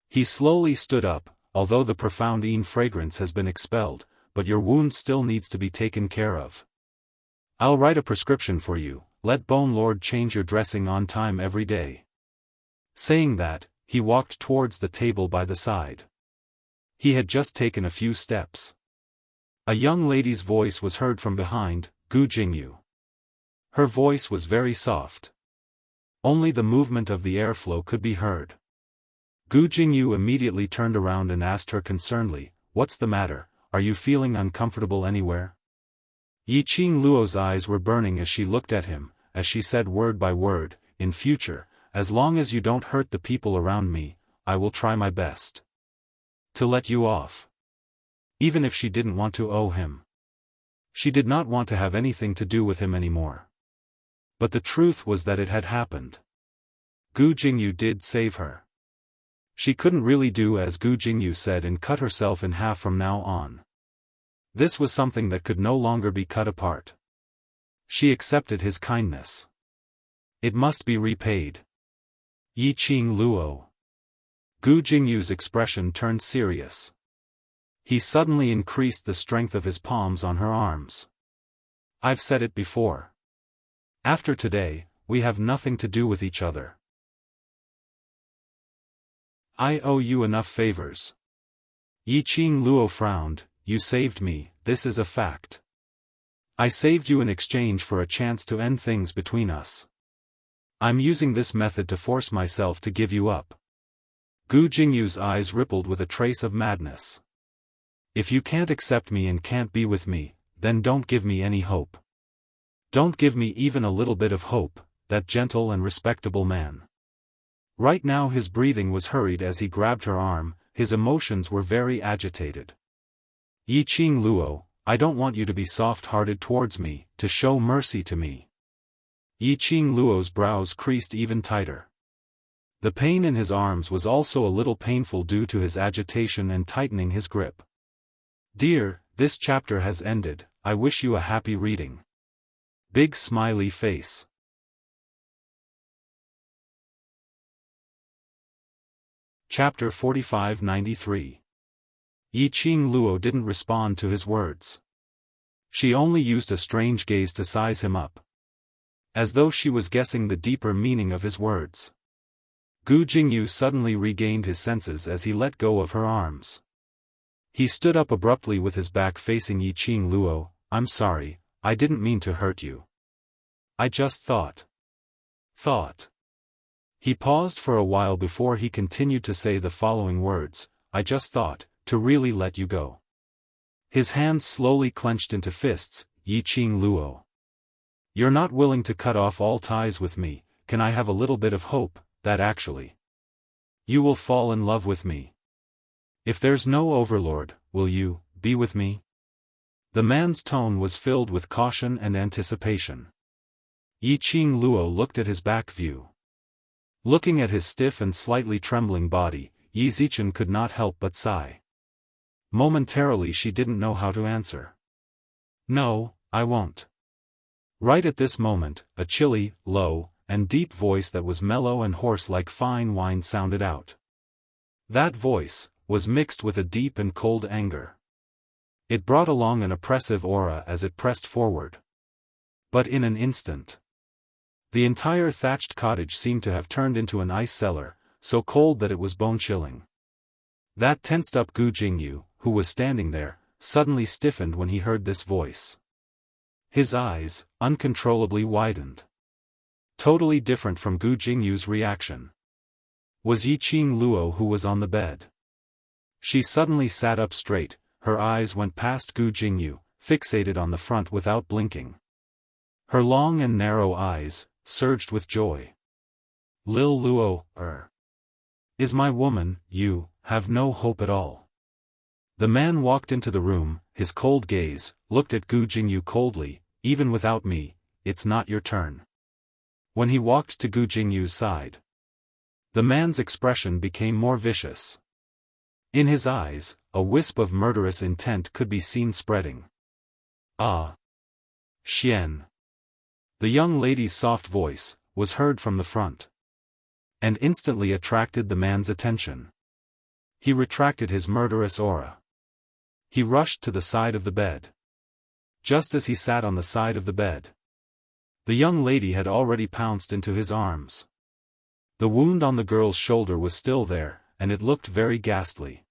He slowly stood up. Although the profound fragrance has been expelled, but your wound still needs to be taken care of. I'll write a prescription for you. Let Bone Lord change your dressing on time every day. Saying that, he walked towards the table by the side. He had just taken a few steps. A young lady's voice was heard from behind. Gu Jingyu. Her voice was very soft. Only the movement of the airflow could be heard. Gu Jingyu immediately turned around and asked her concernedly, "What's the matter, are you feeling uncomfortable anywhere?" Yi Qing Luo's eyes were burning as she looked at him, as she said word by word, "In future, as long as you don't hurt the people around me, I will try my best to let you off." Even if she didn't want to owe him. She did not want to have anything to do with him anymore. But the truth was that it had happened. Gu Jingyu did save her. She couldn't really do as Gu Jingyu said and cut herself in half from now on. This was something that could no longer be cut apart. She accepted his kindness. It must be repaid. Yi Qing Luo. Gu Jingyu's expression turned serious. He suddenly increased the strength of his palms on her arms. "I've said it before. After today, we have nothing to do with each other. I owe you enough favors." Yi Qing Luo frowned. "You saved me, this is a fact. I saved you in exchange for a chance to end things between us. I'm using this method to force myself to give you up." Gu Jingyu's eyes rippled with a trace of madness. "If you can't accept me and can't be with me, then don't give me any hope. Don't give me even a little bit of hope," that gentle and respectable man. Right now his breathing was hurried as he grabbed her arm, his emotions were very agitated. "Yi Qing Luo, I don't want you to be soft-hearted towards me, to show mercy to me." Yi Qing Luo's brows creased even tighter. The pain in his arms was also a little painful due to his agitation and tightening his grip. "Dear, this chapter has ended, I wish you a happy reading." Big smiley face. Chapter 4593. Yi Qing Luo didn't respond to his words. She only used a strange gaze to size him up. As though she was guessing the deeper meaning of his words. Gu Jingyu suddenly regained his senses as he let go of her arms. He stood up abruptly with his back facing Yi Qing Luo. "I'm sorry, I didn't mean to hurt you. I just thought. He paused for a while before he continued to say the following words, "I just thought, to really let you go." His hands slowly clenched into fists. "Yi Qing Luo. You're not willing to cut off all ties with me, can I have a little bit of hope, that actually you will fall in love with me? If there's no overlord, will you be with me?" The man's tone was filled with caution and anticipation. Yi Qing Luo looked at his back view. Looking at his stiff and slightly trembling body, Yi Zichen could not help but sigh. Momentarily she didn't know how to answer. "No, I won't." Right at this moment, a chilly, low, and deep voice that was mellow and hoarse like fine wine sounded out. That voice was mixed with a deep and cold anger. It brought along an oppressive aura as it pressed forward. But in an instant, the entire thatched cottage seemed to have turned into an ice cellar, so cold that it was bone-chilling. That tensed-up Gu Jingyu, who was standing there, suddenly stiffened when he heard this voice. His eyes, uncontrollably widened. Totally different from Gu Jingyu's reaction was Yi Qing Luo, who was on the bed. She suddenly sat up straight, her eyes went past Gu Jingyu, fixated on the front without blinking. Her long and narrow eyes surged with joy. "Lil Luo, is my woman, you have no hope at all." The man walked into the room, his cold gaze looked at Gu Jingyu coldly. "Even without me, it's not your turn." When he walked to Gu Jingyu's side, the man's expression became more vicious. In his eyes, a wisp of murderous intent could be seen spreading. "Ah! Xian." The young lady's soft voice was heard from the front, and instantly attracted the man's attention. He retracted his murderous aura. He rushed to the side of the bed. Just as he sat on the side of the bed, the young lady had already pounced into his arms. The wound on the girl's shoulder was still there, and it looked very ghastly.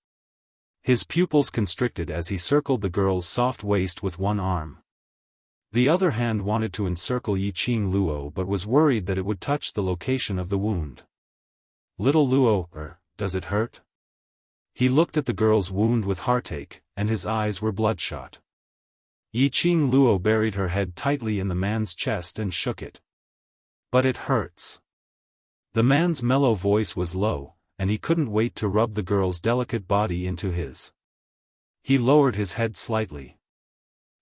His pupils constricted as he circled the girl's soft waist with one arm. The other hand wanted to encircle Yiqing Luo but was worried that it would touch the location of the wound. Little Luo, does it hurt? He looked at the girl's wound with heartache, and his eyes were bloodshot. Yiqing Luo buried her head tightly in the man's chest and shook it. But it hurts. The man's mellow voice was low, and he couldn't wait to rub the girl's delicate body into his. He lowered his head slightly.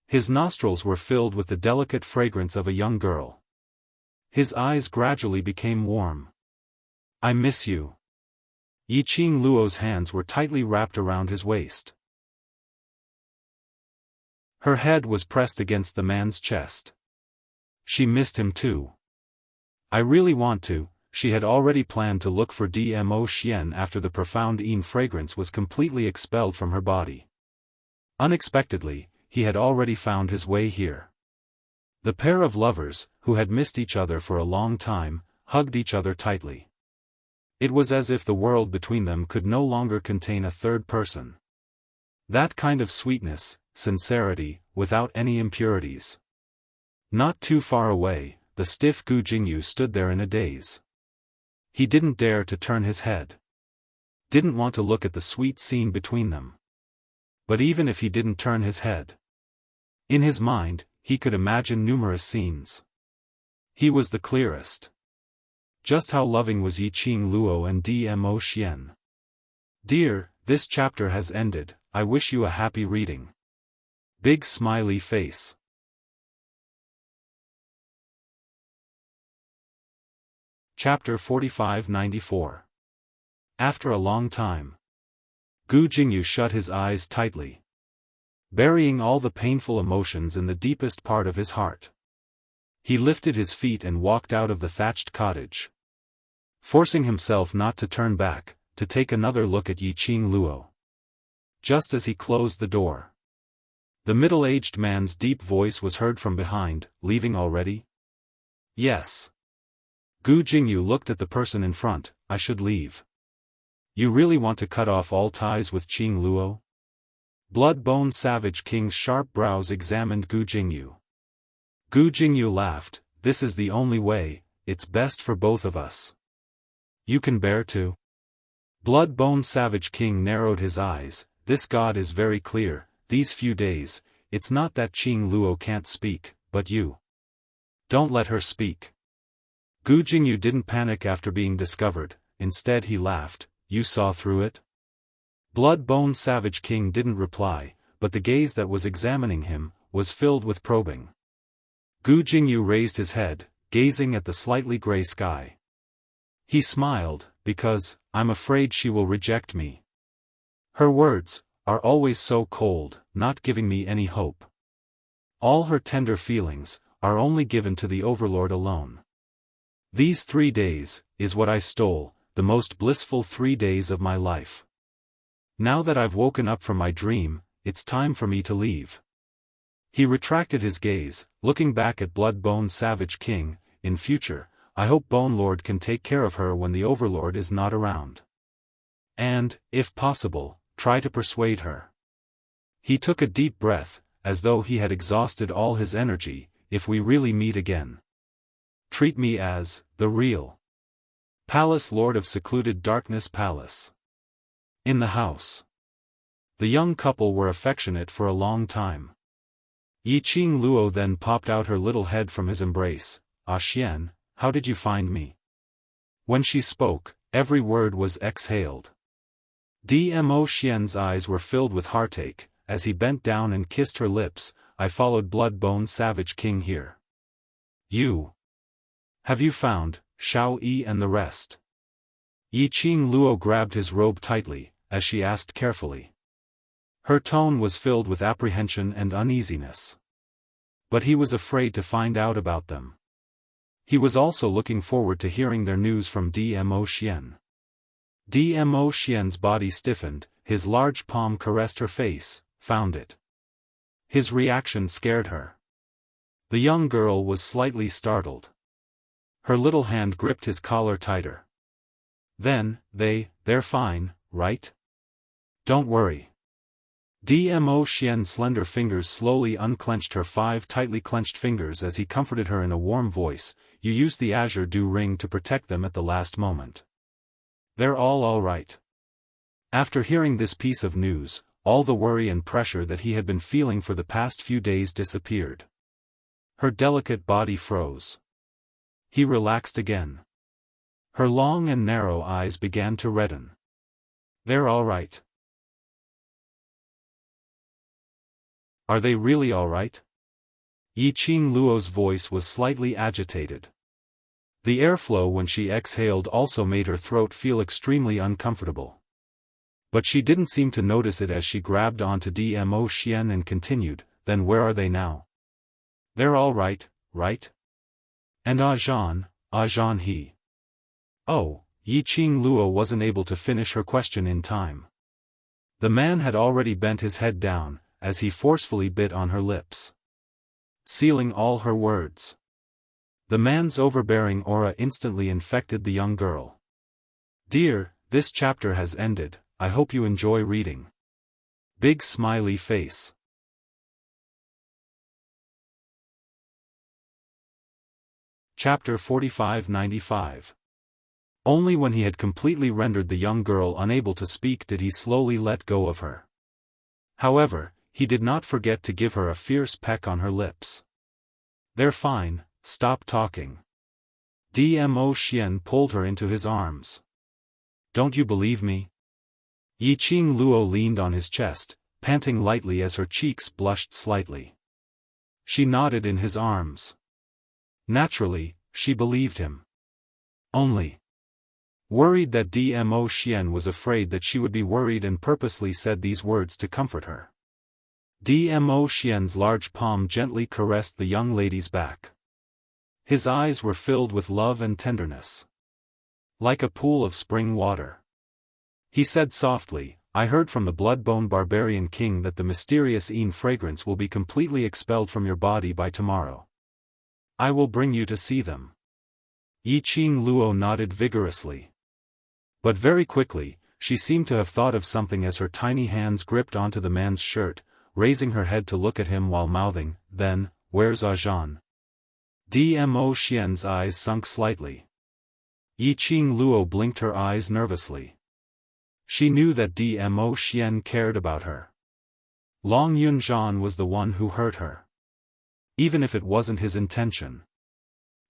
His nostrils were filled with the delicate fragrance of a young girl. His eyes gradually became warm. I miss you. Yiqing Luo's hands were tightly wrapped around his waist. Her head was pressed against the man's chest. She missed him too. I really want to. She had already planned to look for Dmo Xian after the profound Yin fragrance was completely expelled from her body. Unexpectedly, he had already found his way here. The pair of lovers, who had missed each other for a long time, hugged each other tightly. It was as if the world between them could no longer contain a third person. That kind of sweetness, sincerity, without any impurities. Not too far away, the stiff Gu Jingyu stood there in a daze. He didn't dare to turn his head. Didn't want to look at the sweet scene between them. But even if he didn't turn his head, in his mind, he could imagine numerous scenes. He was the clearest. Just how loving was Yiqing Luo and Dmo Xian. Dear, this chapter has ended, I wish you a happy reading. Big smiley face. Chapter 45-94. After a long time. Gu Jingyu shut his eyes tightly, burying all the painful emotions in the deepest part of his heart. He lifted his feet and walked out of the thatched cottage, forcing himself not to turn back, to take another look at Yiqing Luo. Just as he closed the door, the middle-aged man's deep voice was heard from behind, leaving already? Yes. Gu Jingyu looked at the person in front. I should leave. You really want to cut off all ties with Qing Luo? Blood-Bone Savage King's sharp brows examined Gu Jingyu. Gu Jingyu laughed. This is the only way, it's best for both of us. You can bear to? Blood-Bone Savage King narrowed his eyes. This god is very clear. These few days, it's not that Qing Luo can't speak, but you. Don't let her speak. Gu Jingyu didn't panic after being discovered. Instead he laughed. You saw through it? Blood-Bone Savage King didn't reply, but the gaze that was examining him was filled with probing. Gu Jingyu raised his head, gazing at the slightly gray sky. He smiled, because, I'm afraid she will reject me. Her words are always so cold, not giving me any hope. All her tender feelings are only given to the Overlord alone. These 3 days is what I stole, the most blissful 3 days of my life. Now that I've woken up from my dream, it's time for me to leave. He retracted his gaze, looking back at Blood-Bone Savage King. In future, I hope Bone Lord can take care of her when the Overlord is not around. And, if possible, try to persuade her. He took a deep breath, as though he had exhausted all his energy. If we really meet again, treat me as the real Palace Lord of Secluded Darkness Palace. In the house, the young couple were affectionate for a long time. Yiqing Luo then popped out her little head from his embrace. Ah Xian, how did you find me? When she spoke, every word was exhaled. Dmo Xian's eyes were filled with heartache, as he bent down and kissed her lips. I followed Blood-Bone Savage King here. You. Have you found Xiao Yi and the rest? Yiqing Luo grabbed his robe tightly, as she asked carefully. Her tone was filled with apprehension and uneasiness. But he was afraid to find out about them. He was also looking forward to hearing their news from Dmo Xian. Dmo Xian's body stiffened, his large palm caressed her face. Found it. His reaction scared her. The young girl was slightly startled. Her little hand gripped his collar tighter. Then, they're fine, right? Don't worry. Dmo Xian's slender fingers slowly unclenched her 5 tightly clenched fingers as he comforted her in a warm voice. You used the azure dew ring to protect them at the last moment. They're all right. After hearing this piece of news, all the worry and pressure that he had been feeling for the past few days disappeared. Her delicate body froze. He relaxed again. Her long and narrow eyes began to redden. They're all right. Are they really all right? Yiqing Luo's voice was slightly agitated. The airflow when she exhaled also made her throat feel extremely uncomfortable. But she didn't seem to notice it as she grabbed onto Dmo Xian and continued, then where are they now? They're all right, right? And Zhan he. Oh, Yiqing Luo wasn't able to finish her question in time. The man had already bent his head down, as he forcefully bit on her lips, sealing all her words. The man's overbearing aura instantly infected the young girl. Dear, this chapter has ended, I hope you enjoy reading. Big smiley face. Chapter 4595. Only when he had completely rendered the young girl unable to speak did he slowly let go of her. However, he did not forget to give her a fierce peck on her lips. They're fine, stop talking. Dmo Xian pulled her into his arms. Don't you believe me? Yiqing Luo leaned on his chest, panting lightly as her cheeks blushed slightly. She nodded in his arms. Naturally, she believed him. Only worried that Dmo Xian was afraid that she would be worried and purposely said these words to comfort her. Dmo Xian's large palm gently caressed the young lady's back. His eyes were filled with love and tenderness. Like a pool of spring water. He said softly, I heard from the Bloodbone Barbarian King that the mysterious Een fragrance will be completely expelled from your body by tomorrow. I will bring you to see them. Yiqing Luo nodded vigorously. But very quickly, she seemed to have thought of something as her tiny hands gripped onto the man's shirt, raising her head to look at him while mouthing, then, where's Zhan? Dmo Xian's eyes sunk slightly. Yiqing Luo blinked her eyes nervously. She knew that Dmo Xian cared about her. Long Yunzhan was the one who hurt her. Even if it wasn't his intention.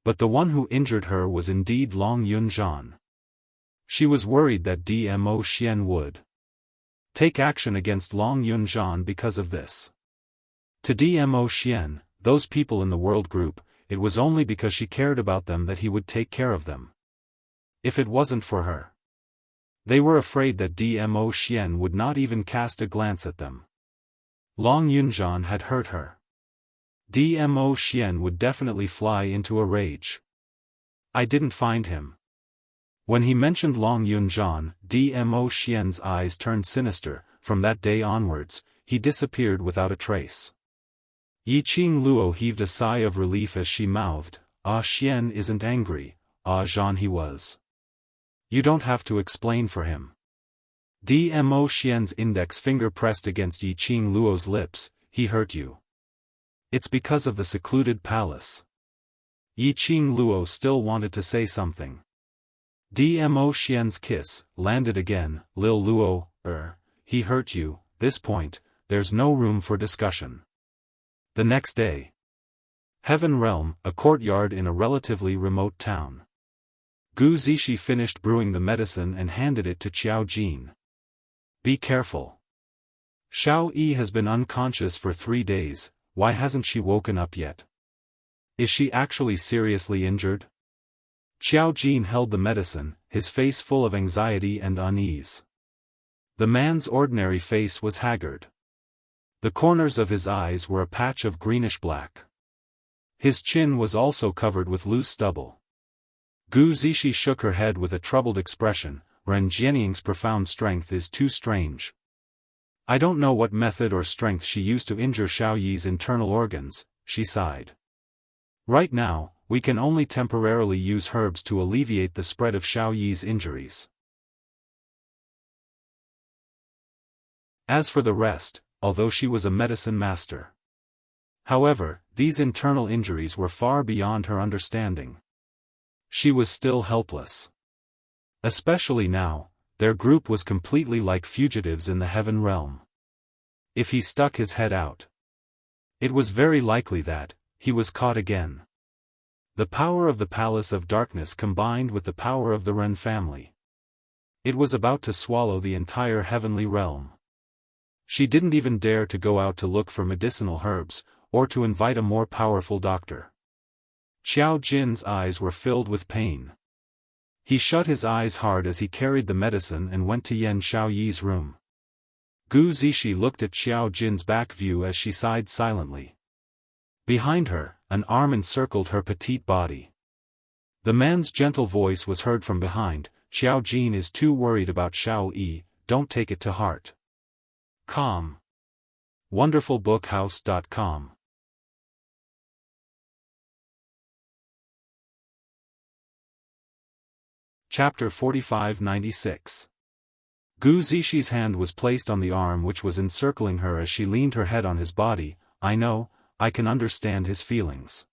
But the one who injured her was indeed Long Yunzhan. She was worried that Dmo Xian would take action against Long Yunzhan because of this. To Dmo Xian, those people in the world group, it was only because she cared about them that he would take care of them. If it wasn't for her. They were afraid that Dmo Xian would not even cast a glance at them. Long Yunzhan had hurt her. Dmo Xian would definitely fly into a rage. I didn't find him. When he mentioned Long Yunzhan, Dmo Xian's eyes turned sinister. From that day onwards, he disappeared without a trace. Yiqing Luo heaved a sigh of relief as she mouthed, Xian isn't angry, Zhan he was. You don't have to explain for him. Dmo Xian's index finger pressed against Yiqing Luo's lips, he hurt you. It's because of the secluded palace. Yiqing Luo still wanted to say something. Dmo Xian's kiss landed again, Lil Luo, he hurt you, this point, there's no room for discussion. The next day. Heaven Realm, a courtyard in a relatively remote town. Gu Zishi finished brewing the medicine and handed it to Qiao Jin. Be careful. Xiao Yi has been unconscious for 3 days, why hasn't she woken up yet? Is she actually seriously injured? Qiao Jin held the medicine, his face full of anxiety and unease. The man's ordinary face was haggard. The corners of his eyes were a patch of greenish-black. His chin was also covered with loose stubble. Gu Zishi shook her head with a troubled expression, Ren Jianying's profound strength is too strange. I don't know what method or strength she used to injure Xiao Yi's internal organs, she sighed. Right now, we can only temporarily use herbs to alleviate the spread of Xiao Yi's injuries. As for the rest, although she was a medicine master. However, these internal injuries were far beyond her understanding. She was still helpless. Especially now, their group was completely like fugitives in the heaven realm. If he stuck his head out, it was very likely that he was caught again. The power of the Palace of Darkness combined with the power of the Ren family. It was about to swallow the entire heavenly realm. She didn't even dare to go out to look for medicinal herbs, or to invite a more powerful doctor. Xiao Jin's eyes were filled with pain. He shut his eyes hard as he carried the medicine and went to Yan Xiaoyi's room. Gu Zixi looked at Xiao Jin's back view as she sighed silently. Behind her, an arm encircled her petite body. The man's gentle voice was heard from behind, "Xiao Jin is too worried about Xiao Yi, don't take it to heart." Calm. WonderfulBookhouse.com. Chapter 4596. Gu Zixi's hand was placed on the arm which was encircling her as she leaned her head on his body. "I know, I can understand his feelings."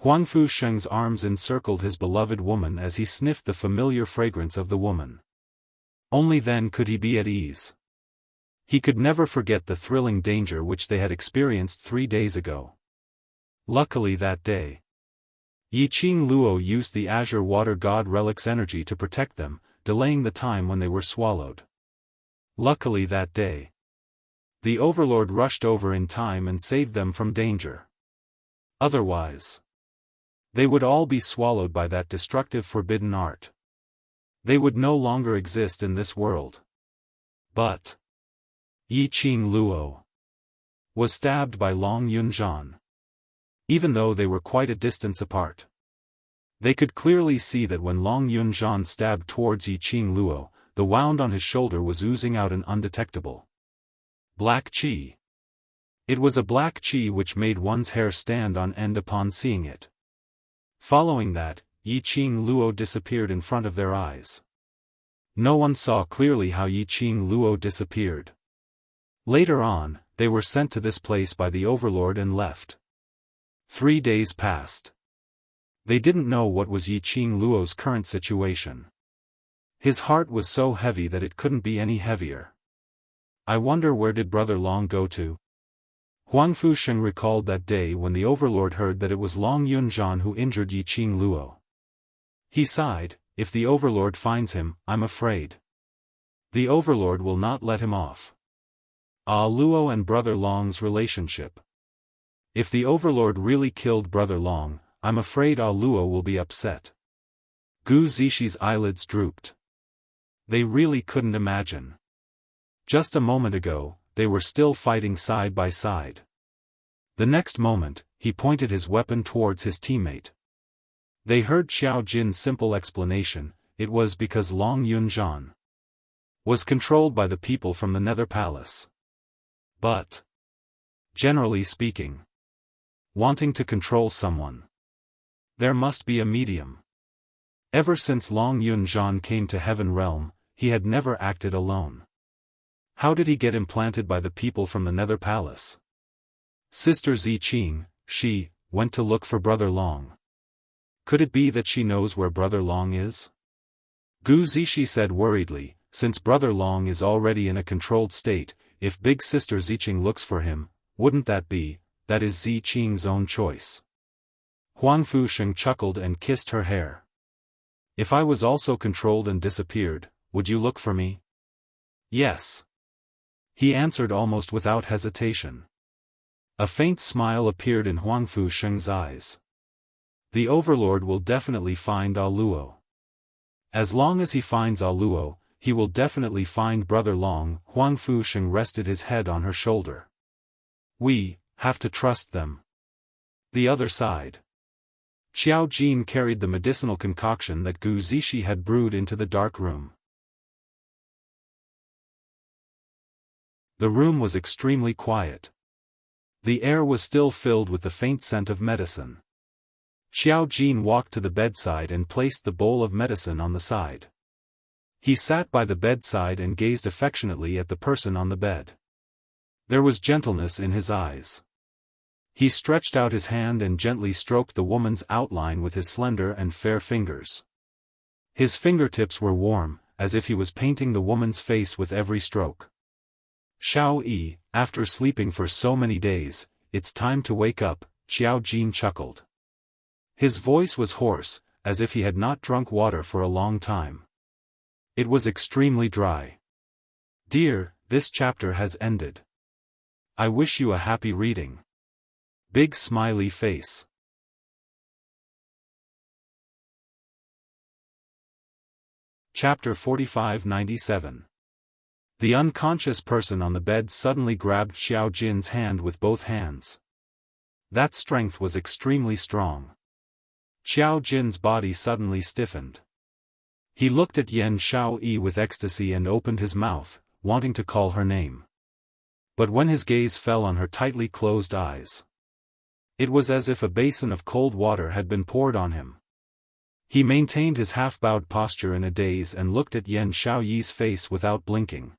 Huangfu Sheng's arms encircled his beloved woman as he sniffed the familiar fragrance of the woman. Only then could he be at ease. He could never forget the thrilling danger which they had experienced 3 days ago. Luckily that day, Yiqing Luo used the Azure Water God Relic's energy to protect them, delaying the time when they were swallowed. Luckily that day, the Overlord rushed over in time and saved them from danger. Otherwise, they would all be swallowed by that destructive forbidden art. They would no longer exist in this world. But Yiqing Luo was stabbed by Long Yunzhan. Even though they were quite a distance apart, they could clearly see that when Long Yunzhan stabbed towards Yiqing Luo, the wound on his shoulder was oozing out an undetectable black qi. It was a black qi which made one's hair stand on end upon seeing it. Following that, Yiqing Luo disappeared in front of their eyes. No one saw clearly how Yiqing Luo disappeared. Later on, they were sent to this place by the Overlord and left. 3 days passed. They didn't know what was Yiqing Luo's current situation. His heart was so heavy that it couldn't be any heavier. "I wonder where did Brother Long go to?" Huangfu Sheng recalled that day when the Overlord heard that it was Long Yunzhan who injured Yiqing Luo. He sighed, "If the Overlord finds him, I'm afraid the Overlord will not let him off." Luo and Brother Long's relationship. If the Overlord really killed Brother Long, I'm afraid Luo will be upset. Gu Zixi's eyelids drooped. They really couldn't imagine. Just a moment ago, they were still fighting side by side. The next moment, he pointed his weapon towards his teammate. They heard Xiao Jin's simple explanation: it was because Long Yunzhan was controlled by the people from the Nether Palace. But, generally speaking, wanting to control someone, there must be a medium. Ever since Long Yunzhan came to Heaven Realm, he had never acted alone. How did he get implanted by the people from the Nether Palace? Sister Ziqing, she, went to look for Brother Long. Could it be that she knows where Brother Long is? Gu Zixi said worriedly, "Since Brother Long is already in a controlled state, if Big Sister Ziqing looks for him, wouldn't that is Ziqing's own choice?" Huangfu Sheng chuckled and kissed her hair. "If I was also controlled and disappeared, would you look for me?" "Yes," he answered almost without hesitation. A faint smile appeared in Huangfu Sheng's eyes. The Overlord will definitely find Luo. As long as he finds Luo, he will definitely find Brother Long. Huangfu Sheng rested his head on her shoulder. "We have to trust them." The other side. Xiao Jin carried the medicinal concoction that Gu Zixi had brewed into the dark room. The room was extremely quiet. The air was still filled with the faint scent of medicine. Xiao Jin walked to the bedside and placed the bowl of medicine on the side. He sat by the bedside and gazed affectionately at the person on the bed. There was gentleness in his eyes. He stretched out his hand and gently stroked the woman's outline with his slender and fair fingers. His fingertips were warm, as if he was painting the woman's face with every stroke. Xiao Yi, after sleeping for so many days, it's time to wake up, Xiao Jin chuckled. His voice was hoarse, as if he had not drunk water for a long time. It was extremely dry. Dear, this chapter has ended. I wish you a happy reading. Big smiley face. Chapter 4597. The unconscious person on the bed suddenly grabbed Xiao Jin's hand with both hands. That strength was extremely strong. Xiao Jin's body suddenly stiffened. He looked at Yan Xiaoyi with ecstasy and opened his mouth, wanting to call her name. But when his gaze fell on her tightly closed eyes, it was as if a basin of cold water had been poured on him. He maintained his half-bowed posture in a daze and looked at Yan Xiaoyi's face without blinking.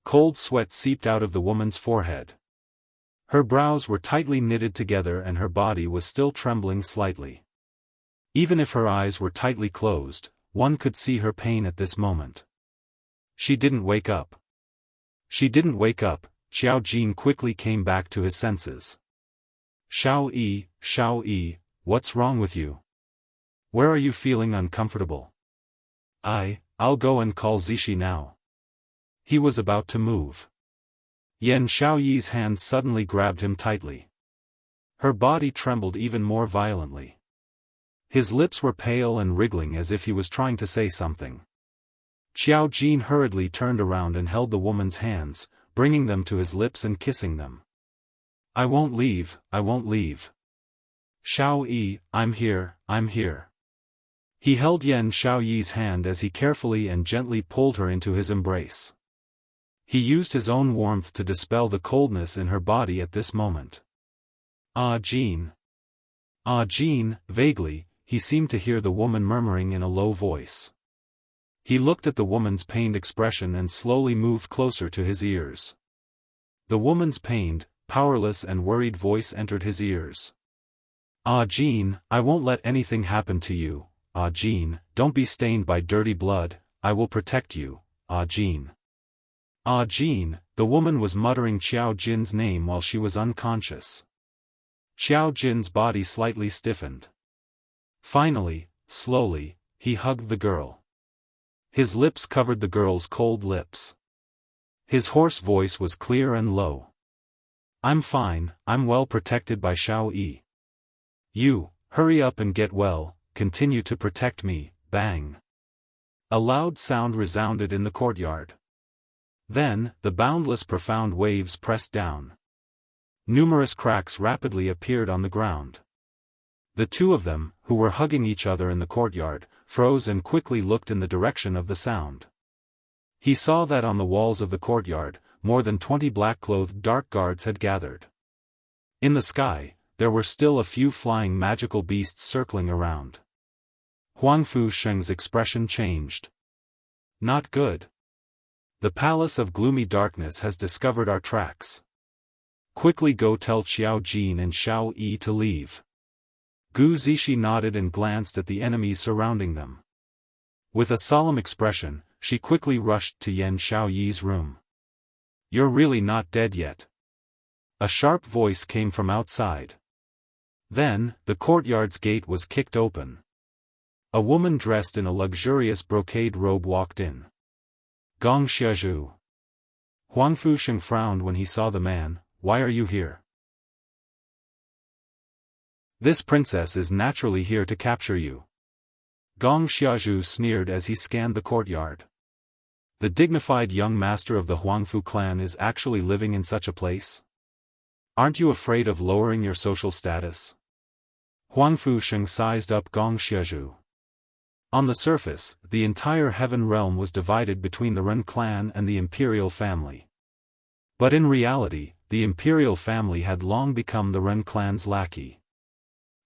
Cold sweat seeped out of the woman's forehead. Her brows were tightly knitted together and her body was still trembling slightly. Even if her eyes were tightly closed, one could see her pain at this moment. She didn't wake up. She didn't wake up. Xiao Jin quickly came back to his senses. Xiao Yi, what's wrong with you? Where are you feeling uncomfortable? I'll go and call Zishi now. He was about to move. Yan Xiaoyi's hand suddenly grabbed him tightly. Her body trembled even more violently. His lips were pale and wriggling as if he was trying to say something. Xiao Jin hurriedly turned around and held the woman's hands, bringing them to his lips and kissing them. I won't leave. Xiao Yi, I'm here. He held Yan Xiaoyi's hand as he carefully and gently pulled her into his embrace. He used his own warmth to dispel the coldness in her body at this moment. Jean. Vaguely, he seemed to hear the woman murmuring in a low voice. He looked at the woman's pained expression and slowly moved closer to his ears. The woman's pained, powerless and worried voice entered his ears. Jean, I won't let anything happen to you. Jean, don't be stained by dirty blood, I will protect you. Jean. Jean, the woman was muttering Xiao Jin's name while she was unconscious. Xiao Jin's body slightly stiffened. Finally, slowly, he hugged the girl. His lips covered the girl's cold lips. His hoarse voice was clear and low. I'm fine, I'm well protected by Xiao Yi. You, hurry up and get well, continue to protect me, bang. A loud sound resounded in the courtyard. Then, the boundless profound waves pressed down. Numerous cracks rapidly appeared on the ground. The two of them, who were hugging each other in the courtyard, froze and quickly looked in the direction of the sound. He saw that on the walls of the courtyard, more than 20 black-clothed dark guards had gathered. In the sky, there were still a few flying magical beasts circling around. Huangfu Sheng's expression changed. Not good. The Palace of Gloomy Darkness has discovered our tracks. Quickly go tell Xiao Jin and Xiao Yi to leave. Gu Zishi nodded and glanced at the enemies surrounding them. With a solemn expression, she quickly rushed to Yan Xiaoyi's room. You're really not dead yet. A sharp voice came from outside. Then, the courtyard's gate was kicked open. A woman dressed in a luxurious brocade robe walked in. Gong Xiazhu. Huangfu Sheng frowned when he saw the man. Why are you here? This princess is naturally here to capture you. Gong Xiazhu sneered as he scanned the courtyard. The dignified young master of the Huangfu clan is actually living in such a place? Aren't you afraid of lowering your social status? Huangfu Sheng sized up Gong Xiazhu. On the surface, the entire heaven realm was divided between the Ren clan and the imperial family. But in reality, the imperial family had long become the Ren clan's lackey.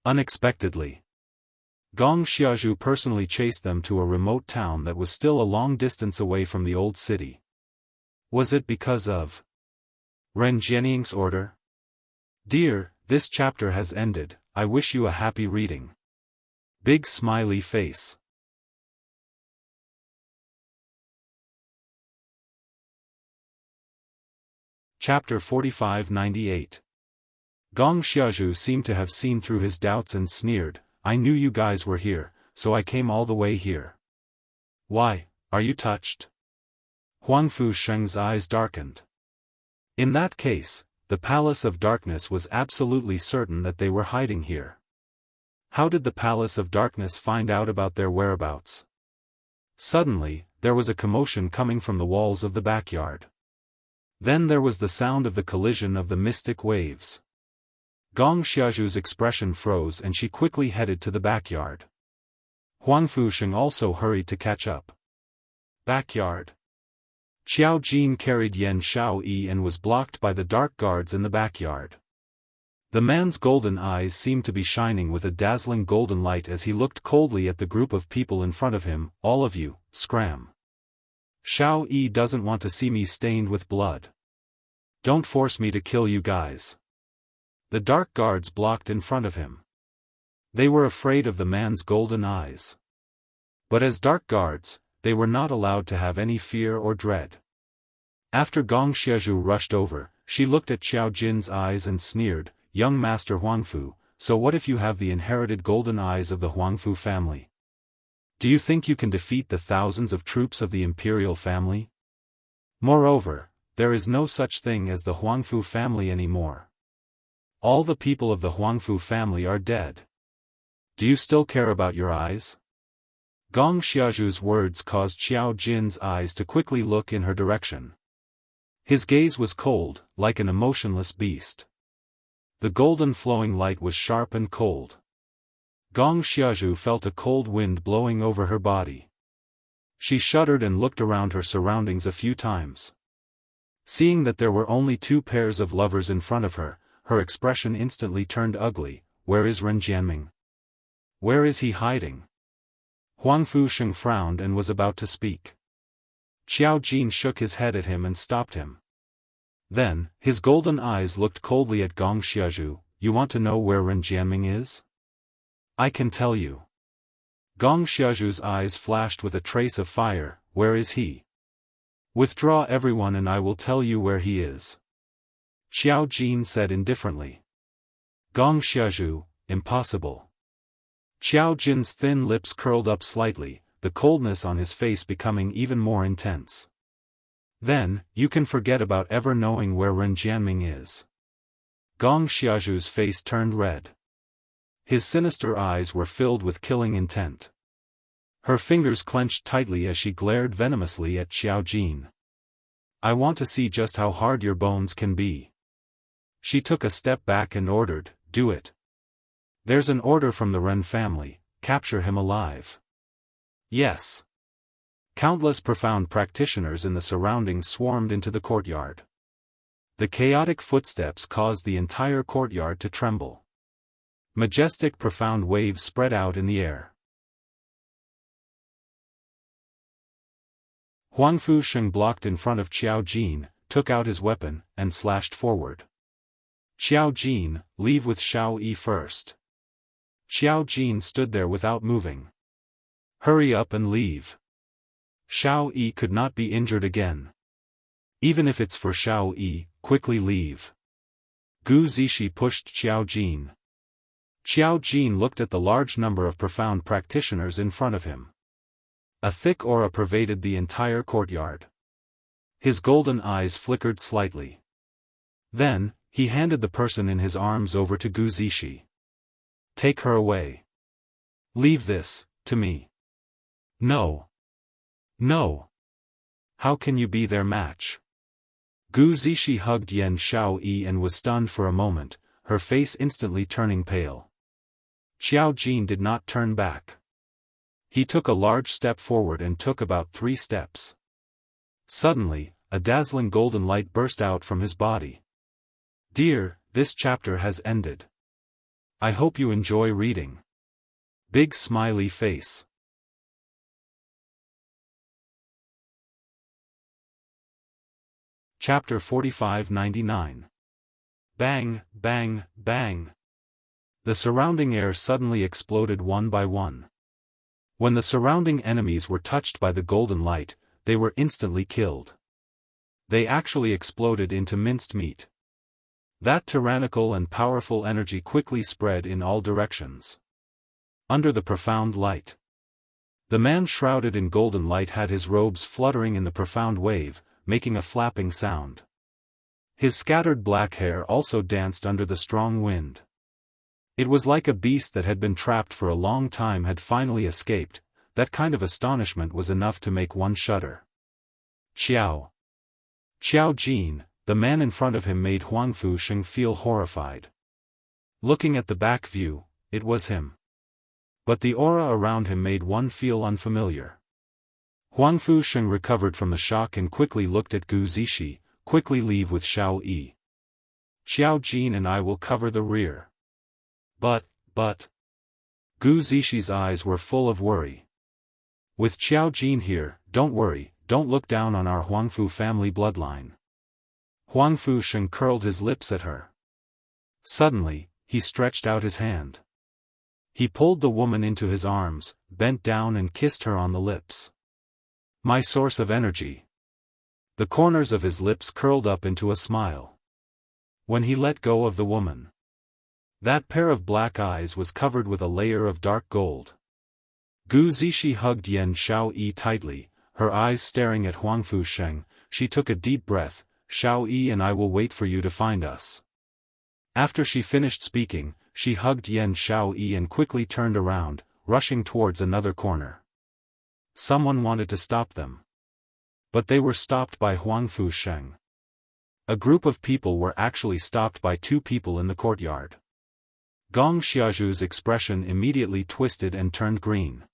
Unexpectedly, Gong Xiazhu personally chased them to a remote town that was still a long distance away from the old city. Was it because of Ren Jianying's order? Dear, this chapter has ended, I wish you a happy reading. Big smiley face. Chapter 4598. Gong Xiaozhu seemed to have seen through his doubts and sneered, I knew you guys were here, so I came all the way here. Why, are you touched? Huangfu Sheng's eyes darkened. In that case, the Palace of Darkness was absolutely certain that they were hiding here. How did the Palace of Darkness find out about their whereabouts? Suddenly, there was a commotion coming from the walls of the backyard. Then there was the sound of the collision of the mystic waves. Gong Xiaozhu's expression froze and she quickly headed to the backyard. Huangfu Sheng also hurried to catch up. Backyard. Xiao Jin carried Yan Shaoyi and was blocked by the dark guards in the backyard. The man's golden eyes seemed to be shining with a dazzling golden light as he looked coldly at the group of people in front of him. All of you, scram. Shaoyi doesn't want to see me stained with blood. Don't force me to kill you guys. The dark guards blocked in front of him. They were afraid of the man's golden eyes. But as dark guards, they were not allowed to have any fear or dread. After Gong Xiaozhu rushed over, she looked at Xiao Jin's eyes and sneered, Young Master Huangfu, so what if you have the inherited golden eyes of the Huangfu family? Do you think you can defeat the thousands of troops of the imperial family? Moreover, there is no such thing as the Huangfu family anymore. All the people of the Huangfu family are dead. Do you still care about your eyes? Gong Xiaozhu's words caused Xiao Jin's eyes to quickly look in her direction. His gaze was cold, like an emotionless beast. The golden flowing light was sharp and cold. Gong Xiaozhu felt a cold wind blowing over her body. She shuddered and looked around her surroundings a few times. Seeing that there were only two pairs of lovers in front of her, her expression instantly turned ugly. Where is Ren Jianming? Where is he hiding? Huangfu Sheng frowned and was about to speak. Xiao Jin shook his head at him and stopped him. Then, his golden eyes looked coldly at Gong Xiaozhu. You want to know where Ren Jianming is? I can tell you. Gong Xiaozhu's eyes flashed with a trace of fire. Where is he? Withdraw everyone and I will tell you where he is. Xiao Jin said indifferently. Gong Xiaozhu, impossible. Xiao Jin's thin lips curled up slightly, the coldness on his face becoming even more intense. Then, you can forget about ever knowing where Ren Jianming is. Gong Xiaozhu's face turned red. His sinister eyes were filled with killing intent. Her fingers clenched tightly as she glared venomously at Xiao Jin. I want to see just how hard your bones can be. She took a step back and ordered, do it. There's an order from the Ren family, capture him alive. Yes. Countless profound practitioners in the surroundings swarmed into the courtyard. The chaotic footsteps caused the entire courtyard to tremble. Majestic profound waves spread out in the air. Huangfu Sheng blocked in front of Xiao Jin, took out his weapon, and slashed forward. Xiao Jin, leave with Shao Yi first. Xiao Jin stood there without moving. Hurry up and leave. Shao Yi could not be injured again. Even if it's for Shao Yi, quickly leave. Gu Zishi pushed Xiao Jin. Xiao Jin looked at the large number of profound practitioners in front of him. A thick aura pervaded the entire courtyard. His golden eyes flickered slightly. Then, he handed the person in his arms over to Gu Zishi. Take her away. Leave this, to me. No. No. How can you be their match? Gu Zishi hugged Yan Shaoyi and was stunned for a moment, her face instantly turning pale. Xiao Jin did not turn back. He took a large step forward and took about 3 steps. Suddenly, a dazzling golden light burst out from his body. Dear, this chapter has ended. I hope you enjoy reading. Big smiley face. Chapter 45-99. Bang, bang, bang. The surrounding air suddenly exploded one by one. When the surrounding enemies were touched by the golden light, they were instantly killed. They actually exploded into minced meat. That tyrannical and powerful energy quickly spread in all directions. Under the profound light, the man shrouded in golden light had his robes fluttering in the profound wave, making a flapping sound. His scattered black hair also danced under the strong wind. It was like a beast that had been trapped for a long time had finally escaped. That kind of astonishment was enough to make one shudder. Xiao Jin, the man in front of him, made Huang Fusheng feel horrified. Looking at the back view, it was him. But the aura around him made one feel unfamiliar. Huang Fusheng recovered from the shock and quickly looked at Gu Zishi. Quickly leave with Xiao Yi. Xiao Jin and I will cover the rear. But. Gu Zishi's eyes were full of worry. With Xiao Jin here, don't worry, don't look down on our Huangfu family bloodline. Huang Fusheng curled his lips at her. Suddenly, he stretched out his hand. He pulled the woman into his arms, bent down and kissed her on the lips. My source of energy. The corners of his lips curled up into a smile. When he let go of the woman, that pair of black eyes was covered with a layer of dark gold. Gu Zishi hugged Yan Xiao Yi tightly, her eyes staring at Huang Fusheng. She took a deep breath. Xiao Yi and I will wait for you to find us. After she finished speaking, she hugged Yan Xiao Yi and quickly turned around, rushing towards another corner. Someone wanted to stop them. But they were stopped by Huang Fusheng. A group of people were actually stopped by two people in the courtyard. Gong Xiaozhu's expression immediately twisted and turned green.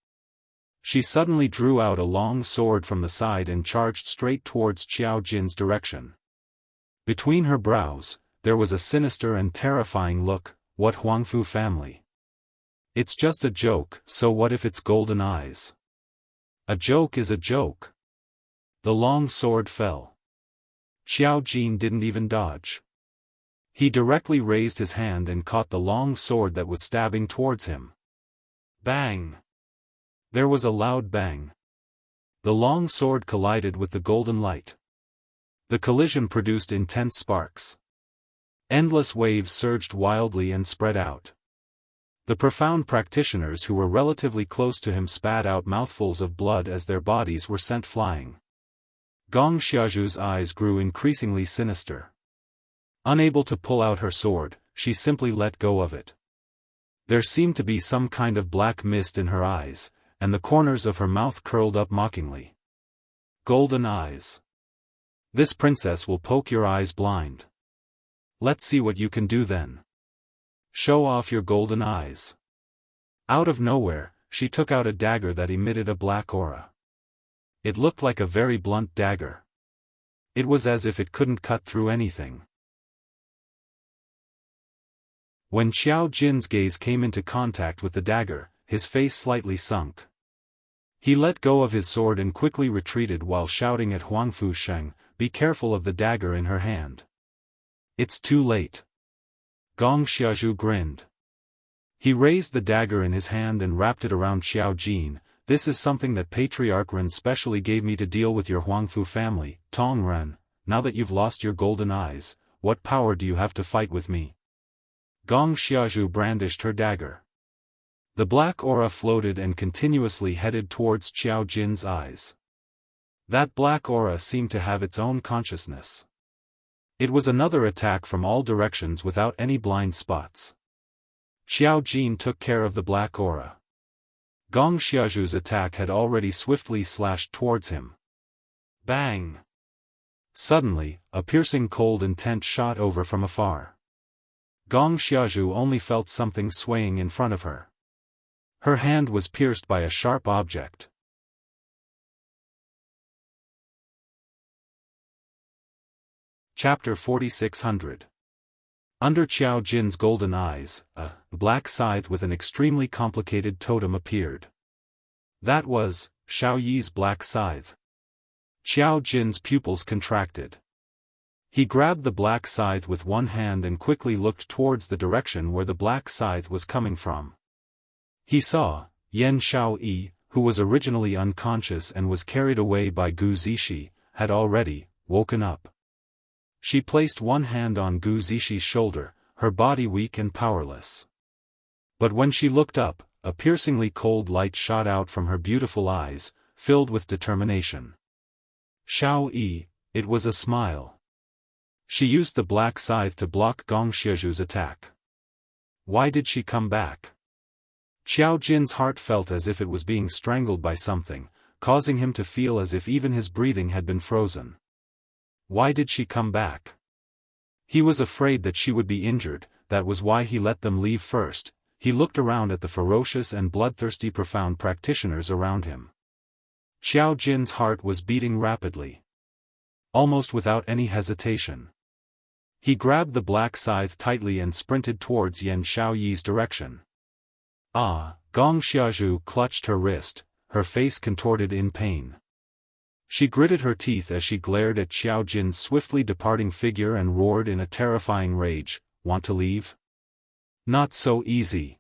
She suddenly drew out a long sword from the side and charged straight towards Xiao Jin's direction. Between her brows, there was a sinister and terrifying look. What Huangfu family? It's just a joke, so what if it's golden eyes? A joke is a joke. The long sword fell. Xiao Jin didn't even dodge. He directly raised his hand and caught the long sword that was stabbing towards him. Bang! There was a loud bang. The long sword collided with the golden light. The collision produced intense sparks. Endless waves surged wildly and spread out. The profound practitioners who were relatively close to him spat out mouthfuls of blood as their bodies were sent flying. Gong Xiaozhu's eyes grew increasingly sinister. Unable to pull out her sword, she simply let go of it. There seemed to be some kind of black mist in her eyes, and the corners of her mouth curled up mockingly. Golden eyes. This princess will poke your eyes blind. Let's see what you can do then. Show off your golden eyes. Out of nowhere, she took out a dagger that emitted a black aura. It looked like a very blunt dagger. It was as if it couldn't cut through anything. When Xiao Jin's gaze came into contact with the dagger, his face slightly sunk. He let go of his sword and quickly retreated while shouting at Huang Fusheng, "Be careful of the dagger in her hand." It's too late. Gong Xiaozhu grinned. He raised the dagger in his hand and wrapped it around Xiao Jin. This is something that Patriarch Ren specially gave me to deal with your Huangfu family, Tong Ren. Now that you've lost your golden eyes, what power do you have to fight with me? Gong Xiaozhu brandished her dagger. The black aura floated and continuously headed towards Xiao Jin's eyes. That black aura seemed to have its own consciousness. It was another attack from all directions without any blind spots. Xiao Jin took care of the black aura. Gong Xiaozhu's attack had already swiftly slashed towards him. Bang! Suddenly, a piercing cold intent shot over from afar. Gong Xiaozhu only felt something swaying in front of her. Her hand was pierced by a sharp object. Chapter 4600. Under Xiao Jin's golden eyes, a black scythe with an extremely complicated totem appeared. That was Xiao Yi's black scythe. Xiao Jin's pupils contracted. He grabbed the black scythe with one hand and quickly looked towards the direction where the black scythe was coming from. He saw Yan Xiaoyi, who was originally unconscious and was carried away by Gu Zishi, had already woken up. She placed one hand on Gu Zishi's shoulder, her body weak and powerless. But when she looked up, a piercingly cold light shot out from her beautiful eyes, filled with determination. Xiaoyi, it was a smile. She used the black scythe to block Gong Xiaozhu's attack. Why did she come back? Qiao Jin's heart felt as if it was being strangled by something, causing him to feel as if even his breathing had been frozen. Why did she come back? He was afraid that she would be injured, that was why he let them leave first. He looked around at the ferocious and bloodthirsty profound practitioners around him. Qiao Jin's heart was beating rapidly. Almost without any hesitation. He grabbed the black scythe tightly and sprinted towards Yan Xiaoyi's direction. Gong Xiaozhu clutched her wrist, her face contorted in pain. She gritted her teeth as she glared at Qiao Jin's swiftly departing figure and roared in a terrifying rage, "Want to leave? Not so easy."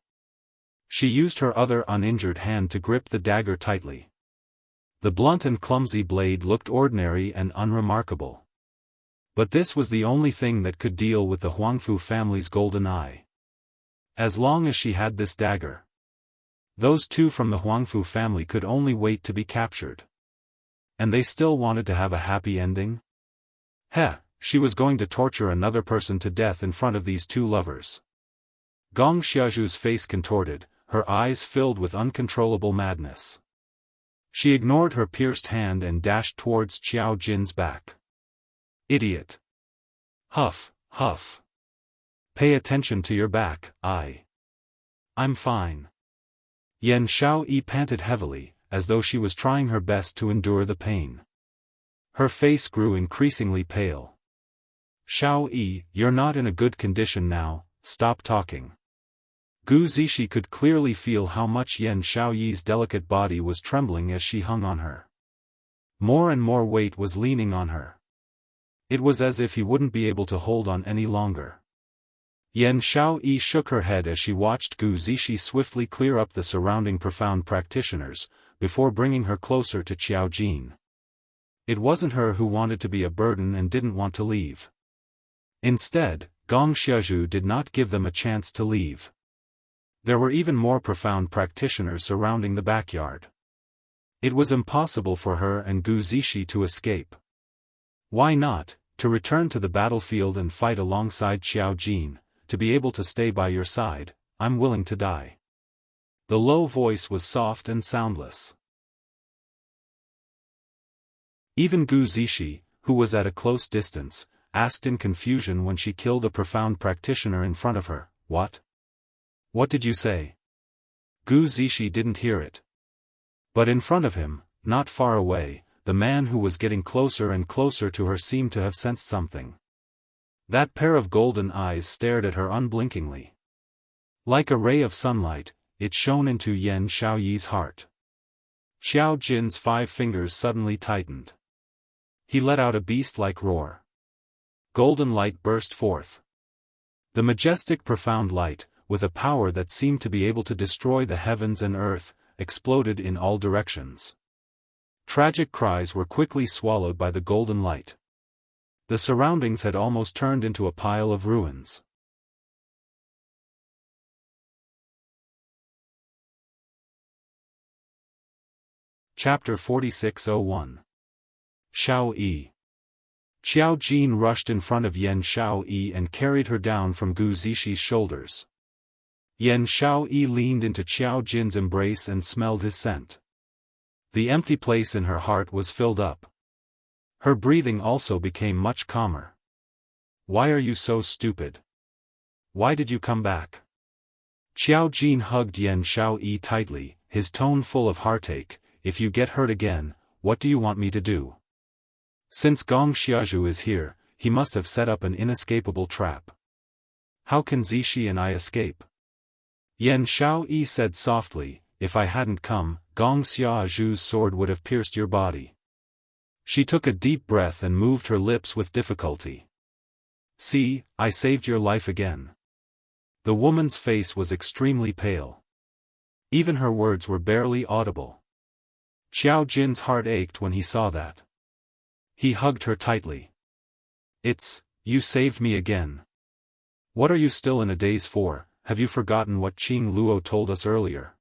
She used her other uninjured hand to grip the dagger tightly. The blunt and clumsy blade looked ordinary and unremarkable. But this was the only thing that could deal with the Huangfu family's golden eye. As long as she had this dagger, those two from the Huangfu family could only wait to be captured. And they still wanted to have a happy ending? She was going to torture another person to death in front of these two lovers. Gong Xiaozhu's face contorted, her eyes filled with uncontrollable madness. She ignored her pierced hand and dashed towards Qiao Jin's back. "Idiot! Huff, huff. Pay attention to your back." I'm fine." Yan Xiaoyi panted heavily, as though she was trying her best to endure the pain. Her face grew increasingly pale. "Xiaoyi, you're not in a good condition now, stop talking." Gu Zishi could clearly feel how much Yan Xiaoyi's delicate body was trembling as she hung on her. More and more weight was leaning on her. It was as if he wouldn't be able to hold on any longer. Yan Xiaoyi shook her head as she watched Gu Zishi swiftly clear up the surrounding profound practitioners, before bringing her closer to Qiao Jin. It wasn't her who wanted to be a burden and didn't want to leave. Instead, Gong Xiaozhu did not give them a chance to leave. There were even more profound practitioners surrounding the backyard. It was impossible for her and Gu Zishi to escape. Why not, to return to the battlefield and fight alongside Qiao Jin, to be able to stay by your side, I'm willing to die. The low voice was soft and soundless. Even Gu Zishi, who was at a close distance, asked in confusion when she killed a profound practitioner in front of her, "What? What did you say?" Gu Zishi didn't hear it. But in front of him, not far away, the man who was getting closer and closer to her seemed to have sensed something. That pair of golden eyes stared at her unblinkingly. Like a ray of sunlight, it shone into Yan Xiaoyi's heart. Qiao Jin's 5 fingers suddenly tightened. He let out a beast-like roar. Golden light burst forth. The majestic profound light, with a power that seemed to be able to destroy the heavens and earth, exploded in all directions. Tragic cries were quickly swallowed by the golden light. The surroundings had almost turned into a pile of ruins. Chapter 46:01. Xiaoyi. Qiao Jin rushed in front of Yan Xiaoyi and carried her down from Gu Zishi's shoulders. Yan Xiaoyi leaned into Qiao Jin's embrace and smelled his scent. The empty place in her heart was filled up. Her breathing also became much calmer. "Why are you so stupid? Why did you come back?" Qiao Jin hugged Yan Xiaoyi tightly, his tone full of heartache. "If you get hurt again, what do you want me to do? Since Gong Xiaozhu is here, he must have set up an inescapable trap. How can Zishi and I escape?" Yan Xiaoyi said softly, "If I hadn't come, Gong Xiaozhu's sword would have pierced your body." She took a deep breath and moved her lips with difficulty. See, I saved your life again. The woman's face was extremely pale. Even her words were barely audible. Xiao Jin's heart ached when he saw that. He hugged her tightly. You saved me again. What are you still in a daze for? Have you forgotten what Qing Luo told us earlier?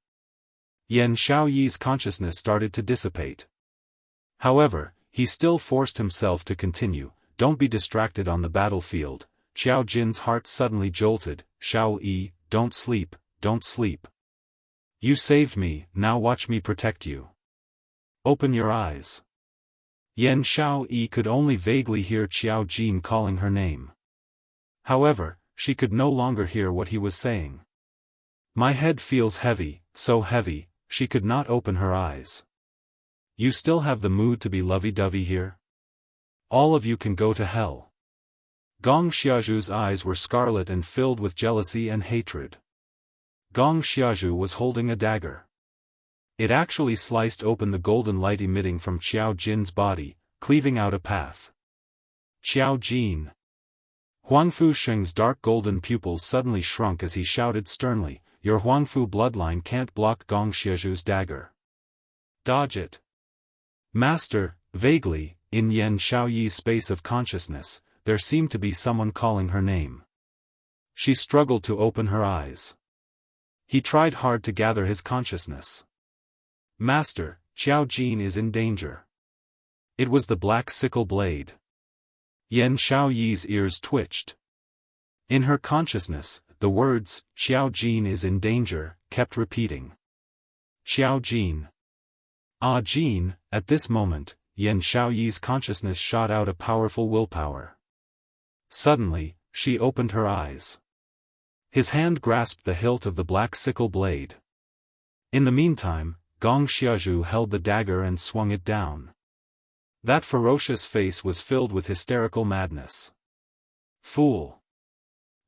Yan Xiaoyi's consciousness started to dissipate. However, he still forced himself to continue. Don't be distracted on the battlefield. Xiao Jin's heart suddenly jolted. Xiao Yi, don't sleep, don't sleep. You saved me, now watch me protect you. Open your eyes. Yan Xiaoyi could only vaguely hear Xiao Jin calling her name. However, she could no longer hear what he was saying. My head feels heavy, so heavy, she could not open her eyes. You still have the mood to be lovey-dovey here? All of you can go to hell. Gong Xiaozhu's eyes were scarlet and filled with jealousy and hatred. Gong Xiaozhu was holding a dagger. It actually sliced open the golden light emitting from Xiao Jin's body, cleaving out a path. Xiao Jin. Huangfu Sheng's dark golden pupils suddenly shrunk as he shouted sternly, your Huangfu bloodline can't block Gong Xiaozhu's dagger. Dodge it. Master, vaguely, in Yan Xiaoyi's space of consciousness, there seemed to be someone calling her name. She struggled to open her eyes. He tried hard to gather his consciousness. Master, Xiao Jin is in danger. It was the black sickle blade. Yan Xiaoyi's ears twitched. In her consciousness, the words, Xiao Jin is in danger, kept repeating. Xiao Jin. Ah Jin, at this moment, Yan Xiaoyi's consciousness shot out a powerful willpower. Suddenly, she opened her eyes. His hand grasped the hilt of the black sickle blade. In the meantime, Gong Xiaozhu held the dagger and swung it down. That ferocious face was filled with hysterical madness. Fool!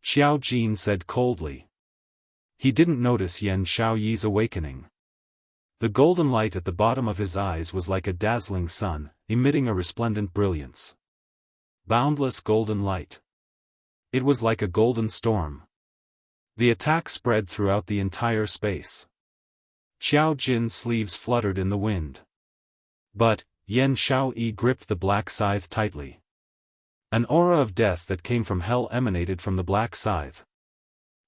Xiao Jin said coldly. He didn't notice Yan Xiaoyi's awakening. The golden light at the bottom of his eyes was like a dazzling sun, emitting a resplendent brilliance. Boundless golden light. It was like a golden storm. The attack spread throughout the entire space. Xiao Jin's sleeves fluttered in the wind. But, Yan Xiaoyi gripped the black scythe tightly. An aura of death that came from hell emanated from the black scythe.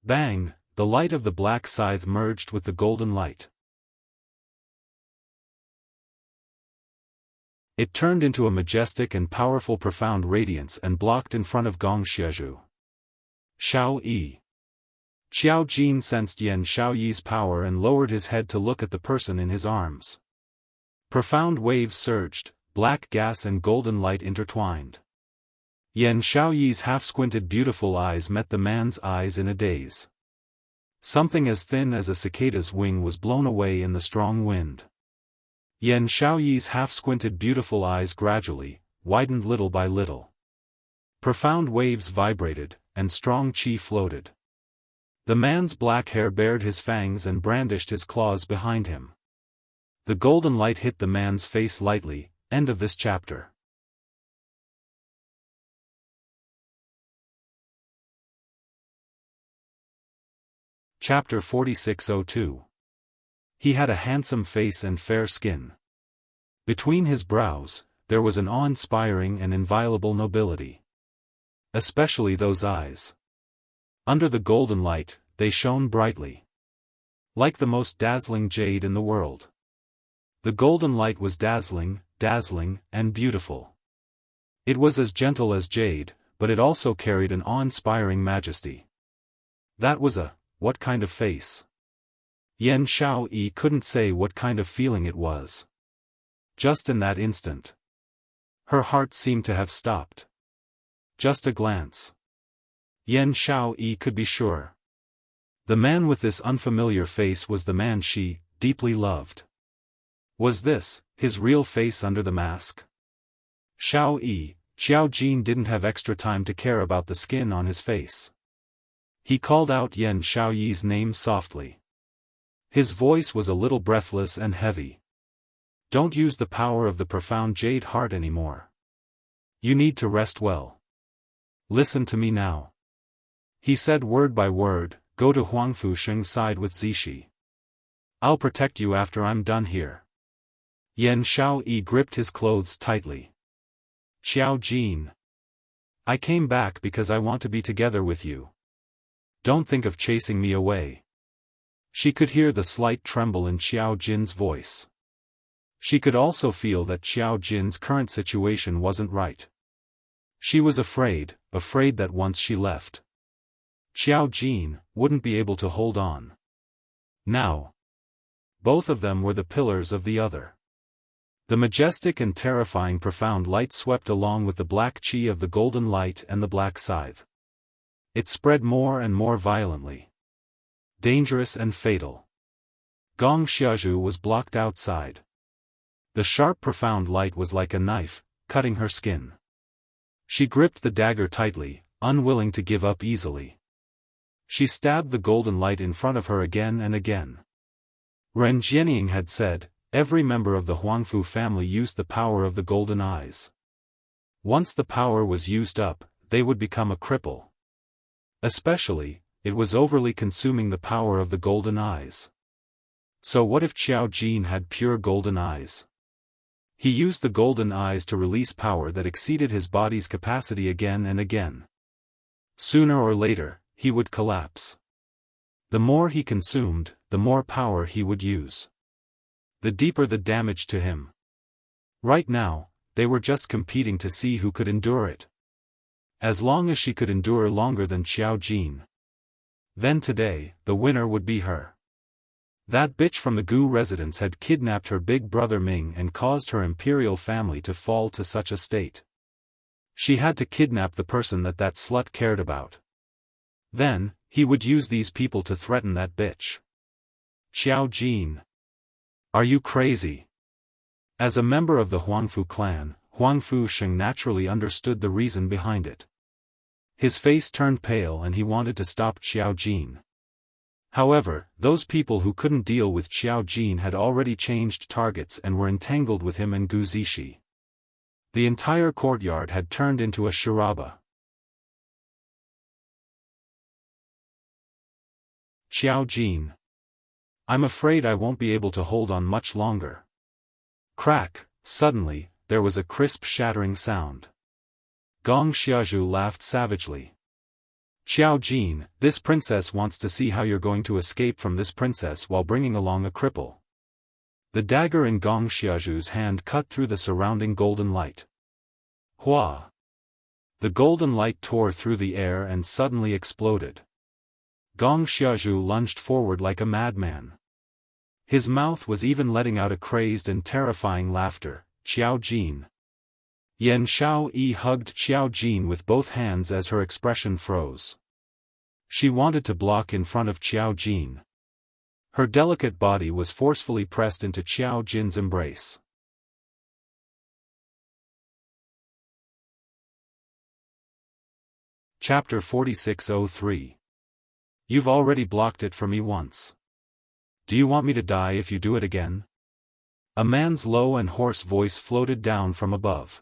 Bang! The light of the black scythe merged with the golden light. It turned into a majestic and powerful profound radiance and blocked in front of Gong Xiaozhu. Xiao Yi. Xiao Jin sensed Yan Xiaoyi's power and lowered his head to look at the person in his arms. Profound waves surged, black gas and golden light intertwined. Yan Xiaoyi's half-squinted beautiful eyes met the man's eyes in a daze. Something as thin as a cicada's wing was blown away in the strong wind. Yan Xiaoyi's half-squinted beautiful eyes gradually, widened little by little. Profound waves vibrated, and strong qi floated. The man's black hair bared his fangs and brandished his claws behind him. The golden light hit the man's face lightly. End of this chapter. Chapter 4602. He had a handsome face and fair skin. Between his brows, there was an awe-inspiring and inviolable nobility. Especially those eyes. Under the golden light, they shone brightly. Like the most dazzling jade in the world. The golden light was dazzling, and beautiful. It was as gentle as jade, but it also carried an awe-inspiring majesty. That was what kind of face? Yan Xiaoyi couldn't say what kind of feeling it was. Just in that instant. Her heart seemed to have stopped. Just a glance. Yan Xiaoyi could be sure. The man with this unfamiliar face was the man she deeply loved. Was this his real face under the mask? Xiao Jin didn't have extra time to care about the skin on his face. He called out Yan Xiaoyi's name softly. His voice was a little breathless and heavy. Don't use the power of the profound jade heart anymore. You need to rest well. Listen to me now. He said word by word, go to Huangfu Sheng's side with Zishi. I'll protect you after I'm done here. Yan Xiaoyi gripped his clothes tightly. Xiao Jin. I came back because I want to be together with you. Don't think of chasing me away. She could hear the slight tremble in Xiao Jin's voice. She could also feel that Xiao Jin's current situation wasn't right. She was afraid that once she left, Xiao Jin wouldn't be able to hold on. Now, both of them were the pillars of the other. The majestic and terrifying profound light swept along with the black chi of the golden light and the black scythe. It spread more and more violently. Dangerous and fatal. Gong Xiazhu was blocked outside. The sharp profound light was like a knife, cutting her skin. She gripped the dagger tightly, unwilling to give up easily. She stabbed the golden light in front of her again and again. Ren Jianying had said, every member of the Huangfu family used the power of the golden eyes. Once the power was used up, they would become a cripple. Especially, it was overly consuming the power of the golden eyes. So what if Xiao Jin had pure golden eyes? He used the golden eyes to release power that exceeded his body's capacity again and again. Sooner or later, he would collapse. The more he consumed, the more power he would use. The deeper the damage to him. Right now, they were just competing to see who could endure it. As long as she could endure longer than Xiao Jin. Then today, the winner would be her. That bitch from the Gu residence had kidnapped her big brother Ming and caused her imperial family to fall to such a state. She had to kidnap the person that slut cared about. Then, he would use these people to threaten that bitch. Xiao Jin. Are you crazy? As a member of the Huangfu clan, Huangfu Sheng naturally understood the reason behind it. His face turned pale and he wanted to stop Xiao Jin. However, those people who couldn't deal with Xiao Jin had already changed targets and were entangled with him and Gu Zishi. The entire courtyard had turned into a charaba. Xiao Jin. I'm afraid I won't be able to hold on much longer. Crack, suddenly, there was a crisp shattering sound. Gong Xiazhu laughed savagely. Xiao Jin, this princess wants to see how you're going to escape from this princess while bringing along a cripple. The dagger in Gong Xiazhu's hand cut through the surrounding golden light. Hua! The golden light tore through the air and suddenly exploded. Gong Xiazhu lunged forward like a madman. His mouth was even letting out a crazed and terrifying laughter. Xiao Jin. Yan Xiaoyi hugged Xiao Jin with both hands as her expression froze. She wanted to block in front of Xiao Jin. Her delicate body was forcefully pressed into Xiao Jin's embrace. Chapter 4603. You've already blocked it for me once. Do you want me to die if you do it again? A man's low and hoarse voice floated down from above.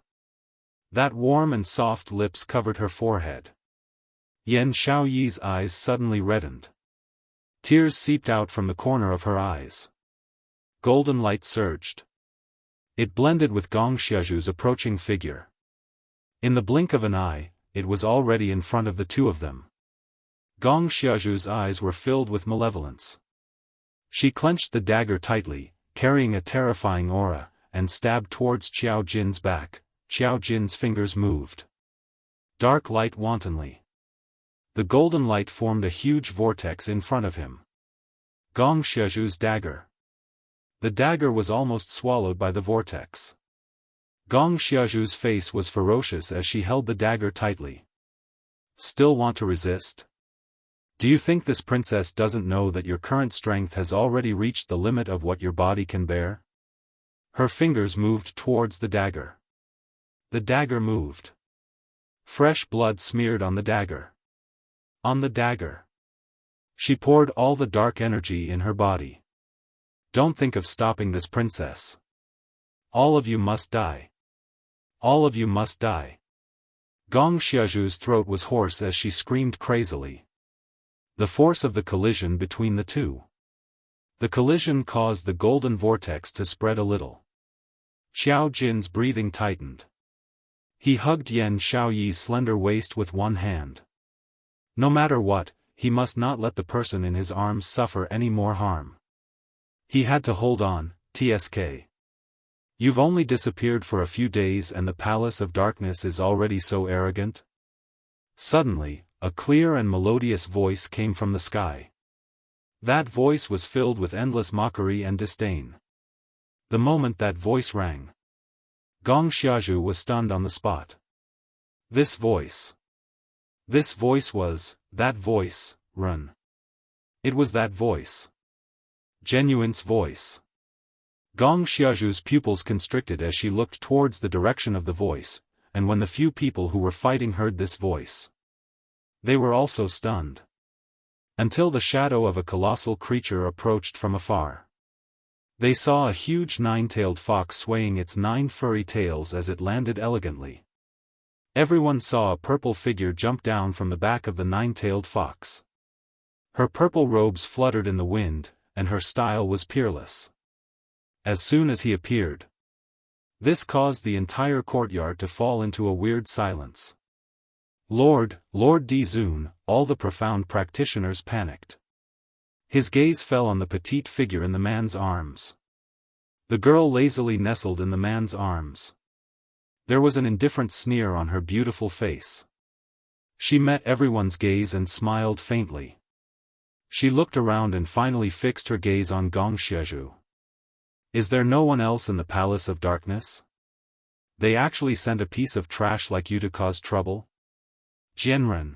That warm and soft lips covered her forehead. Yan Xiaoyi's eyes suddenly reddened. Tears seeped out from the corner of her eyes. Golden light surged. It blended with Gong Xiazhu's approaching figure. In the blink of an eye, it was already in front of the two of them. Gong Xiazhu's eyes were filled with malevolence. She clenched the dagger tightly, carrying a terrifying aura, and stabbed towards Xiao Jin's back. Xiao Jin's fingers moved. Dark light wantonly. The golden light formed a huge vortex in front of him. Gong Xiazhu's dagger. The dagger was almost swallowed by the vortex. Gong Xiazhu's face was ferocious as she held the dagger tightly. Still want to resist? Do you think this princess doesn't know that your current strength has already reached the limit of what your body can bear? Her fingers moved towards the dagger. The dagger moved. Fresh blood smeared on the dagger. On the dagger. She poured all the dark energy in her body. Don't think of stopping this princess. All of you must die. All of you must die. Gong Xiaozhu's throat was hoarse as she screamed crazily. The force of the collision between the two. The collision caused the golden vortex to spread a little. Xiao Jin's breathing tightened. He hugged Yan Xiaoyi's slender waist with one hand. No matter what, he must not let the person in his arms suffer any more harm. He had to hold on, TSK. You've only disappeared for a few days and the Palace of Darkness is already so arrogant? Suddenly, a clear and melodious voice came from the sky. That voice was filled with endless mockery and disdain. The moment that voice rang, Gong Xiaozhu was stunned on the spot. This voice was, that voice, Run. It was that voice. Genuine's voice. Gong Xiaozhu's pupils constricted as she looked towards the direction of the voice, and when the few people who were fighting heard this voice, they were also stunned. Until the shadow of a colossal creature approached from afar. They saw a huge nine-tailed fox swaying its 9 furry tails as it landed elegantly. Everyone saw a purple figure jump down from the back of the 9-tailed fox. Her purple robes fluttered in the wind, and her style was peerless. As soon as he appeared, this caused the entire courtyard to fall into a weird silence. Lord Dizun, all the profound practitioners panicked. His gaze fell on the petite figure in the man's arms. The girl lazily nestled in the man's arms. There was an indifferent sneer on her beautiful face. She met everyone's gaze and smiled faintly. She looked around and finally fixed her gaze on Gong Xiaozhu. Is there no one else in the Palace of Darkness? They actually sent a piece of trash like you to cause trouble? Jianren.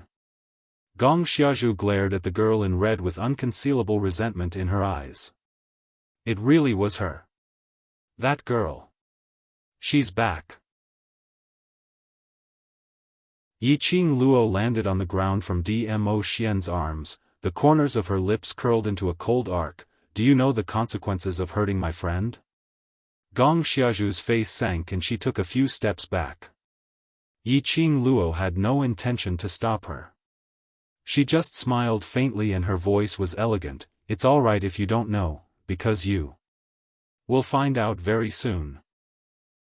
Gong Xiaozhu glared at the girl in red with unconcealable resentment in her eyes. It really was her. That girl. She's back. Yiqing Luo landed on the ground from Dmo Xian's arms, the corners of her lips curled into a cold arc. Do you know the consequences of hurting my friend? Gong Xiaozhu's face sank and she took a few steps back. Yiqing Luo had no intention to stop her. She just smiled faintly and her voice was elegant. It's all right if you don't know, because you will find out very soon.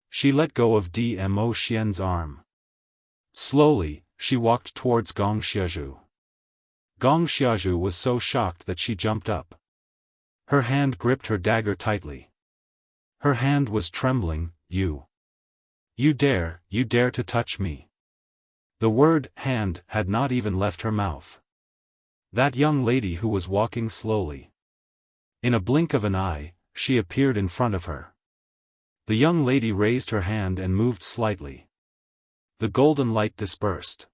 She let go of Dmo Xian's arm. Slowly, she walked towards Gong Xiaozhu. Gong Xiaozhu was so shocked that she jumped up. Her hand gripped her dagger tightly. Her hand was trembling. You dare to touch me. The word, hand, had not even left her mouth. That young lady who was walking slowly. In a blink of an eye, she appeared in front of her. The young lady raised her hand and moved slightly. The golden light dispersed.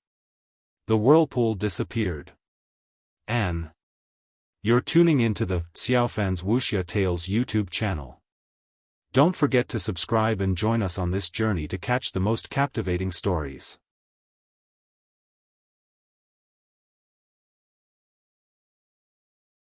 The whirlpool disappeared. Anne. You're tuning into the Xiaofan's Wuxia Tales YouTube channel. Don't forget to subscribe and join us on this journey to catch the most captivating stories.